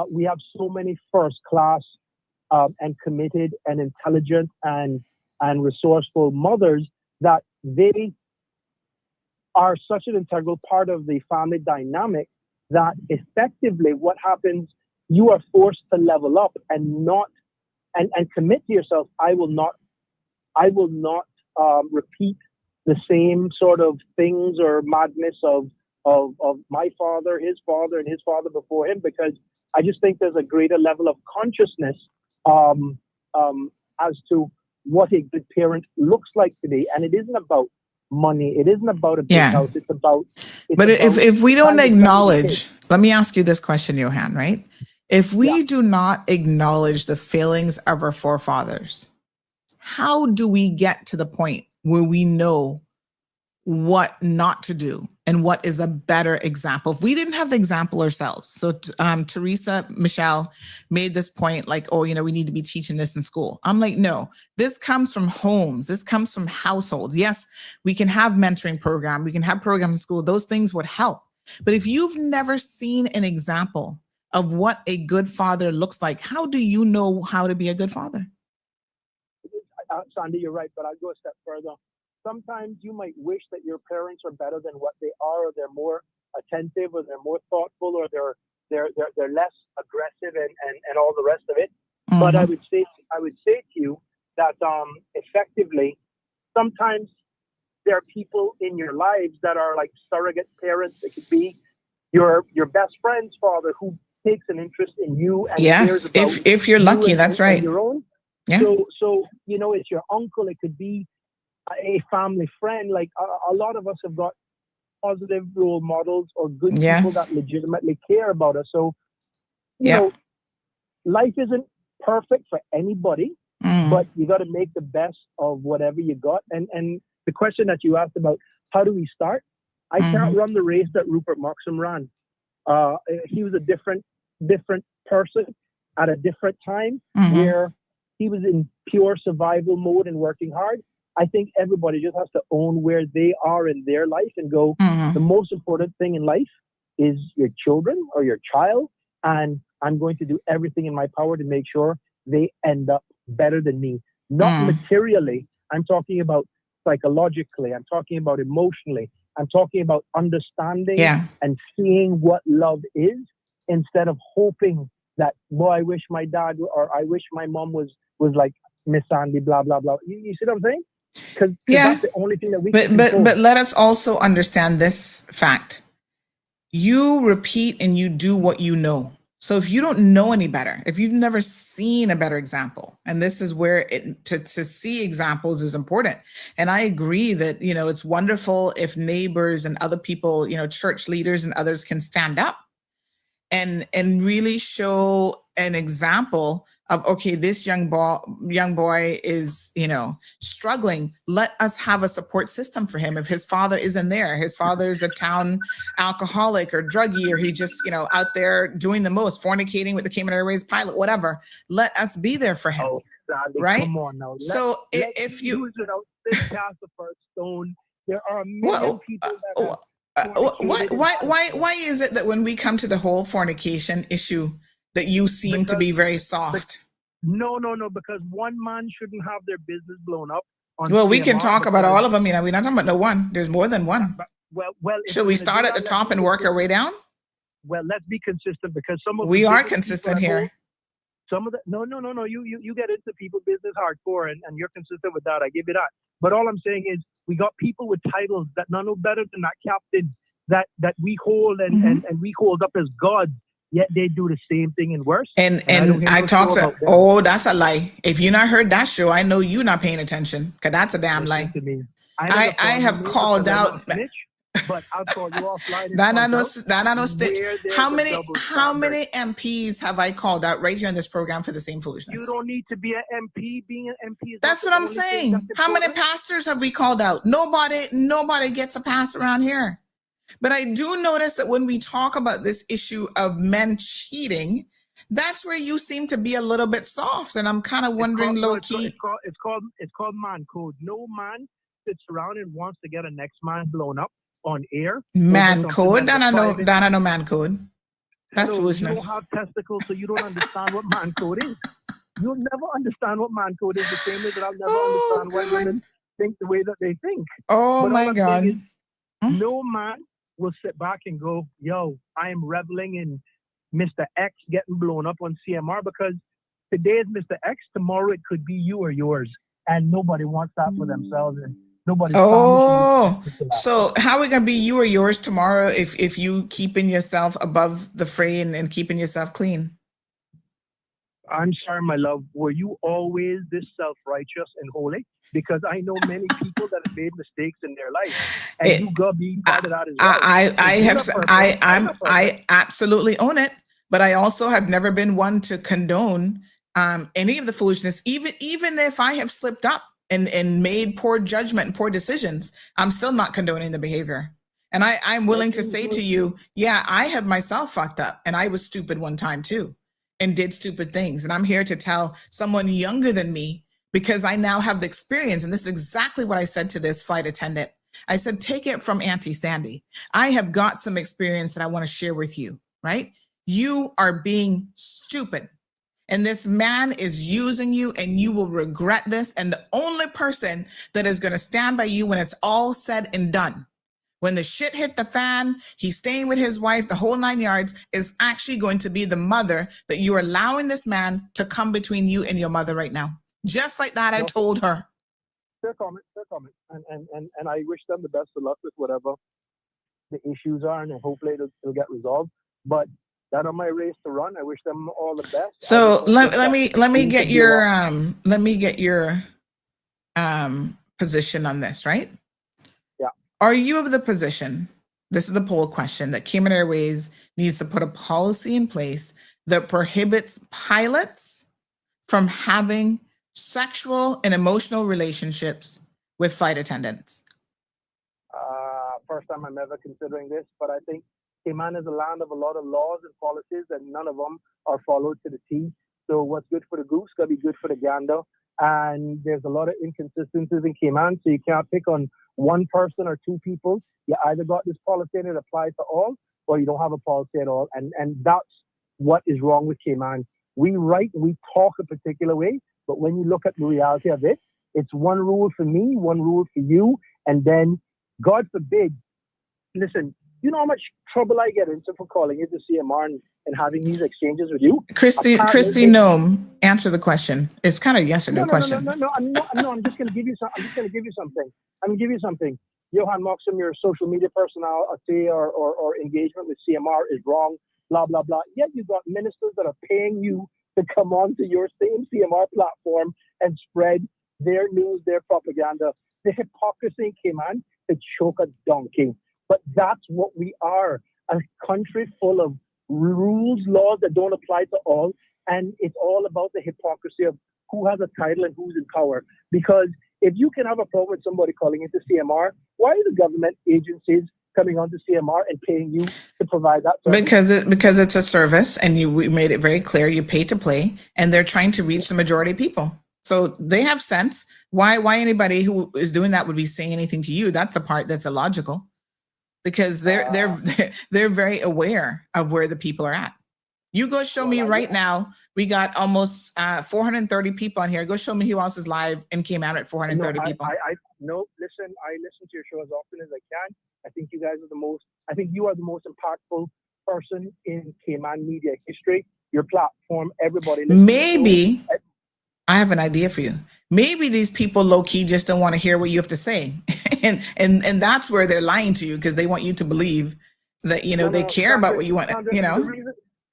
we have so many first-class and committed and intelligent and resourceful mothers, that they are such an integral part of the family dynamic that effectively what happens, you are forced to level up and commit to yourself. I will not repeat the same sort of things or madness of my father, and his father before him, because I just think there's a greater level of consciousness as to what a good parent looks like today. And it isn't about money. It isn't about a big Yeah. house. It's about. But if we don't time to spend with the acknowledge, kids. let me ask you this question, Johan, right? If we do not acknowledge the failings of our forefathers, how do we get to the point where we know what not to do and what is a better example? If we didn't have the example ourselves, so Teresa Michelle made this point like, oh, we need to be teaching this in school. I'm like, no, this comes from homes. This comes from household. Yes, we can have mentoring program. We can have programs in school. Those things would help. But if you've never seen an example of what a good father looks like, how do you know how to be a good father? Sandy, you're right, but I'll go a step further. Sometimes you might wish that your parents are better than what they are, or they're more attentive, or they're more thoughtful, or they're less aggressive and all the rest of it. Mm-hmm. But I would say to you that effectively, sometimes there are people in your lives that are like surrogate parents. It could be your best friend's father who takes an interest in you and cares about if you're lucky, that's right. Your own. Yeah. So it's your uncle. It could be a family friend. Like a lot of us have got positive role models or good people that legitimately care about us. So you know, life isn't perfect for anybody, but you got to make the best of whatever you got. And the question that you asked about, how do we start? I can't run the race that Rupert Moxham ran. He was a different person at a different time where he was in pure survival mode and working hard. I think everybody just has to own where they are in their life and go, the most important thing in life is your children or your child. And I'm going to do everything in my power to make sure they end up better than me. Not materially. I'm talking about psychologically. I'm talking about emotionally. I'm talking about understanding and seeing what love is instead of hoping that, boy, I wish my dad or I wish my mom was like Miss Sandy, blah, blah, blah. You see what I'm saying? Because that's the only thing that we can control. But let us also understand this fact. You repeat and you do what you know. So if you don't know any better, if you've never seen a better example, and this is where to see examples is important. And I agree that, it's wonderful if neighbors and other people, church leaders and others can stand up and really show an example of, okay, this young boy is, struggling. Let us have a support system for him. If his father isn't there, his father's a town alcoholic or druggie, or he just, out there doing the most, fornicating with the Cayman Airways pilot, whatever. Let us be there for him. Oh, Sandy, right? Come on now. If you cast the first stone, there are a million people that why is it that when we come to the whole fornication issue that you seem to be very soft? No, because one man shouldn't have their business blown up. Well, we can talk about all of them. We're not talking about no one. There's more than one. Well. Should we start at the top and work our way down? Well, let's be consistent because some of we are consistent here. Some of the no. You get into people business hardcore and you're consistent with that. I give you that. But all I'm saying is we got people with titles that none no better than that captain that we hold and we hold up as gods. Yet they do the same thing and worse. And I talk about oh, that's a lie. If you not heard that show, I know you not paying attention because that's a damn lie. To me. I have called out. But I'll call you offline. How many MPs have I called out right here in this program for the same foolishness? You don't need to be an MP. Being an MP is that's what I'm saying. How many pastors have we called out? Nobody gets a pass around here. But I do notice that when we talk about this issue of men cheating, that's where you seem to be a little bit soft. And I'm kind of wondering, low key. It's called man code. No man sits around and wants to get a next man blown up on air. Man code? That I know man code. That's foolishness. You don't have testicles, so you don't understand what man code is. You'll never understand what man code is the same way that I'll never understand why women think the way that they think. Oh, my God. No man will sit back and go, yo, I am reveling in Mr. X getting blown up on CMR because today is Mr. X, tomorrow it could be you or yours. And nobody wants that for themselves. And nobody. So how are we going to be you or yours tomorrow if you keeping yourself above the fray and keeping yourself clean? I'm sorry, my love. Were you always this self-righteous and holy? Because I know many people that have made mistakes in their life, and It, you got be part of that as well. I So you're have not perfect. I'm not perfect. I absolutely own it, but I also have never been one to condone any of the foolishness, even if I have slipped up and made poor judgment and poor decisions. I'm still not condoning the behavior. And I'm willing to say to you, yeah, I have myself fucked up, and I was stupid one time too, and did stupid things. And I'm here to tell someone younger than me, because I now have the experience. And this is exactly what I said to this flight attendant. I said, take it from Auntie Sandy. I have got some experience that I want to share with you, right? You are being stupid. And this man is using you, and you will regret this. And the only person that is going to stand by you when it's all said and done, when the shit hit the fan, he's staying with his wife, the whole 9 yards, is actually going to be the mother that you're allowing this man to come between you and your mother right now. Just like that, I told her. Fair comment. And I wish them the best of luck with whatever the issues are, and hopefully it'll get resolved. But that on my race to run, I wish them all the best. So let me get your position on this, right? Yeah. Are you of the position, this is the poll question, that Cayman Airways needs to put a policy in place that prohibits pilots from having sexual and emotional relationships with flight attendants? First time I'm ever considering this, but I think Cayman is a land of a lot of laws and policies, and none of them are followed to the T. So what's good for the goose got to be good for the gander. And there's a lot of inconsistencies in Cayman, so you can't pick on one person or two people. You either got this policy and it applies to all, or you don't have a policy at all. And that's what is wrong with Cayman. We write and we talk a particular way, but when you look at the reality of it, it's one rule for me, one rule for you, and then, God forbid, listen, you know how much trouble I get into for calling into CMR and having these exchanges with you? Christy Noem, answer the question. It's kind of yes or no question. No. I'm just going to give you something. Johan Moxham, your social media personality or engagement with CMR is wrong, blah, blah, blah. Yet you've got ministers that are paying you to come on to your same CMR platform and spread their news, their propaganda. The hypocrisy came on to choke a donkey. But that's what we are, a country full of rules, laws that don't apply to all. And it's all about the hypocrisy of who has a title and who's in power. Because if you can have a problem with somebody calling into CMR, why are the government agencies coming onto CMR and paying you to provide that service? Because it's a service, and we made it very clear, you pay to play, and they're trying to reach the majority of people. So they have sense. Why anybody who is doing that would be saying anything to you? That's the part that's illogical. Because they're very aware of where the people are at. You go show me right now. We got almost 430 people on here. Go show me who else is live and came out at 430 people. Listen, I listen to your show as often as I can. I think you guys are you are the most impactful person in Cayman media history. Your platform, everybody. Maybe I have an idea for you. Maybe these people low key just don't want to hear what you have to say. and that's where they're lying to you, because they want you to believe that, they care about what you want, Sandra,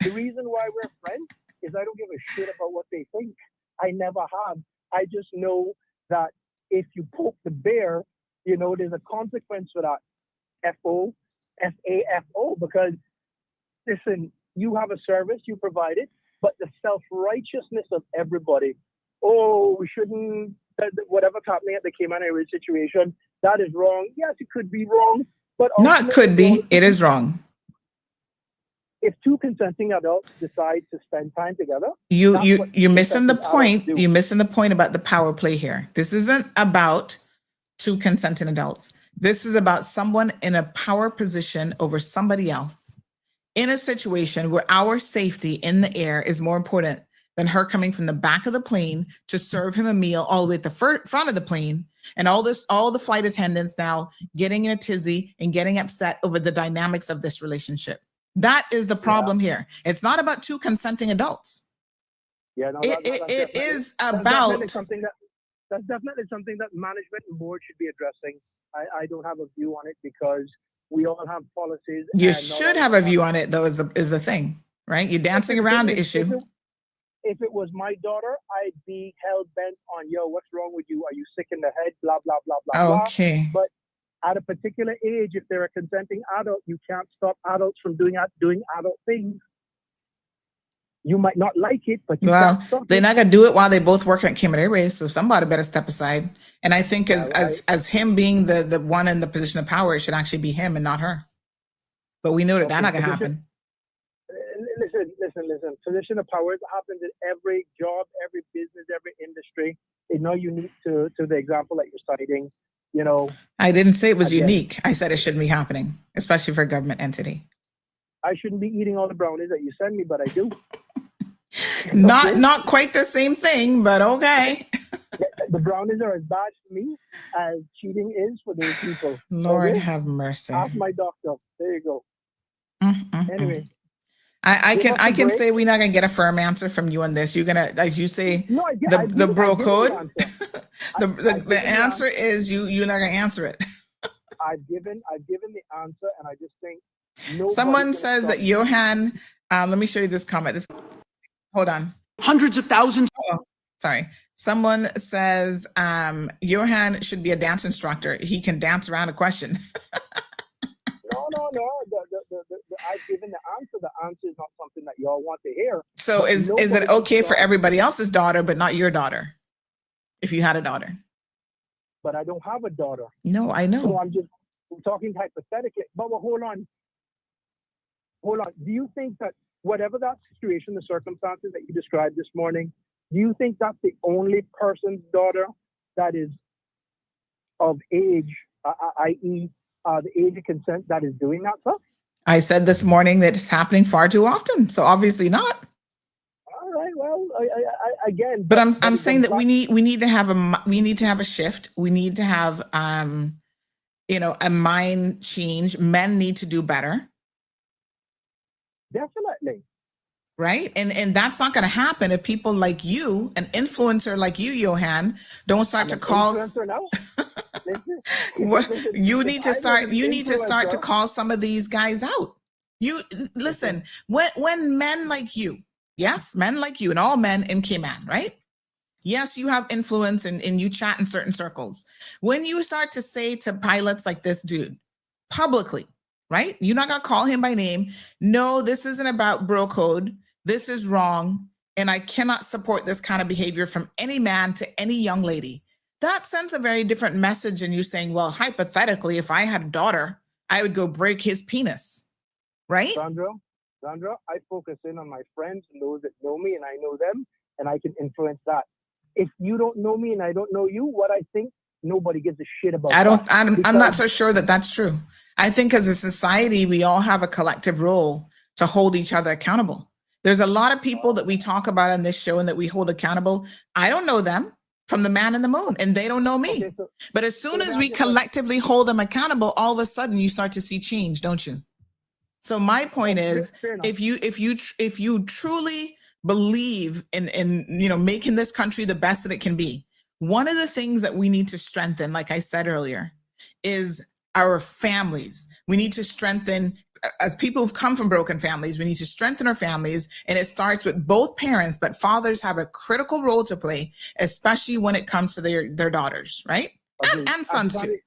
The reason why we're friends is I don't give a shit about what they think. I never have. I just know that if you poke the bear, there's a consequence for that. FAFO, because listen, you have a service, you provide it, but the self-righteousness of everybody. Oh, we shouldn't, whatever's happening at the Cayman Airways situation, that is wrong. Yes, it could be wrong, but not could be, it is wrong. If two consenting adults decide to spend time together, you're missing the point. You're missing the point about the power play here. This isn't about two consenting adults. This is about someone in a power position over somebody else in a situation where our safety in the air is more important than her coming from the back of the plane to serve him a meal all the way at the front of the plane. And all the flight attendants now getting in a tizzy and getting upset over the dynamics of this relationship. That is the problem here. It's not about two consenting adults. Yeah, no, it is about that's definitely something that management and board should be addressing. I don't have a view on it because we all have policies. You should have a view on it, though, is the thing, right? You're dancing around the issue. if it was my daughter, I'd be hell bent on, yo, what's wrong with you? Are you sick in the head? Blah, blah, blah, blah, blah. Okay. But at a particular age, if they're a consenting adult, you can't stop adults from doing adult things. You might not like it, but you Well, can't stop they're it. not gonna do it while they both work at Cayman Airways, so somebody better step aside. And I think as him being the one in the position of power, it should actually be him and not her. But we know that that's not gonna happen. Listen. Position of power happens in every job, every business, every industry. It's not unique to the example that you're citing. You know, I didn't say it was again, unique. I said it shouldn't be happening, especially for a government entity. I shouldn't be eating all the brownies that you send me, but I do. Not quite the same thing, but okay. The brownies are as bad for me as cheating is for those people. Lord okay? have mercy. Ask my doctor. There you go. Anyway. I can say we're not gonna get a firm answer from you on this. You're gonna, as you say, No, the bro code. The answer is you're not gonna answer it. I've given the answer, and I just think someone says that Johan. Let me show you this comment. Hold on. Hundreds of thousands. Oh, sorry. Someone says Johan should be a dance instructor. He can dance around a question. No. I've given the answer. The answer is not something that y'all want to hear. So is it okay for everybody else's daughter, but not your daughter? If you had a daughter. But I don't have a daughter. No, I know. So I'm talking hypothetically. But hold on. Do you think that whatever that situation, the circumstances that you described this morning, do you think that's the only person's daughter that is of age, i.e., the age of consent, that is doing that stuff? I said this morning that it's happening far too often, so obviously not. All right. Well, I again. But I'm saying that we need to have a shift. We need to have a mind change. Men need to do better. Definitely. Right? And that's not going to happen if people like you, an influencer like you, Johan, don't start to call. You need to start to call some of these guys out. You listen, when men like you, yes, men like you and all men in Cayman, right? Yes, you have influence and you chat in certain circles. When you start to say to pilots like this dude publicly, right? You're not going to call him by name. No, this isn't about bro code. This is wrong. And I cannot support this kind of behavior from any man to any young lady. That sends a very different message than you saying, well, hypothetically, if I had a daughter, I would go break his penis. Right? Sandra, I focus in on my friends and those that know me and I know them, and I can influence that. If you don't know me and I don't know you, what I think, nobody gives a shit about. I'm not so sure that that's true. I think as a society, we all have a collective role to hold each other accountable. There's a lot of people that we talk about on this show and that we hold accountable. I don't know them from the man in the moon, and they don't know me. Okay, but as soon as we collectively hold them accountable, all of a sudden you start to see change, don't you? So my point is, if you truly believe in making this country the best that it can be, one of the things that we need to strengthen, like I said earlier, is our families. We need to strengthen, as people who've come from broken families, we need to strengthen our families. And it starts with both parents, but fathers have a critical role to play, especially when it comes to their daughters, right? And sons too.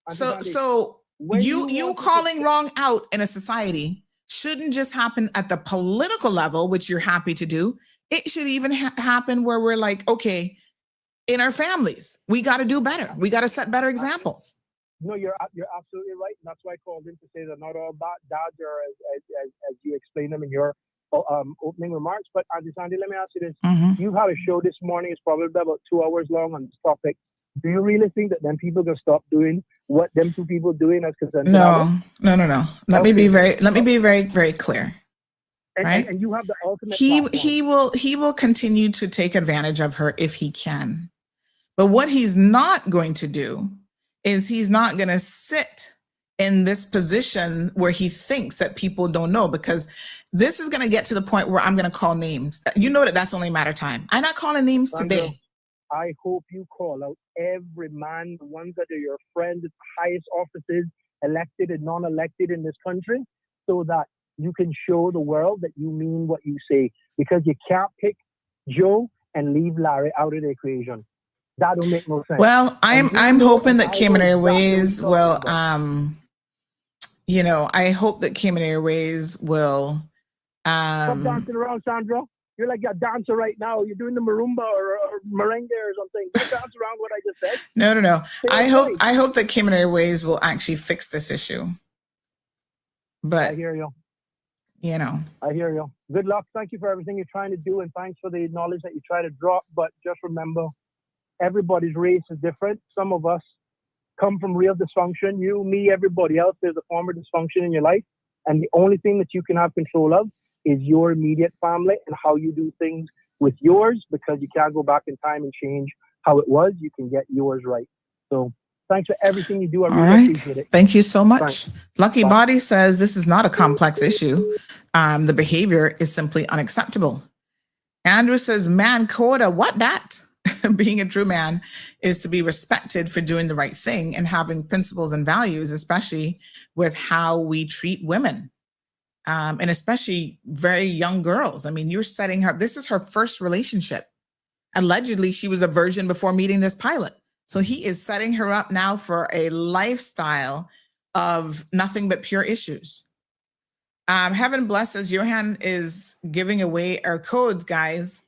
So you calling wrong out in a society shouldn't just happen at the political level, which you're happy to do. It should even happen where we're like, okay, in our families, we got to do better. We got to set better examples. No, you're absolutely right. And that's why I called in to say that not all dads are as you explained them in your opening remarks. But Auntie Sandy, let me ask you this. Mm-hmm. You've had a show this morning. It's probably about 2 hours long on this topic. Do you really think that then people can stop doing what them two people doing as consent? No. Let me be very, very clear. Right? And you have the ultimate. He will continue to take advantage of her if he can. But what he's not going to do is he's not going to sit in this position where he thinks that people don't know, because this is going to get to the point where I'm going to call names. You know that's only a matter of time. I'm not calling names today. I hope you call out every man, the ones that are your friends at the highest offices, elected and non-elected in this country, so that you can show the world that you mean what you say. Because you can't pick Joe and leave Larry out of the equation. That don't make no sense. Well, And you I'm know, hoping and that I Cayman know exactly what Airways you're talking will about. I hope that Cayman Airways will Stop dancing around, Sandra. You're like a dancer right now. You're doing the marimba or merengue or something. Don't dance around what I just said. no. Say it twice. I hope that Cayman Airways will actually fix this issue. But I hear you. you know, I hear you. Good luck. Thank you for everything you're trying to do, and thanks for the knowledge that you try to drop. But just remember, everybody's race is different. Some of us come from real dysfunction. You, me, everybody else. There's a form of dysfunction in your life, and the only thing that you can have control of is your immediate family and how you do things with yours, because you can't go back in time and change how it was. You can get yours right. So thanks for everything you do. I really appreciate it. Thank you so much. Thanks. Lucky Bye. Body says this is not a complex issue. The behavior is simply unacceptable. Andrew says, man, Coda, what that? Being a true man is to be respected for doing the right thing and having principles and values, especially with how we treat women. And especially very young girls. I mean, you're setting her, this is her first relationship. Allegedly, she was a virgin before meeting this pilot. So he is setting her up now for a lifestyle of nothing but pure issues. Heaven blesses, Johan is giving away our codes, guys.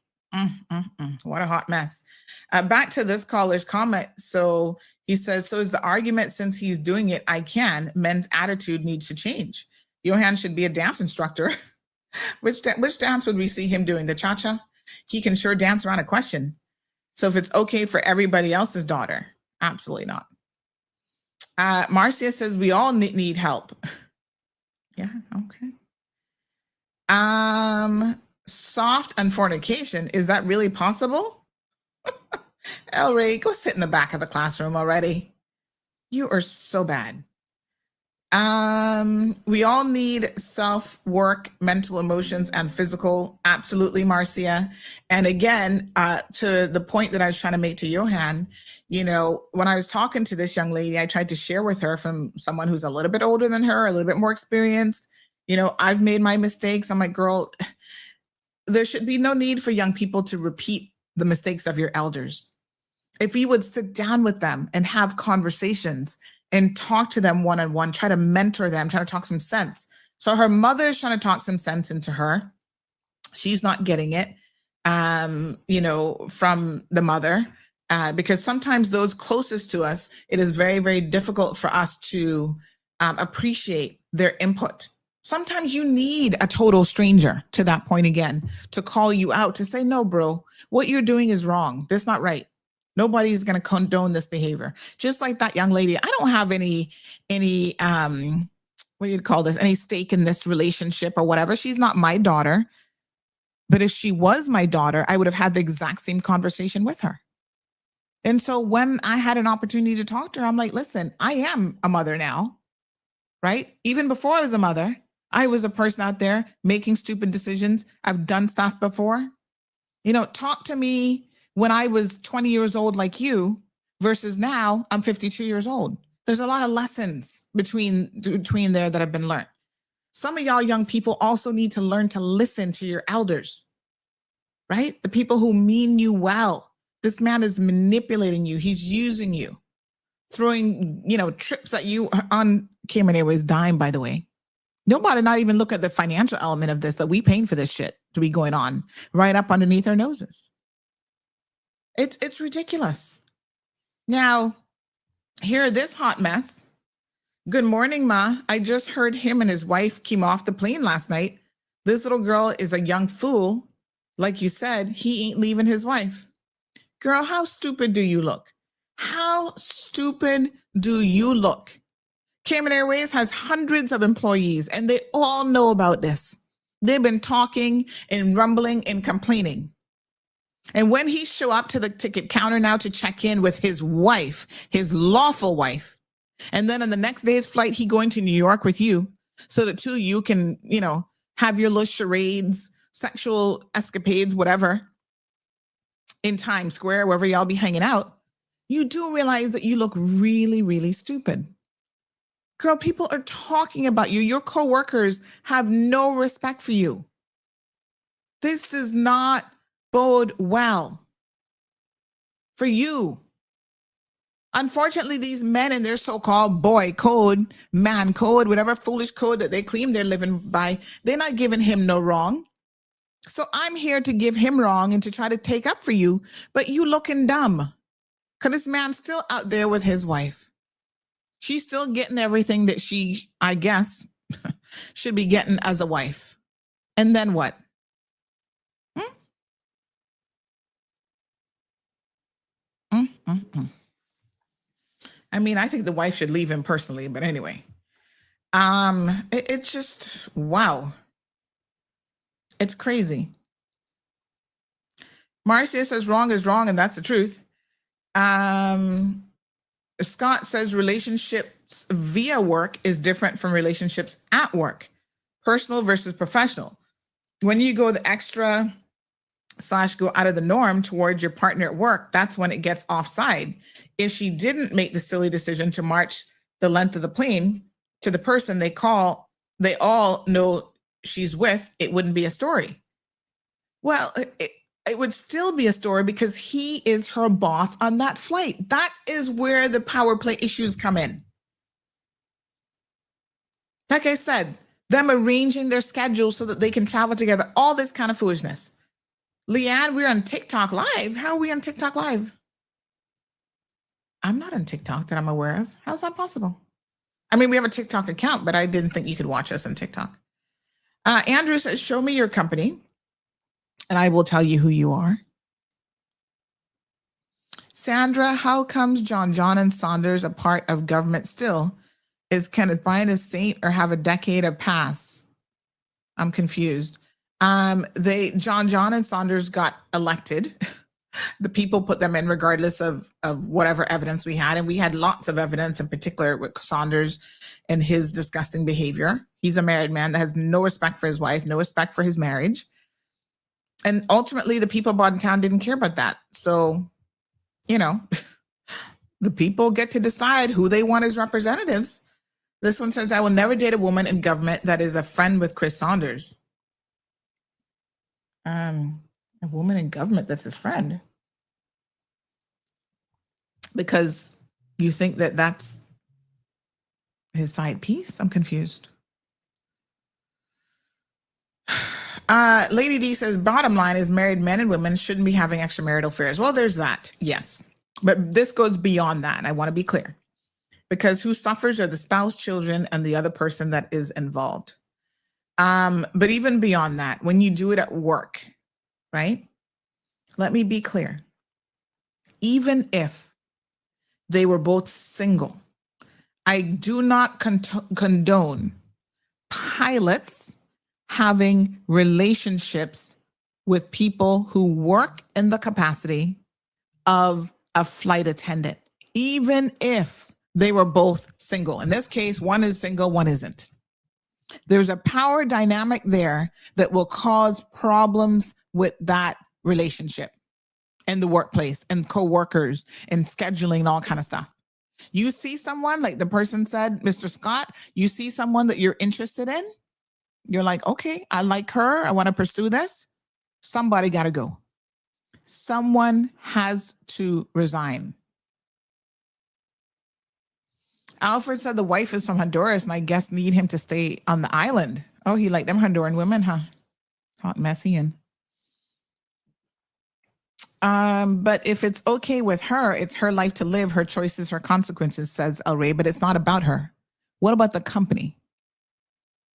What a hot mess. Back to this caller's comment. So he says, so is the argument, since he's doing it, I can, men's attitude needs to change. Johan should be a dance instructor. Which dance would we see him doing? The cha-cha? He can sure dance around a question. So if it's okay for everybody else's daughter, absolutely not. Marcia says we all need help. Yeah, okay. Soft on fornication, is that really possible? El Ray, go sit in the back of the classroom already. You are so bad. We all need self-work, mental, emotions, and physical. Absolutely, Marcia. And again, to the point that I was trying to make to Johan, you know, when I was talking to this young lady, I tried to share with her from someone who's a little bit older than her, a little bit more experienced. You know, I've made my mistakes. I'm like, girl, there should be no need for young people to repeat the mistakes of your elders. If you would sit down with them and have conversations and talk to them one-on-one, try to mentor them, try to talk some sense. So her mother is trying to talk some sense into her. She's not getting it, you know, from the mother, because sometimes those closest to us, it is very, very difficult for us to appreciate their input. Sometimes you need a total stranger, to that point again, to call you out, to say, no, bro, what you're doing is wrong. That's not right. Nobody's going to condone this behavior. Just like that young lady, I don't have any what do you call this, any stake in this relationship or whatever. She's not my daughter. But if she was my daughter, I would have had the exact same conversation with her. And so when I had an opportunity to talk to her, I'm like, listen, I am a mother now, right? Even before I was a mother, I was a person out there making stupid decisions. I've done stuff before. You know, talk to me when I was 20 years old like you versus now I'm 52 years old. There's a lot of lessons between there that have been learned. Some of y'all young people also need to learn to listen to your elders, right? The people who mean you well. This man is manipulating you. He's using you, throwing, you know, trips at you on Cayman Airways dime, by the way. Nobody not even look at the financial element of this, that we paying for this shit to be going on right up underneath our noses. It's ridiculous. Now, hear this hot mess. Good morning, Ma. I just heard him and his wife came off the plane last night. This little girl is a young fool. Like you said, he ain't leaving his wife. Girl, how stupid do you look? How stupid do you look? Cayman Airways has hundreds of employees and they all know about this. They've been talking and rumbling and complaining. And when he show up to the ticket counter now to check in with his wife, his lawful wife, and then on the next day's flight, he going to New York with you so that two of you can, you know, have your little charades, sexual escapades, whatever, in Times Square, wherever y'all be hanging out, you do realize that you look really, really stupid. Girl, people are talking about you. Your coworkers have no respect for you. This does not bode well for you. Unfortunately, these men in their so-called boy code, man code, whatever foolish code that they claim they're living by, they're not giving him no wrong. So I'm here to give him wrong and to try to take up for you, but you looking dumb. Because this man's still out there with his wife. She's still getting everything that she, I guess, should be getting as a wife. And then what? I mean, I think the wife should leave him personally, but anyway. It's just, wow. It's crazy. Marcia says wrong is wrong, and that's the truth. Scott says relationships via work is different from relationships at work. Personal versus professional. When you go the extra / go out of the norm towards your partner at work, that's when it gets offside. If she didn't make the silly decision to march the length of the plane to the person they all know she's with, it wouldn't be a story. Well, it would still be a story because he is her boss on that flight. That is where the power play issues come in. Like I said, them arranging their schedules so that they can travel together, all this kind of foolishness. Leanne, we're on TikTok Live. How are we on TikTok Live? I'm not on TikTok that I'm aware of. How's that possible? I mean, we have a TikTok account, but I didn't think you could watch us on TikTok. Andrew says, show me your company, and I will tell you who you are. Sandra, how comes John and Saunders a part of government still? Is Kenneth Bryan a saint or have a decade of pass? I'm confused. John and Saunders got elected. The people put them in regardless of whatever evidence we had. And we had lots of evidence, in particular with Saunders and his disgusting behavior. He's a married man that has no respect for his wife, no respect for his marriage. And ultimately, the people in town didn't care about that. So, the people get to decide who they want as representatives. This one says, I will never date a woman in government that is a friend with Chris Saunders. A woman in government that's his friend. Because you think that that's his side piece? I'm confused. Lady D says, bottom line is married men and women shouldn't be having extramarital affairs. Well, there's that, yes. But this goes beyond that, and I want to be clear. Because who suffers are the spouse, children, and the other person that is involved. But even beyond that, when you do it at work, right? Let me be clear. Even if they were both single, I do not condone pilots having relationships with people who work in the capacity of a flight attendant, even if they were both single. In this case, one is single, one isn't. There's a power dynamic there that will cause problems with that relationship in the workplace and co-workers and scheduling and all kind of stuff. You see someone, like the person said, Mr. Scott, you see someone that you're interested in. You're like, okay, I like her. I want to pursue this. Somebody got to go. Someone has to resign. Alfred said the wife is from Honduras and I guess need him to stay on the island. Oh, he liked them Honduran women, huh? Hot, messy, and but if it's okay with her, it's her life to live, her choices, her consequences, says El Rey, but it's not about her. What about the company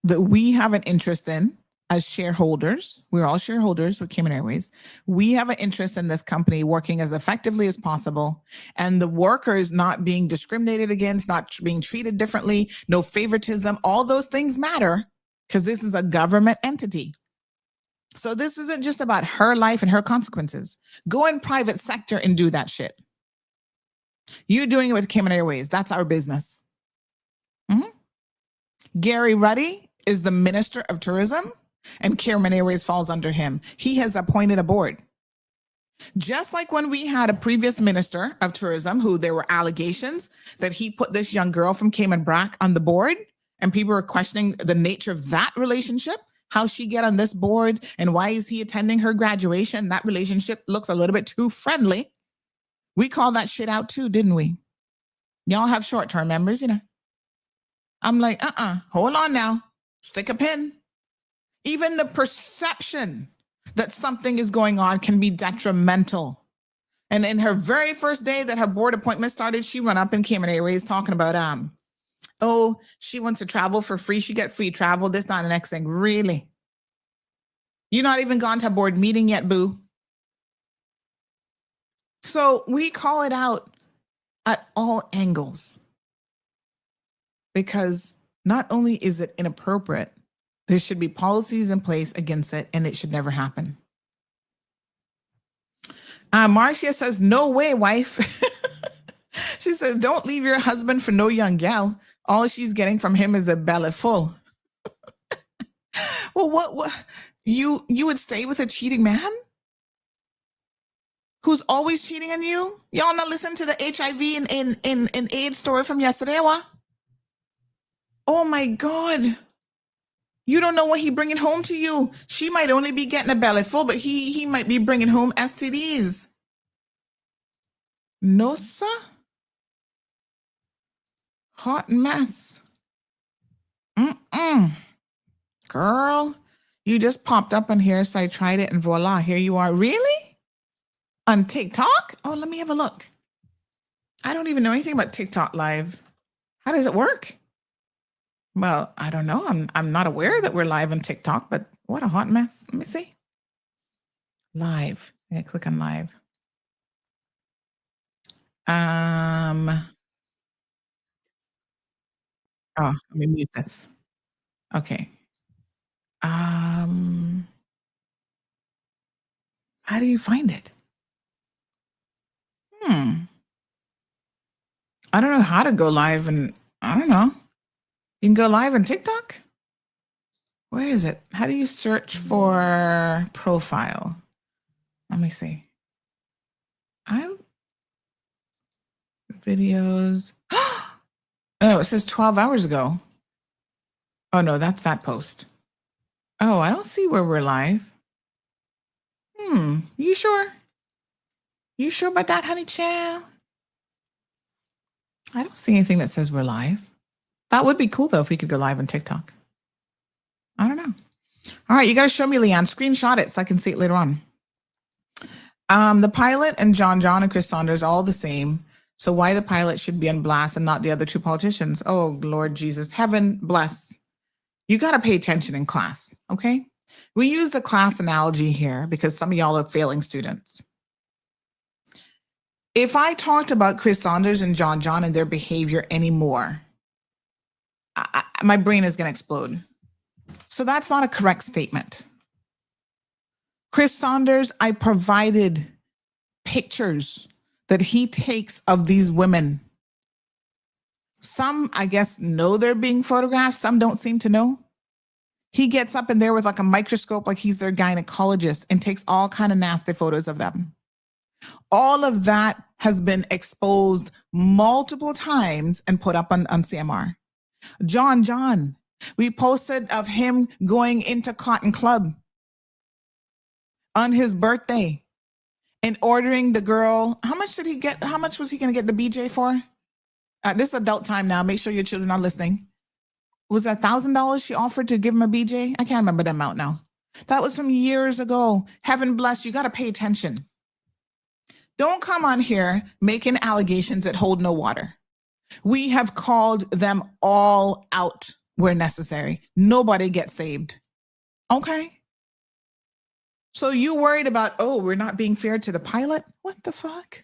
that we have an interest in as shareholders? We're all shareholders with Cayman Airways. We have an interest in this company working as effectively as possible, and the workers not being discriminated against, not being treated differently, no favoritism. All those things matter because this is a government entity. So this isn't just about her life and her consequences. Go in private sector and do that shit. You're doing it with Cayman Airways. That's our business. Gary Ruddy is the Minister of Tourism, and Cayman Airways falls under him. He has appointed a board. Just like when we had a previous Minister of Tourism who there were allegations that he put this young girl from Cayman Brac on the board, and people were questioning the nature of that relationship. how she get on this board and why is he attending her graduation? That relationship looks a little bit too friendly. We called that shit out too, didn't we? Y'all have short-term members, you know. I'm like, hold on now. Stick a pin. Even the perception that something is going on can be detrimental. And in her very first day that her board appointment started, she went up and came in Airways talking about, oh, she wants to travel for free. She get free travel. This, not the next thing. Really? You're not even gone to a board meeting yet, boo. So we call it out at all angles because not only is it inappropriate, there should be policies in place against it, and it should never happen. Marcia says, no way, wife. She says, don't leave your husband for no young gal. All she's getting from him is a belly full. Well, what you would stay with a cheating man who's always cheating on you? Y'all not listen to the HIV and AIDS story from yesterday, what? Oh my God. You don't know what he bringing home to you. She might only be getting a belly full, but he might be bringing home STDs. No, sir. Hot mess. Girl, you just popped up on here, so I tried it, and voila, here you are. Really? On TikTok? Oh, let me have a look. I don't even know anything about TikTok Live. How does it work? Well, I don't know. I'm not aware that we're live on TikTok, but what a hot mess. Let me see. Live. Yeah, click on live. Oh, let me mute this. Okay. How do you find it? I don't know how to go live, and I don't know. You can go live on TikTok? Where is it? How do you search for profile? Let me see. Videos. Oh, it says 12 hours ago. Oh, no, that's that post. Oh, I don't see where we're live. You sure? You sure about that, honey child? I don't see anything that says we're live. That would be cool, though, if we could go live on TikTok. I don't know. All right, you got to show me, Leanne. Screenshot it so I can see it later on. The pilot and John and Chris Saunders are all the same. So why the pilot should be on blast and not the other two politicians? Oh, Lord Jesus, heaven bless. You got to pay attention in class, okay? We use the class analogy here because some of y'all are failing students. If I talked about Chris Saunders and John and their behavior anymore, my brain is going to explode. So that's not a correct statement. Chris Saunders, I provided pictures that he takes of these women. Some, I guess, know they're being photographed. Some don't seem to know. He gets up in there with like a microscope, like he's their gynecologist, and takes all kind of nasty photos of them. All of that has been exposed multiple times and put up on CMR. John, we posted of him going into Cotton Club on his birthday and ordering the girl. How much did he get? How much was he going to get the BJ for? This is adult time now. Make sure your children are listening. Was that $1,000 she offered to give him a BJ? I can't remember the amount now. That was from years ago. Heaven bless you. Got to pay attention. Don't come on here making allegations that hold no water. We have called them all out where necessary. Nobody gets saved. Okay? So you worried about, oh, we're not being fair to the pilot? What the fuck?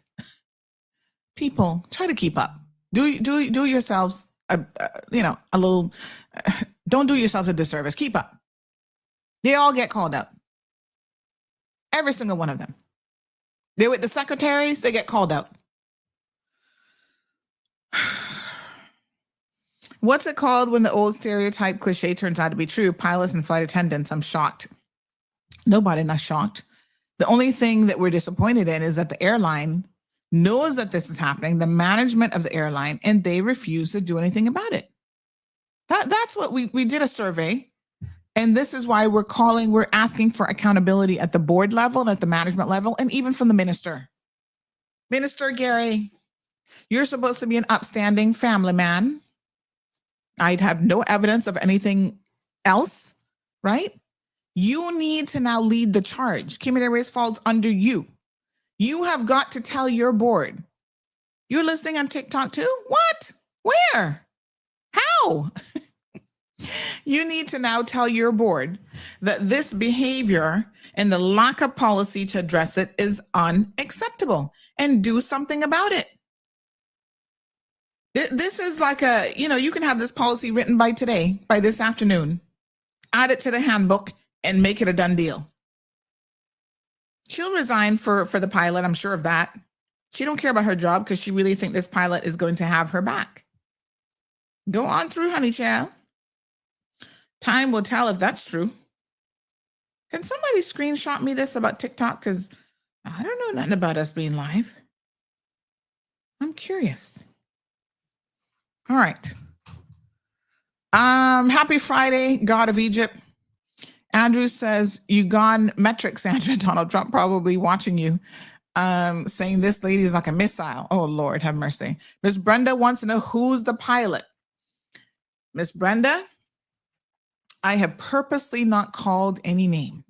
People, try to keep up. Do yourselves, a little, don't do yourselves a disservice. Keep up. They all get called out. Every single one of them. They're with the secretaries, they get called out. What's it called when the old stereotype cliche turns out to be true? Pilots and flight attendants. I'm shocked. Nobody not shocked. The only thing that we're disappointed in is that the airline knows that this is happening, the management of the airline, and they refuse to do anything about it. That's what we did a survey And this is why we're asking for accountability at the board level and at the management level, and even from the minister. Minister Gary, you're supposed to be an upstanding family man. I'd have no evidence of anything else, right? You need to now lead the charge. Community Race falls under you. You have got to tell your board. You're listening on TikTok too? What? Where? How? You need to now tell your board that this behavior and the lack of policy to address it is unacceptable and do something about it. This is like you can have this policy written by today, by this afternoon, add it to the handbook and make it a done deal. She'll resign for the pilot. I'm sure of that. She don't care about her job because she really thinks this pilot is going to have her back. Go on through, honey child. Time will tell if that's true. Can somebody screenshot me this about TikTok? Because I don't know nothing about us being live. I'm curious. All right. Happy Friday, God of Egypt. Andrew says, you gone metrics, Andrew. Donald Trump probably watching you. Saying this lady is like a missile. Oh, Lord, have mercy. Miss Brenda wants to know who's the pilot. Miss Brenda, I have purposely not called any names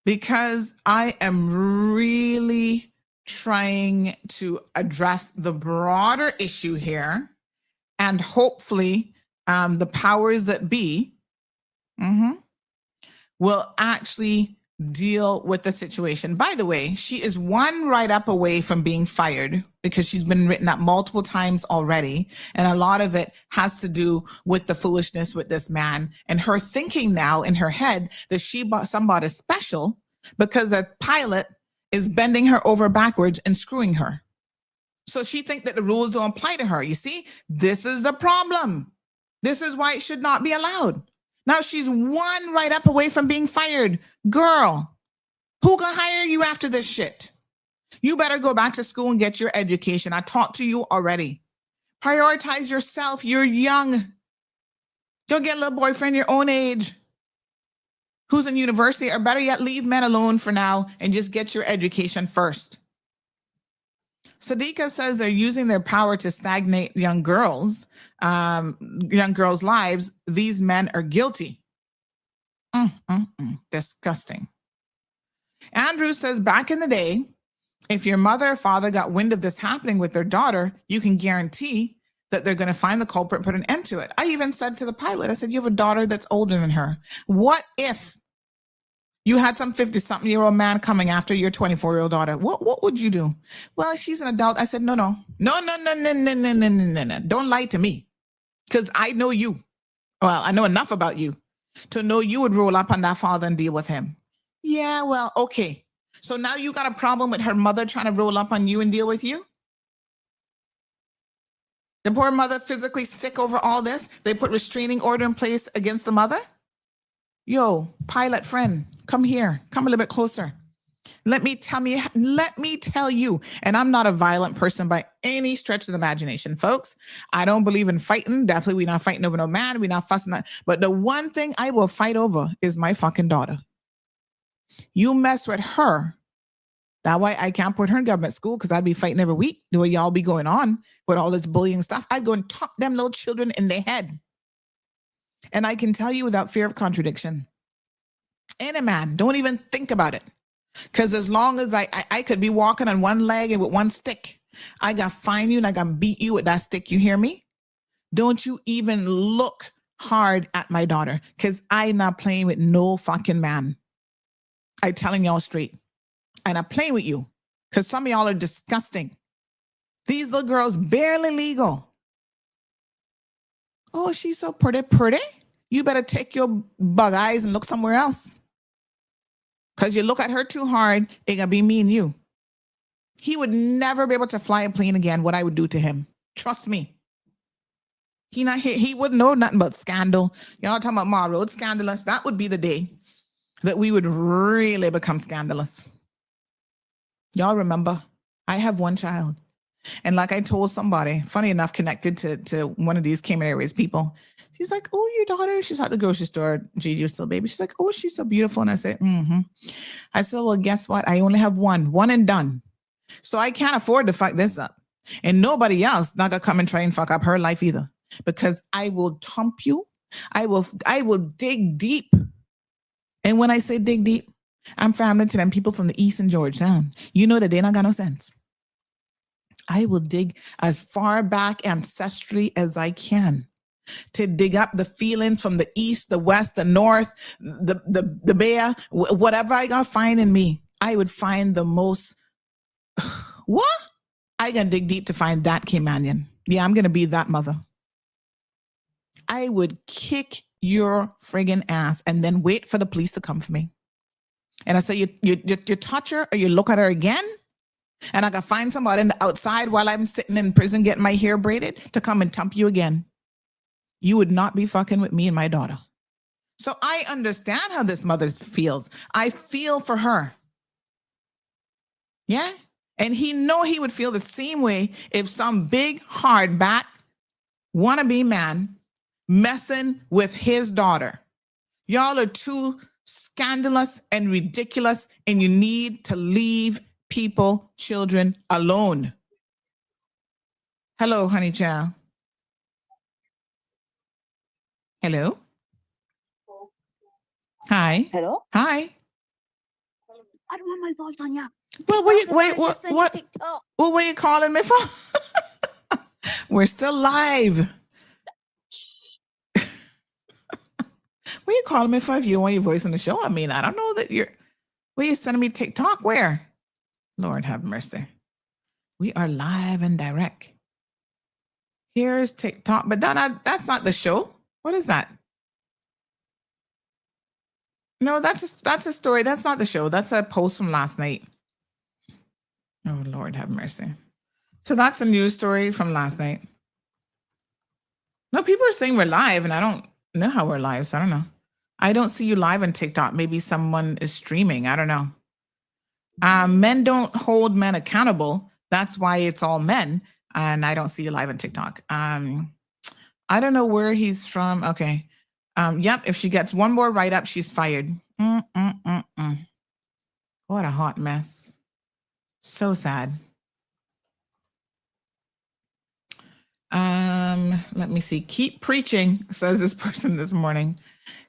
because I am really trying to address the broader issue here, and hopefully the powers that be will actually deal with the situation. By the way, she is one write-up away from being fired because she's been written up multiple times already. And a lot of it has to do with the foolishness with this man and her thinking now in her head that she bought somebody special because a pilot is bending her over backwards and screwing her. So she thinks that the rules don't apply to her. You see, this is the problem. This is why it should not be allowed. Now she's one write-up away from being fired. Girl, who gonna hire you after this shit? You better go back to school and get your education. I talked to you already. Prioritize yourself. You're young. Go get a little boyfriend your own age who's in university, or better yet, leave men alone for now and just get your education first. Sadiqa says they're using their power to stagnate young girls' lives. These men are guilty. Disgusting. Andrew says back in the day, if your mother or father got wind of this happening with their daughter, you can guarantee that they're going to find the culprit and put an end to it. I even said to the pilot, I said, you have a daughter that's older than her. What if you had some 50-something-year-old man coming after your 24-year-old daughter? What would you do? Well, she's an adult. I said, no. Don't lie to me, because I know you. Well, I know enough about you to know you would roll up on that father and deal with him. Yeah, well, okay. So now you got a problem with her mother trying to roll up on you and deal with you? The poor mother physically sick over all this. They put restraining order in place against the mother. Yo, pilot friend, come here. Come a little bit closer. Let me tell you, and I'm not a violent person by any stretch of the imagination, folks. I don't believe in fighting. Definitely, we're not fighting over no man. We're not fussing. But the one thing I will fight over is my fucking daughter. You mess with her. That way I can't put her in government school because I'd be fighting every week the way y'all be going on with all this bullying stuff. I'd go and top them little children in their head. And I can tell you without fear of contradiction, any man, don't even think about it. Because as long as I could be walking on one leg and with one stick, I got to find you and I got to beat you with that stick. You hear me? Don't you even look hard at my daughter, because I'm not playing with no fucking man. I'm telling y'all straight. And I'm playing with you because some of y'all are disgusting. These little girls barely legal. Oh, she's so pretty. You better take your bug eyes and look somewhere else. Because you look at her too hard, it gonna be me and you. He would never be able to fly a plane again, what I would do to him. Trust me. He wouldn't know nothing about scandal. Y'all talking about Ma Road scandalous. That would be the day that we would really become scandalous. Y'all remember, I have one child. And like I told somebody, funny enough, connected to one of these Cayman Airways people, She's like, oh, your daughter. She's at the grocery store. Gigi was still a baby. She's like, oh, she's so beautiful. And I said, mm-hmm. I said, well, guess what? I only have one and done. So I can't afford to fuck this up. And nobody else not gonna come and try and fuck up her life either. Because I will thump you. I will dig deep. And when I say dig deep, I'm family to them people from the East and Georgetown. You know that they not got no sense. I will dig as far back ancestrally as I can to dig up the feelings from the East, the West, the North, the Bay, whatever I gotta find in me. I would find the most, what? I gotta dig deep to find that Caymanian. Yeah, I'm gonna be that mother. I would kick your friggin' ass and then wait for the police to come for me. And I say, you touch her or you look at her again, and I gotta find somebody in the outside while I'm sitting in prison getting my hair braided to come and thump you again. You would not be fucking with me and my daughter. So I understand how this mother feels. I feel for her. Yeah? And he would feel the same way if some big, hardback, wannabe man messing with his daughter. Y'all are too scandalous and ridiculous, and you need to leave people, children alone. Hello, honey child. Hello. Hi. Hello? Hi. I don't have my voice on ya. Well, what are you calling me for? We're still live. What are you calling me for if you don't want your voice on the show? I mean, I don't know that where you sending me TikTok? Where? Lord have mercy. We are live and direct. Here's TikTok, but that's not the show. What is that? No, that's a story. That's not the show. That's a post from last night. Oh, Lord have mercy. So that's a news story from last night. No, people are saying we're live, and I don't know how we're live, so I don't know. I don't see you live on TikTok. Maybe someone is streaming. I don't know. Men don't hold men accountable. That's why it's all men. And I don't see you live on TikTok. I don't know where he's from. Okay. Yep. If she gets one more write up, she's fired. What a hot mess. So sad. Let me see. Keep preaching, says this person this morning.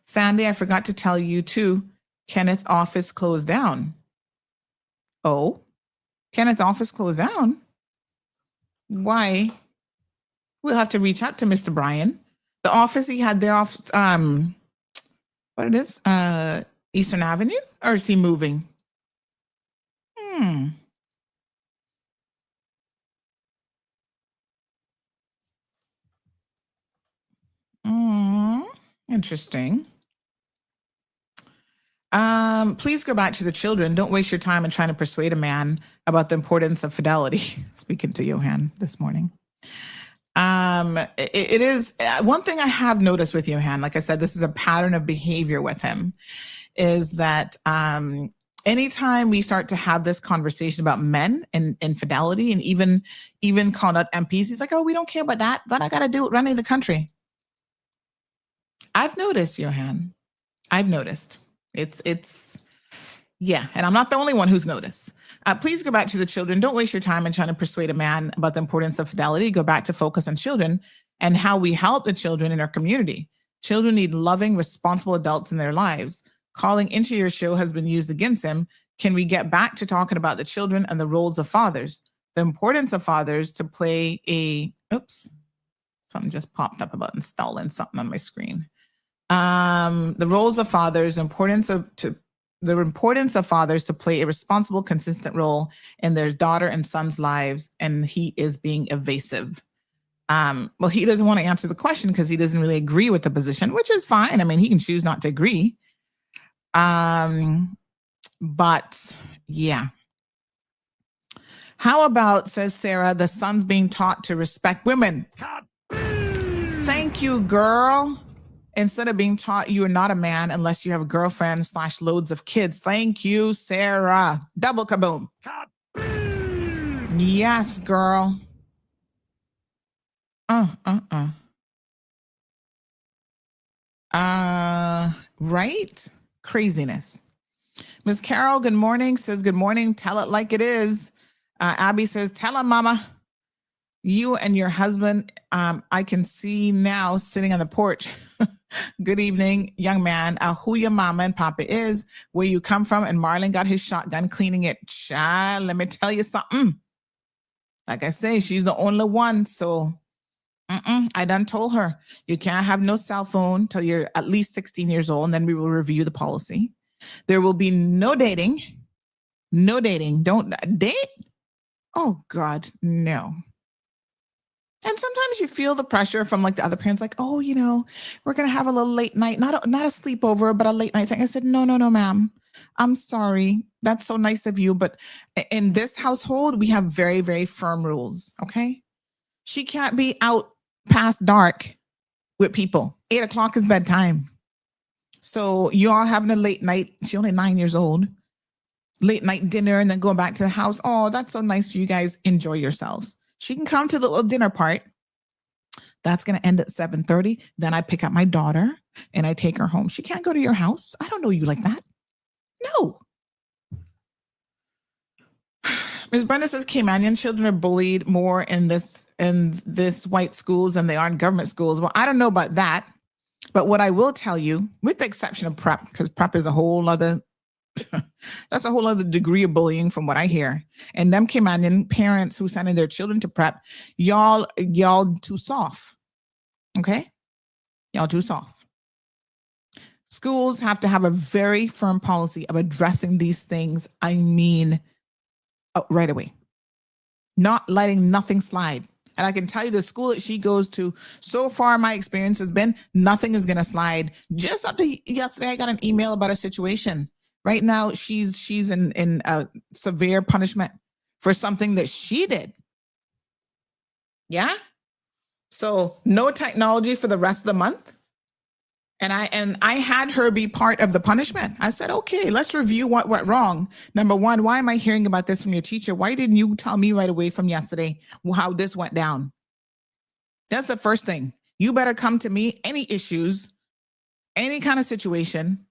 Sandy, I forgot to tell you too. Kenneth's office closed down. Oh, Kenneth's office closed down? Why? We'll have to reach out to Mr. Brian. The office he had there off, what it is? Eastern Avenue? Or is he moving? Interesting. Please go back to the children. Don't waste your time in trying to persuade a man about the importance of fidelity. Speaking to Johan this morning. It is one thing I have noticed with Johan, like I said, this is a pattern of behavior with him, is that anytime we start to have this conversation about men and infidelity, and even calling out MPs, he's like, oh, we don't care about that, but I got to do it running the country. I've noticed, Johan. I've noticed. It's yeah, and I'm not the only one who's noticed. Please go back to the children. Don't waste your time in trying to persuade a man about the importance of fidelity. Go back to focus on children and how we help the children in our community. Children need loving, responsible adults in their lives. Calling into your show has been used against him. Can we get back to talking about the children and the roles of fathers? The importance of fathers to play a, oops, something just popped up about installing something on my screen. The roles of fathers, the importance of fathers to play a responsible, consistent role in their daughter and son's lives, and he is being evasive. Well, he doesn't want to answer the question because he doesn't really agree with the position, which is fine. I mean, he can choose not to agree. But yeah. How about, says Sarah, the son's being taught to respect women? Thank you, girl. Instead of being taught you are not a man unless you have a girlfriend / loads of kids. Thank you, Sarah. Double kaboom. Yes, girl. Right? Craziness. Miss Carol, good morning. Says, good morning. Tell it like it is. Abby says, tell him, mama. You and your husband, I can see now sitting on the porch. Good evening, young man. Who your mama and papa is, where you come from, and Marlon got his shotgun cleaning it. Child, let me tell you something. Like I say, she's the only one. So I done told her, you can't have no cell phone till you're at least 16 years old, and then we will review the policy. There will be no dating. No dating. Don't date. Oh God, no. And sometimes you feel the pressure from like the other parents, like, oh, you know, we're going to have a little late night, not a sleepover, but a late night thing. I said, no, ma'am. I'm sorry. That's so nice of you. But in this household, we have very, very firm rules. Okay. She can't be out past dark with people. 8 o'clock is bedtime. So you all having a late night. She's only 9 years old. Late night dinner and then going back to the house. Oh, that's so nice for you guys. Enjoy yourselves. She can come to the little dinner part. That's going to end at 7:30. Then I pick up my daughter and I take her home. She can't go to your house. I don't know you like that. No. Ms. Brenda says Caymanian children are bullied more in this white schools than they are in government schools. Well, I don't know about that. But what I will tell you, with the exception of prep, because prep is a whole other that's a whole other degree of bullying from what I hear. And them Caymanian parents who sending their children to prep, y'all too soft. Okay? Y'all too soft. Schools have to have a very firm policy of addressing these things. I mean, right away. Not letting nothing slide. And I can tell you the school that she goes to, so far my experience has been nothing is going to slide. Just up to yesterday, I got an email about a situation. Right now, she's in a severe punishment for something that she did. Yeah. So no technology for the rest of the month. And I had her be part of the punishment. I said, okay, let's review what went wrong. Number one, why am I hearing about this from your teacher? Why didn't you tell me right away from yesterday how this went down? That's the first thing. You better come to me. Any issues, any kind of situation,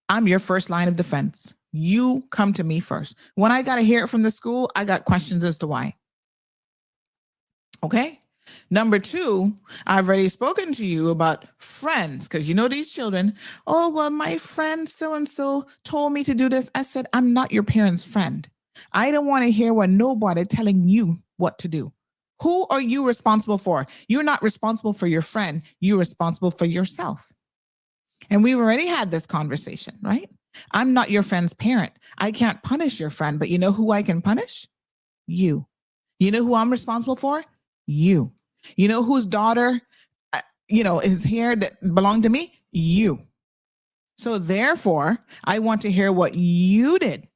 I'm your first line of defense. You come to me first. When I got to hear it from the school, I got questions as to why. Okay. Number two, I've already spoken to you about friends, because you know these children. Oh, well, my friend so-and-so told me to do this. I said, I'm not your parent's friend. I don't want to hear what nobody telling you what to do. Who are you responsible for? You're not responsible for your friend. You're responsible for yourself. And we've already had this conversation, right? I'm not your friend's parent. I can't punish your friend, but you know who I can punish? You. You know who I'm responsible for? You. You know whose daughter, is here that belonged to me? You. So therefore, I want to hear what you did.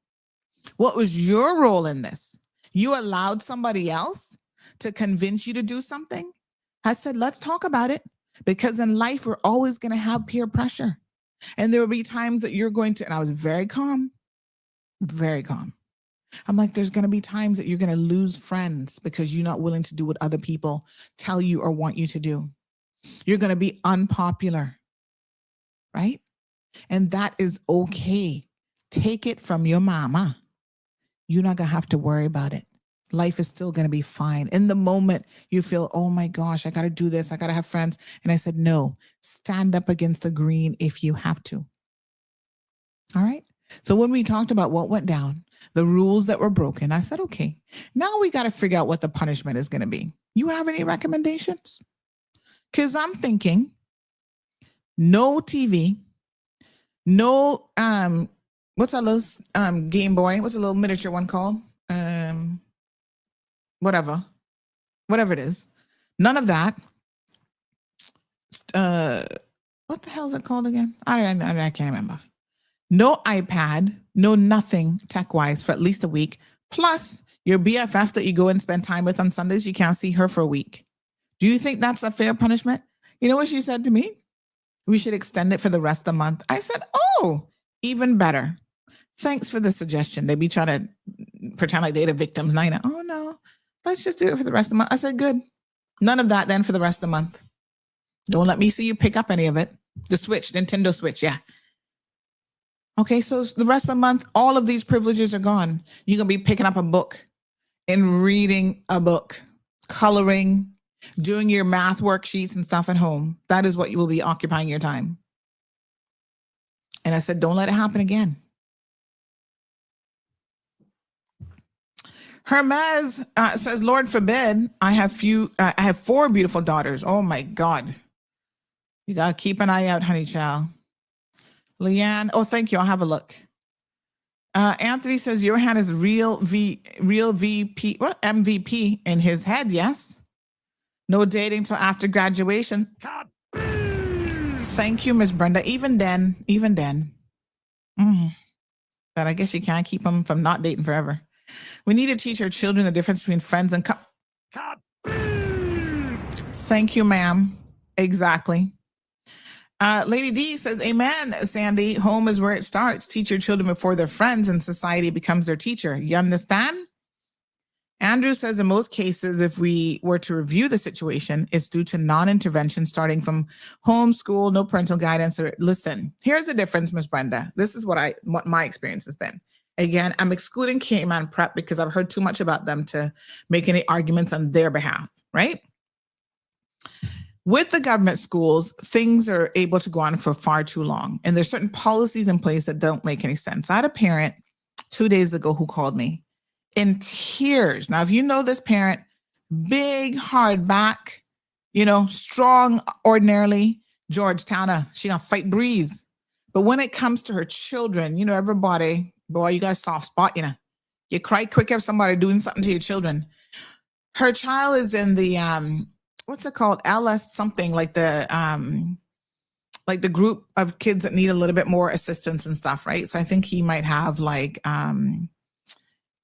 What was your role in this? You allowed somebody else to convince you to do something? I said, let's talk about it. Because in life, we're always going to have peer pressure. And there will be times that you're going to, and I was very calm. I'm like, there's going to be times that you're going to lose friends because you're not willing to do what other people tell you or want you to do. You're going to be unpopular, right? And that is okay. Take it from your mama. You're not going to have to worry about it. Life is still going to be fine. In the moment, you feel, oh my gosh, I got to do this. I got to have friends. And I said, no, stand up against the green if you have to. All right. So when we talked about what went down, the rules that were broken, I said, okay, now we got to figure out what the punishment is going to be. You have any recommendations? Because I'm thinking no TV, no, what's that little Game Boy? What's a little miniature one called? Whatever it is. None of that. What the hell is it called again? I can't remember. No iPad, no nothing tech-wise for at least a week. Plus, your BFF that you go and spend time with on Sundays, you can't see her for a week. Do you think that's a fair punishment? You know what she said to me? We should extend it for the rest of the month. I said, oh, even better. Thanks for the suggestion. They be trying to pretend like they're the victims. Now, oh no, let's just do it for the rest of the month. I said, good. None of that then for the rest of the month. Don't let me see you pick up any of it. The Switch, Nintendo Switch, yeah. Okay, so the rest of the month, all of these privileges are gone. You're going to be picking up a book and reading a book, coloring, doing your math worksheets and stuff at home. That is what you will be occupying your time. And I said, don't let it happen again. Hermes says, Lord forbid, I have 4 beautiful daughters. Oh my God. You got to keep an eye out, honey child. Leanne, oh, thank you. I'll have a look. Anthony says, Johan is real VP, what? MVP in his head. Yes. No dating till after graduation. Thank you, Miss Brenda. Even then. But I guess you can't keep them from not dating forever. We need to teach our children the difference between friends and Thank you, ma'am. Exactly. Lady D says, amen, Sandy. Home is where it starts. Teach your children before they're friends and society becomes their teacher. You understand? Andrew says, in most cases, if we were to review the situation, it's due to non-intervention starting from home, school, no parental guidance. Listen, here's the difference, Miss Brenda. This is what my experience has been. Again, I'm excluding Cayman Prep because I've heard too much about them to make any arguments on their behalf, right? With the government schools, things are able to go on for far too long. And there's certain policies in place that don't make any sense. I had a parent 2 days ago who called me in tears. Now, if you know this parent, big, hard back, strong ordinarily, Georgetowner, she gonna fight breeze. But when it comes to her children, everybody, boy, you got a soft spot, You cry quick if somebody doing something to your children. Her child is in the, what's it called? LS something, like the group of kids that need a little bit more assistance and stuff, right? So I think he might have like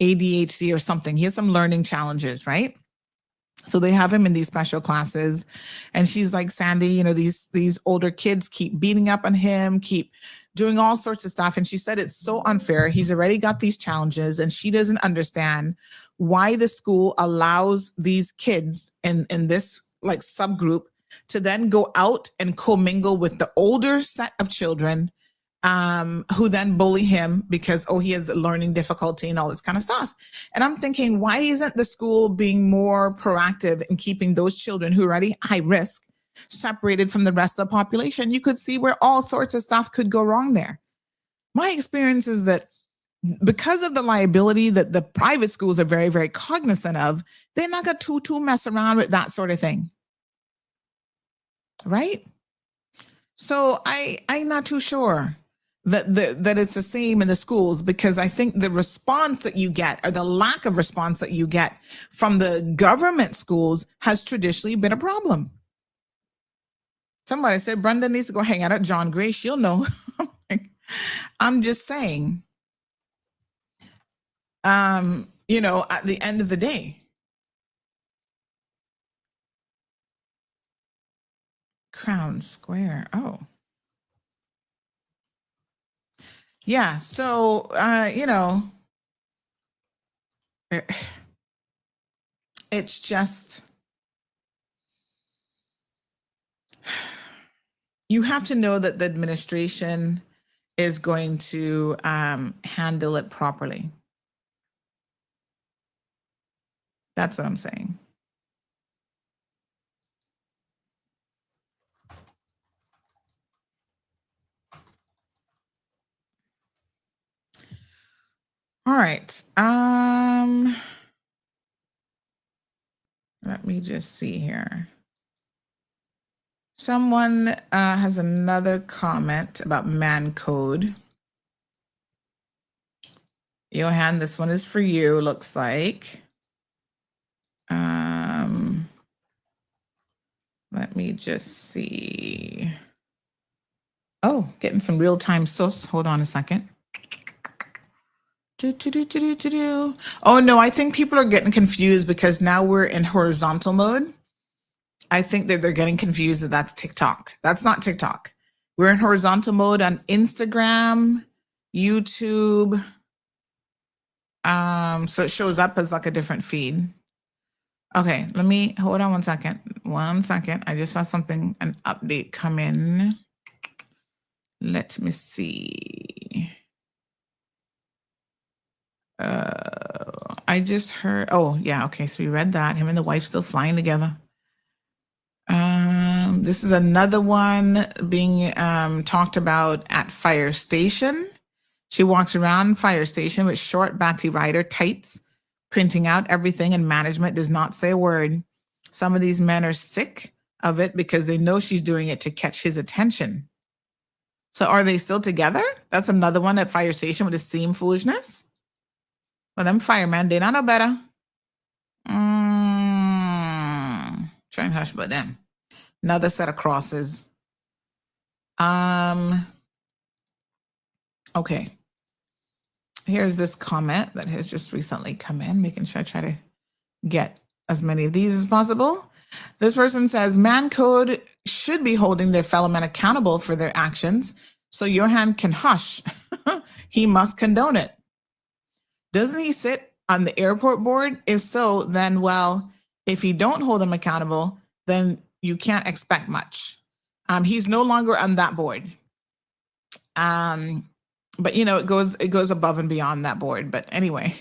ADHD or something. He has some learning challenges, right? So they have him in these special classes. And she's like, Sandy, these older kids keep beating up on him, keep doing all sorts of stuff. And she said, it's so unfair. He's already got these challenges and she doesn't understand why the school allows these kids in this like subgroup to then go out and commingle with the older set of children who then bully him because, he has learning difficulty and all this kind of stuff. And I'm thinking, why isn't the school being more proactive in keeping those children who are already high risk separated from the rest of the population? You could see where all sorts of stuff could go wrong there. My experience is that because of the liability that the private schools are very, very cognizant of, they're not going to mess around with that sort of thing. Right? So I'm not too sure that it's the same in the schools, because I think the response that you get, or the lack of response that you get from the government schools, has traditionally been a problem. Somebody said Brenda needs to go hang out at John Gray. She'll know. I'm just saying, at the end of the day. Crown Square. Oh. Yeah. So, it's just, you have to know that the administration is going to handle it properly. That's what I'm saying. All right. Let me just see here. Someone has another comment about man code. Johan, this one is for you, looks like. Let me just see. Oh, getting some real-time sauce. Hold on a second. Oh, no, I think people are getting confused because now we're in horizontal mode. I think that they're getting confused that that's TikTok. That's not TikTok. We're in horizontal mode on Instagram, YouTube. So it shows up as like a different feed. Okay, let me hold on 1 second. 1 second. I just saw something, an update come in. Let me see. I just heard. Oh, yeah. Okay. So we read that. Him and the wife still flying together. This is another one being talked about at fire station. She walks around fire station with short Batty Rider tights, printing out everything, and management does not say a word. Some of these men are sick of it because they know she's doing it to catch his attention. So are they still together? That's another one at fire station with the same foolishness. Well, them firemen, they not know better. Try and hush about them. Another set of crosses. Okay. Here's this comment that has just recently come in, making sure I try to get as many of these as possible. This person says, man code should be holding their fellow men accountable for their actions, so Johan can hush. He must condone it. Doesn't he sit on the airport board? If so, then, well, if you don't hold him accountable, then you can't expect much. He's no longer on that board. But you know, it goes above and beyond that board. But anyway,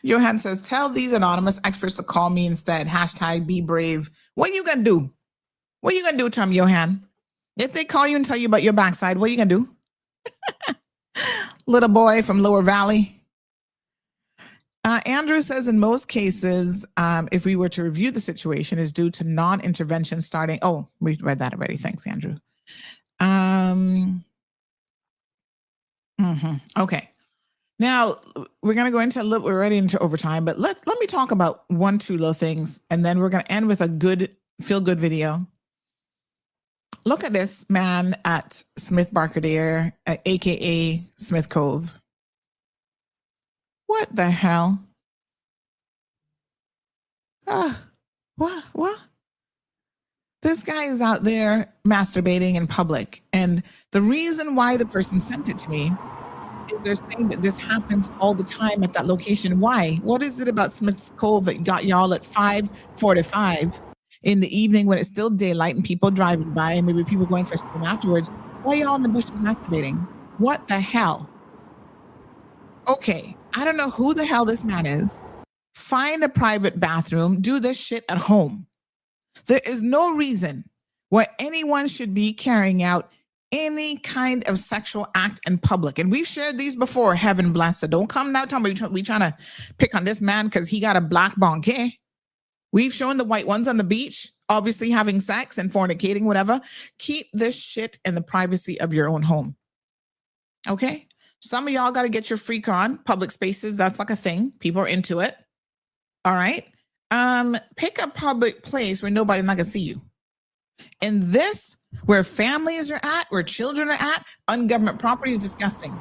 Johan says, tell these anonymous experts to call me instead. Hashtag be brave. What you gonna do? What you gonna do to him, Johan? If they call you and tell you about your backside, what you gonna do? Little boy from Lower Valley. Andrew says, in most cases, if we were to review the situation, is due to non-intervention starting. Oh, we read that already. Thanks, Andrew. Okay. Now we're going to go into we're already into overtime, but let me talk about 1-2 little things, and then we're going to end with a good feel-good video. Look at this man at Smith Barcadere, aka Smith Cove. What the hell? What? This guy is out there masturbating in public. And the reason why the person sent it to me is they're saying that this happens all the time at that location. Why? What is it about Smith's Cove that got y'all at 5:45 in the evening when it's still daylight and people driving by and maybe people going for a swim afterwards? Why y'all in the bushes masturbating? What the hell? Okay, I don't know who the hell this man is. Find a private bathroom. Do this shit at home. There is no reason why anyone should be carrying out any kind of sexual act in public. And we've shared these before, heaven bless it. Don't come now telling me we trying to pick on this man because he got a black banquet. We've shown the white ones on the beach, obviously having sex and fornicating, whatever. Keep this shit in the privacy of your own home. Okay? Some of y'all got to get your freak on. Public spaces, that's like a thing. People are into it. All right? Pick a public place where nobody's not going to see you. And this, where families are at, where children are at, ungovernment property is disgusting.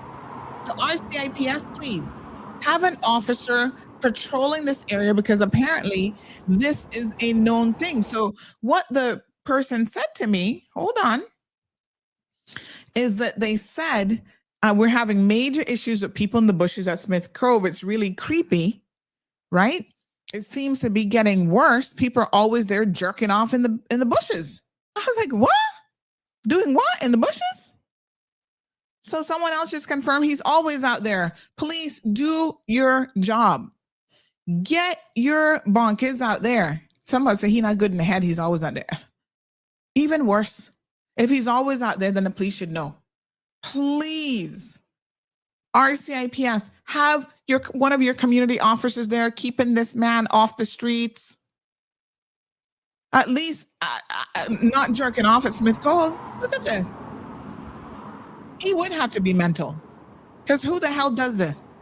So RCIPS, please have an officer patrolling this area because apparently this is a known thing. So what the person said to me, hold on, is that they said, we're having major issues with people in the bushes at Smith Cove. It's really creepy, right? It seems to be getting worse. People are always there jerking off in the bushes. I was like, what? Doing what in the bushes? So someone else just confirmed he's always out there. Police, do your job. Get your bonkers out there. Somebody say he's not good in the head. He's always out there. Even worse, if he's always out there, then the police should know. Please, RCIPS, have one of your community officers there keeping this man off the streets. At least not jerking off at Smith Cove. Look at this. He would have to be mental. Because who the hell does this?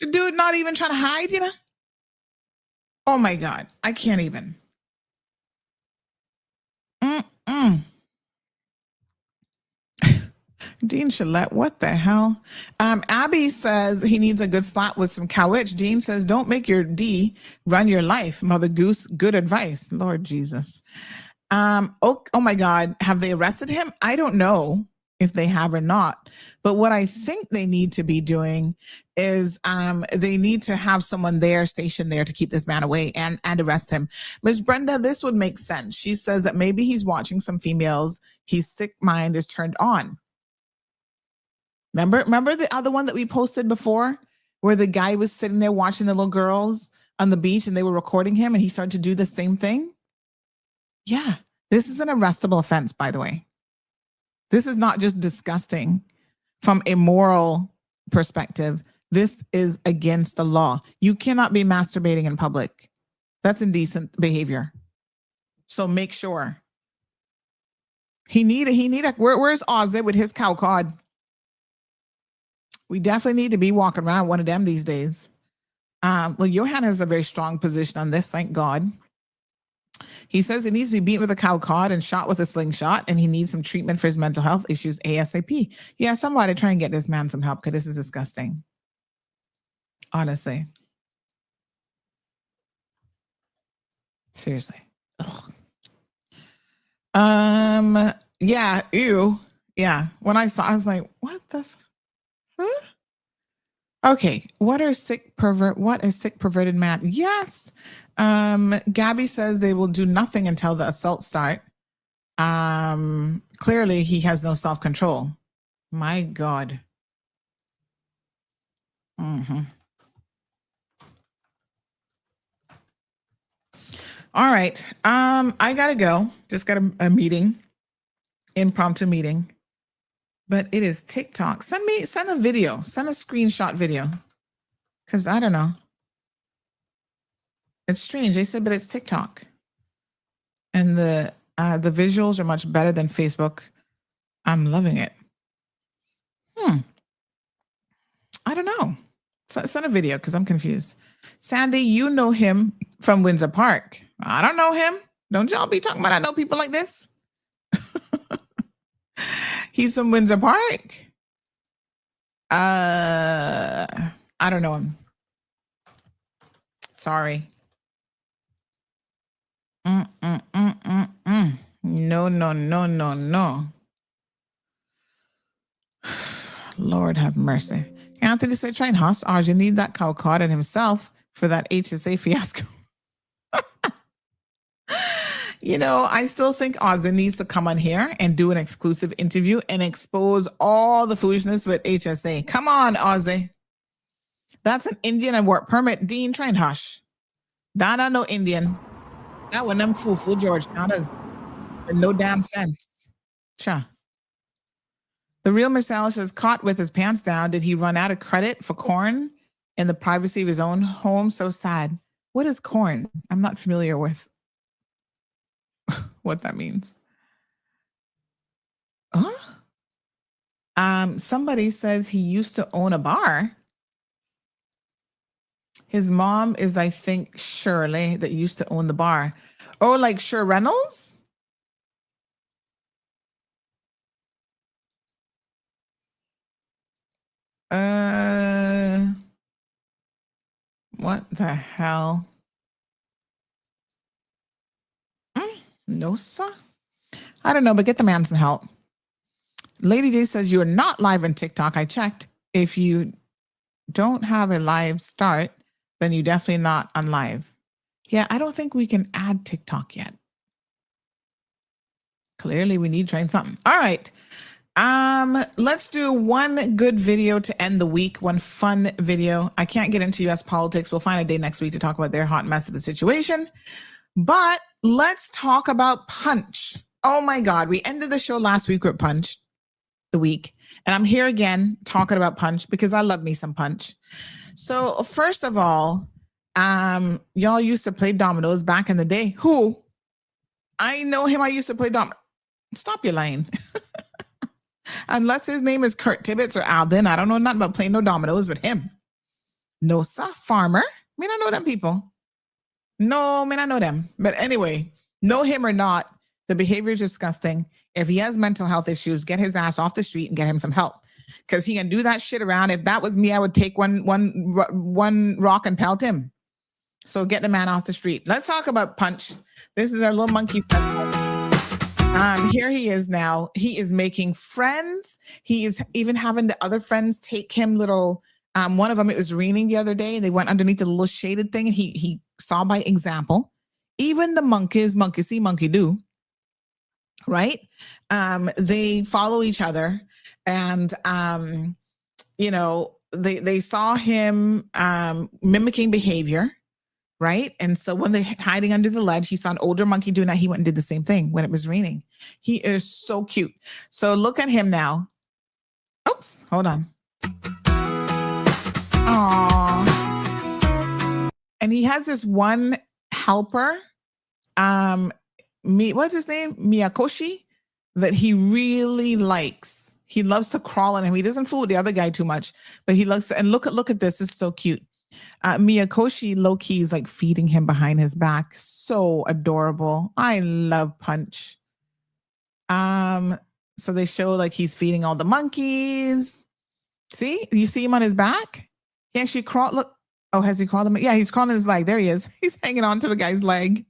The dude not even trying to hide, you know? Oh my God. I can't even. Dean Shillette, what the hell? Abby says he needs a good slap with some cowitch. Dean says, don't make your D run your life. Mother Goose, good advice. Lord Jesus. Oh my God. Have they arrested him? I don't know. if they have or not. But what I think they need to be doing is they need to have someone there, stationed there to keep this man away and arrest him. Ms. Brenda, this would make sense. She says that maybe he's watching some females. His sick mind is turned on. Remember the other one that we posted before where the guy was sitting there watching the little girls on the beach and they were recording him and he started to do the same thing? Yeah, this is an arrestable offense, by the way. This is not just disgusting from a moral perspective. This is against the law. You cannot be masturbating in public. That's indecent behavior. So make sure. Where's Ozzy with his cow cod? We definitely need to be walking around one of them these days. Well, Johan has a very strong position on this, thank God. He says he needs to be beaten with a cow cod and shot with a slingshot, and he needs some treatment for his mental health issues ASAP. Yeah, somebody try and get this man some help because this is disgusting. Honestly. Seriously. Ugh. Yeah, ew. Yeah. When I saw, I was like, what the huh? Okay. What a sick perverted man. Yes. Gabby says they will do nothing until the assault start. Clearly he has no self-control. My God. Mm-hmm. All right. I gotta go. Just got a meeting, impromptu meeting. But it is TikTok. Send a video. Send a screenshot video. Because I don't know. It's strange. They said, but it's TikTok. And the visuals are much better than Facebook. I'm loving it. I don't know. Send a video because I'm confused. Sandy, you know him from Windsor Park. I don't know him. Don't y'all be talking about I know people like this. He's from Windsor Park. I don't know him. Sorry. No. Lord have mercy. Anthony said, try and host ours. You need that cow caught in himself for that HSA fiasco. You know, I still think Ozzy needs to come on here and do an exclusive interview and expose all the foolishness with HSA. Come on, Ozzy. That's an Indian and work permit. Dean, try and hush. Dada, no Indian. That one, them fool Georgetowns. No damn sense. Cha. The real Marcellus is caught with his pants down. Did he run out of credit for corn in the privacy of his own home? So sad. What is corn? I'm not familiar with what that means. Huh? Somebody says he used to own a bar. His mom is, I think, Shirley, that used to own the bar. Oh, like Sher Reynolds? What the hell? No, sir. I don't know, but get the man some help. Lady D says you're not live on TikTok. I checked. If you don't have a live start, then you're definitely not on live. Yeah, I don't think we can add TikTok yet. Clearly, we need to try something. All right. Let's do one good video to end the week, one fun video. I can't get into US politics. We'll find a day next week to talk about their hot mess of a situation. But let's talk about Punch. Oh my God. We ended the show last week with Punch, the week. And I'm here again talking about Punch because I love me some Punch. So first of all, y'all used to play dominoes back in the day. Who? I know him. I used to play dominoes. Stop your lying. Unless his name is Kurt Tibbetts or Alden. I don't know nothing about playing no dominoes with him. No, sir. Farmer. Me not know them people. No, me not know them. But anyway, know him or not, the behavior is disgusting. If he has mental health issues, get his ass off the street and get him some help. Because he can do that shit around. If that was me, I would take one rock and pelt him. So get the man off the street. Let's talk about Punch. This is our little monkey friend. Here he is now. He is making friends. He is even having the other friends take him little. One of them, it was raining the other day, and they went underneath the little shaded thing, and he saw by example. Even the monkeys, monkey see, monkey do, right? They follow each other, and they saw him mimicking behavior. Right. And so when they're hiding under the ledge, he saw an older monkey doing that. He went and did the same thing when it was raining. He is so cute. So look at him now. Oops, hold on. Aww. And he has this one helper, what's his name? Miyakoshi, that he really likes. He loves to crawl on him. He doesn't fool the other guy too much, but he loves to, and look at this. It's so cute. Miyakoshi low-key is like feeding him behind his back. So adorable. I love Punch. So they show like he's feeding all the monkeys. See, you see him on his back? He actually crawled. Look. Oh, has he crawled him? Yeah, he's crawling his leg. There he is. He's hanging on to the guy's leg.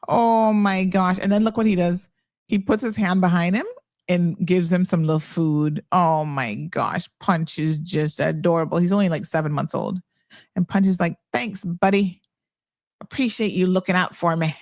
Oh my gosh. And then look what he does. He puts his hand behind him and gives him some little food. Oh my gosh. Punch is just adorable. He's only like 7 months old. And Punch is like, thanks, buddy. Appreciate you looking out for me.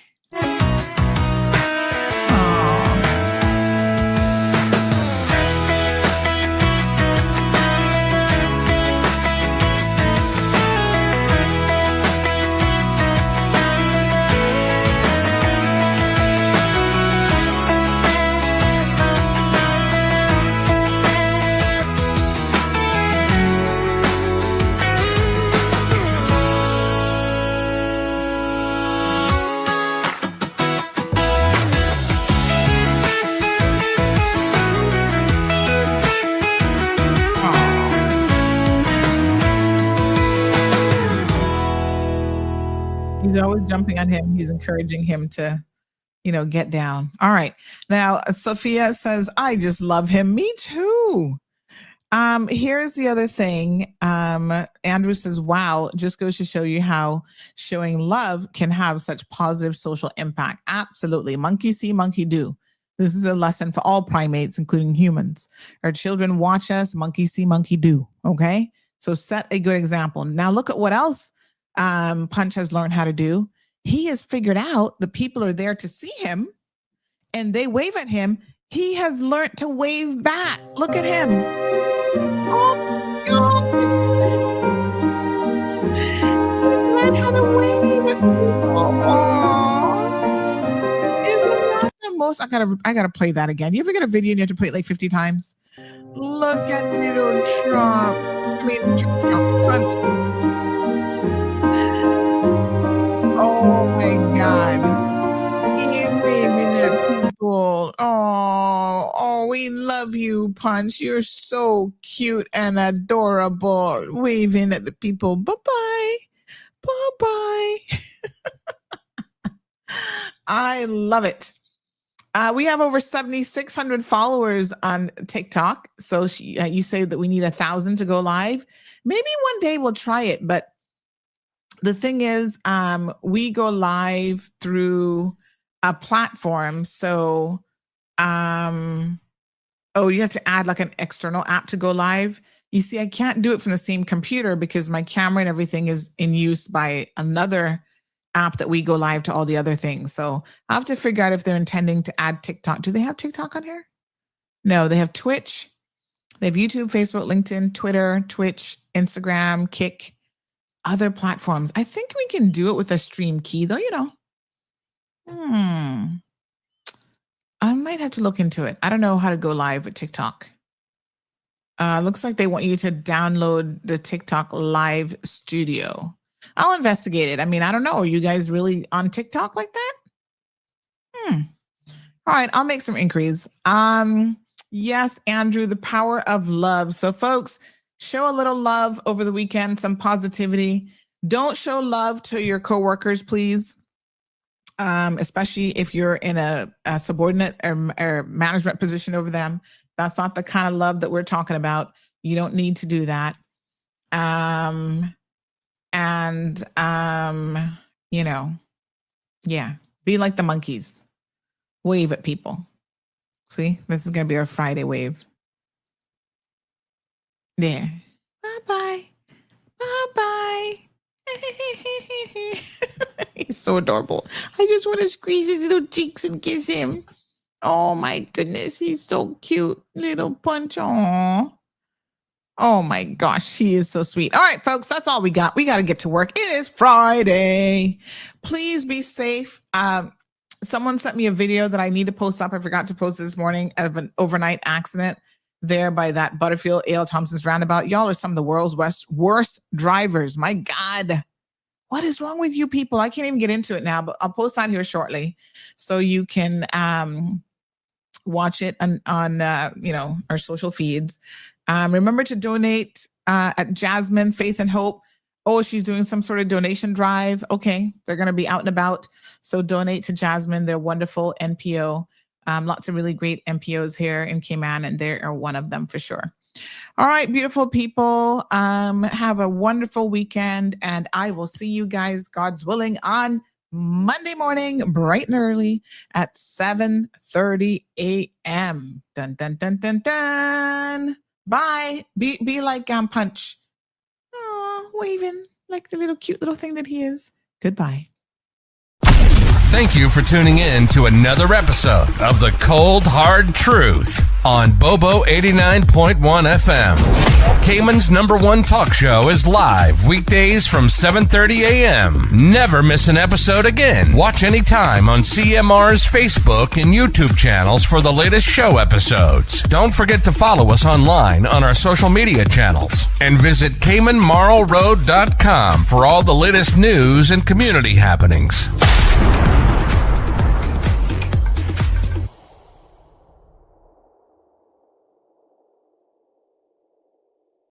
He's always jumping on him. He's encouraging him to, get down. All right. Now, Sophia says, I just love him. Me too. Here's the other thing. Andrew says, wow, just goes to show you how showing love can have such positive social impact. Absolutely. Monkey see, monkey do. This is a lesson for all primates, including humans. Our children watch us, monkey see, monkey do. Okay. So set a good example. Now look at what else Punch has learned how to do. He has figured out the people are there to see him and they wave at him. He has learned to wave back. Look at him. Oh, God. He's learned how to wave at people. Isn't that the most? I gotta play that again. You ever get a video and you have to play it like 50 times? Look at little Trump. Punch. Oh my God. He's waving at people. Oh, we love you, Punch. You're so cute and adorable. Waving at the people. Bye-bye. Bye-bye. I love it. We have over 7,600 followers on TikTok. So you say that we need 1,000 to go live. Maybe one day we'll try it, but the thing is, we go live through a platform. So, you have to add like an external app to go live. You see, I can't do it from the same computer because my camera and everything is in use by another app that we go live to all the other things. So I have to figure out if they're intending to add TikTok. Do they have TikTok on here? No, they have Twitch. They have YouTube, Facebook, LinkedIn, Twitter, Twitch, Instagram, Kick. Other platforms. I think we can do it with a stream key though, I might have to look into it. I don't know how to go live with TikTok. Looks like they want you to download the TikTok live studio. I'll investigate it. I mean, I don't know. Are you guys really on TikTok like that? All right, I'll make some inquiries. Yes, Andrew, the power of love. So folks, show a little love over the weekend, some positivity. Don't show love to your coworkers, please. Especially if you're in a subordinate or management position over them. That's not the kind of love that we're talking about. You don't need to do that. Be like the monkeys. Wave at people. See, this is going to be our Friday wave. There. Bye-bye. Bye-bye. He's so adorable. I just want to squeeze his little cheeks and kiss him. Oh, my goodness. He's so cute. Little Punch. Aww. Oh, my gosh. He is so sweet. All right, folks. That's all we got. We got to get to work. It is Friday. Please be safe. Someone sent me a video that I need to post up. I forgot to post this morning of an overnight accident there by that Butterfield A.L. Thompson's roundabout. Y'all are some of the world's worst drivers. My God. What is wrong with you people? I can't even get into it now, but I'll post that here shortly so you can watch it on our social feeds. Remember to donate at Jasmine Faith and Hope. Oh, she's doing some sort of donation drive. Okay, they're going to be out and about. So donate to Jasmine. They're wonderful NPO. Lots of really great NPOs here in Cayman, and they are one of them for sure. All right, beautiful people. Have a wonderful weekend, and I will see you guys, God's willing, on Monday morning, bright and early at 7:30 a.m. Dun, dun, dun, dun, dun. Bye. Be like Punch. Oh, waving like the little cute little thing that he is. Goodbye. Thank you for tuning in to another episode of The Cold Hard Truth on Bobo 89.1 FM. Cayman's #1 talk show is live weekdays from 7:30 a.m. Never miss an episode again. Watch anytime on CMR's Facebook and YouTube channels for the latest show episodes. Don't forget to follow us online on our social media channels. And visit CaymanMarlRoad.com for all the latest news and community happenings.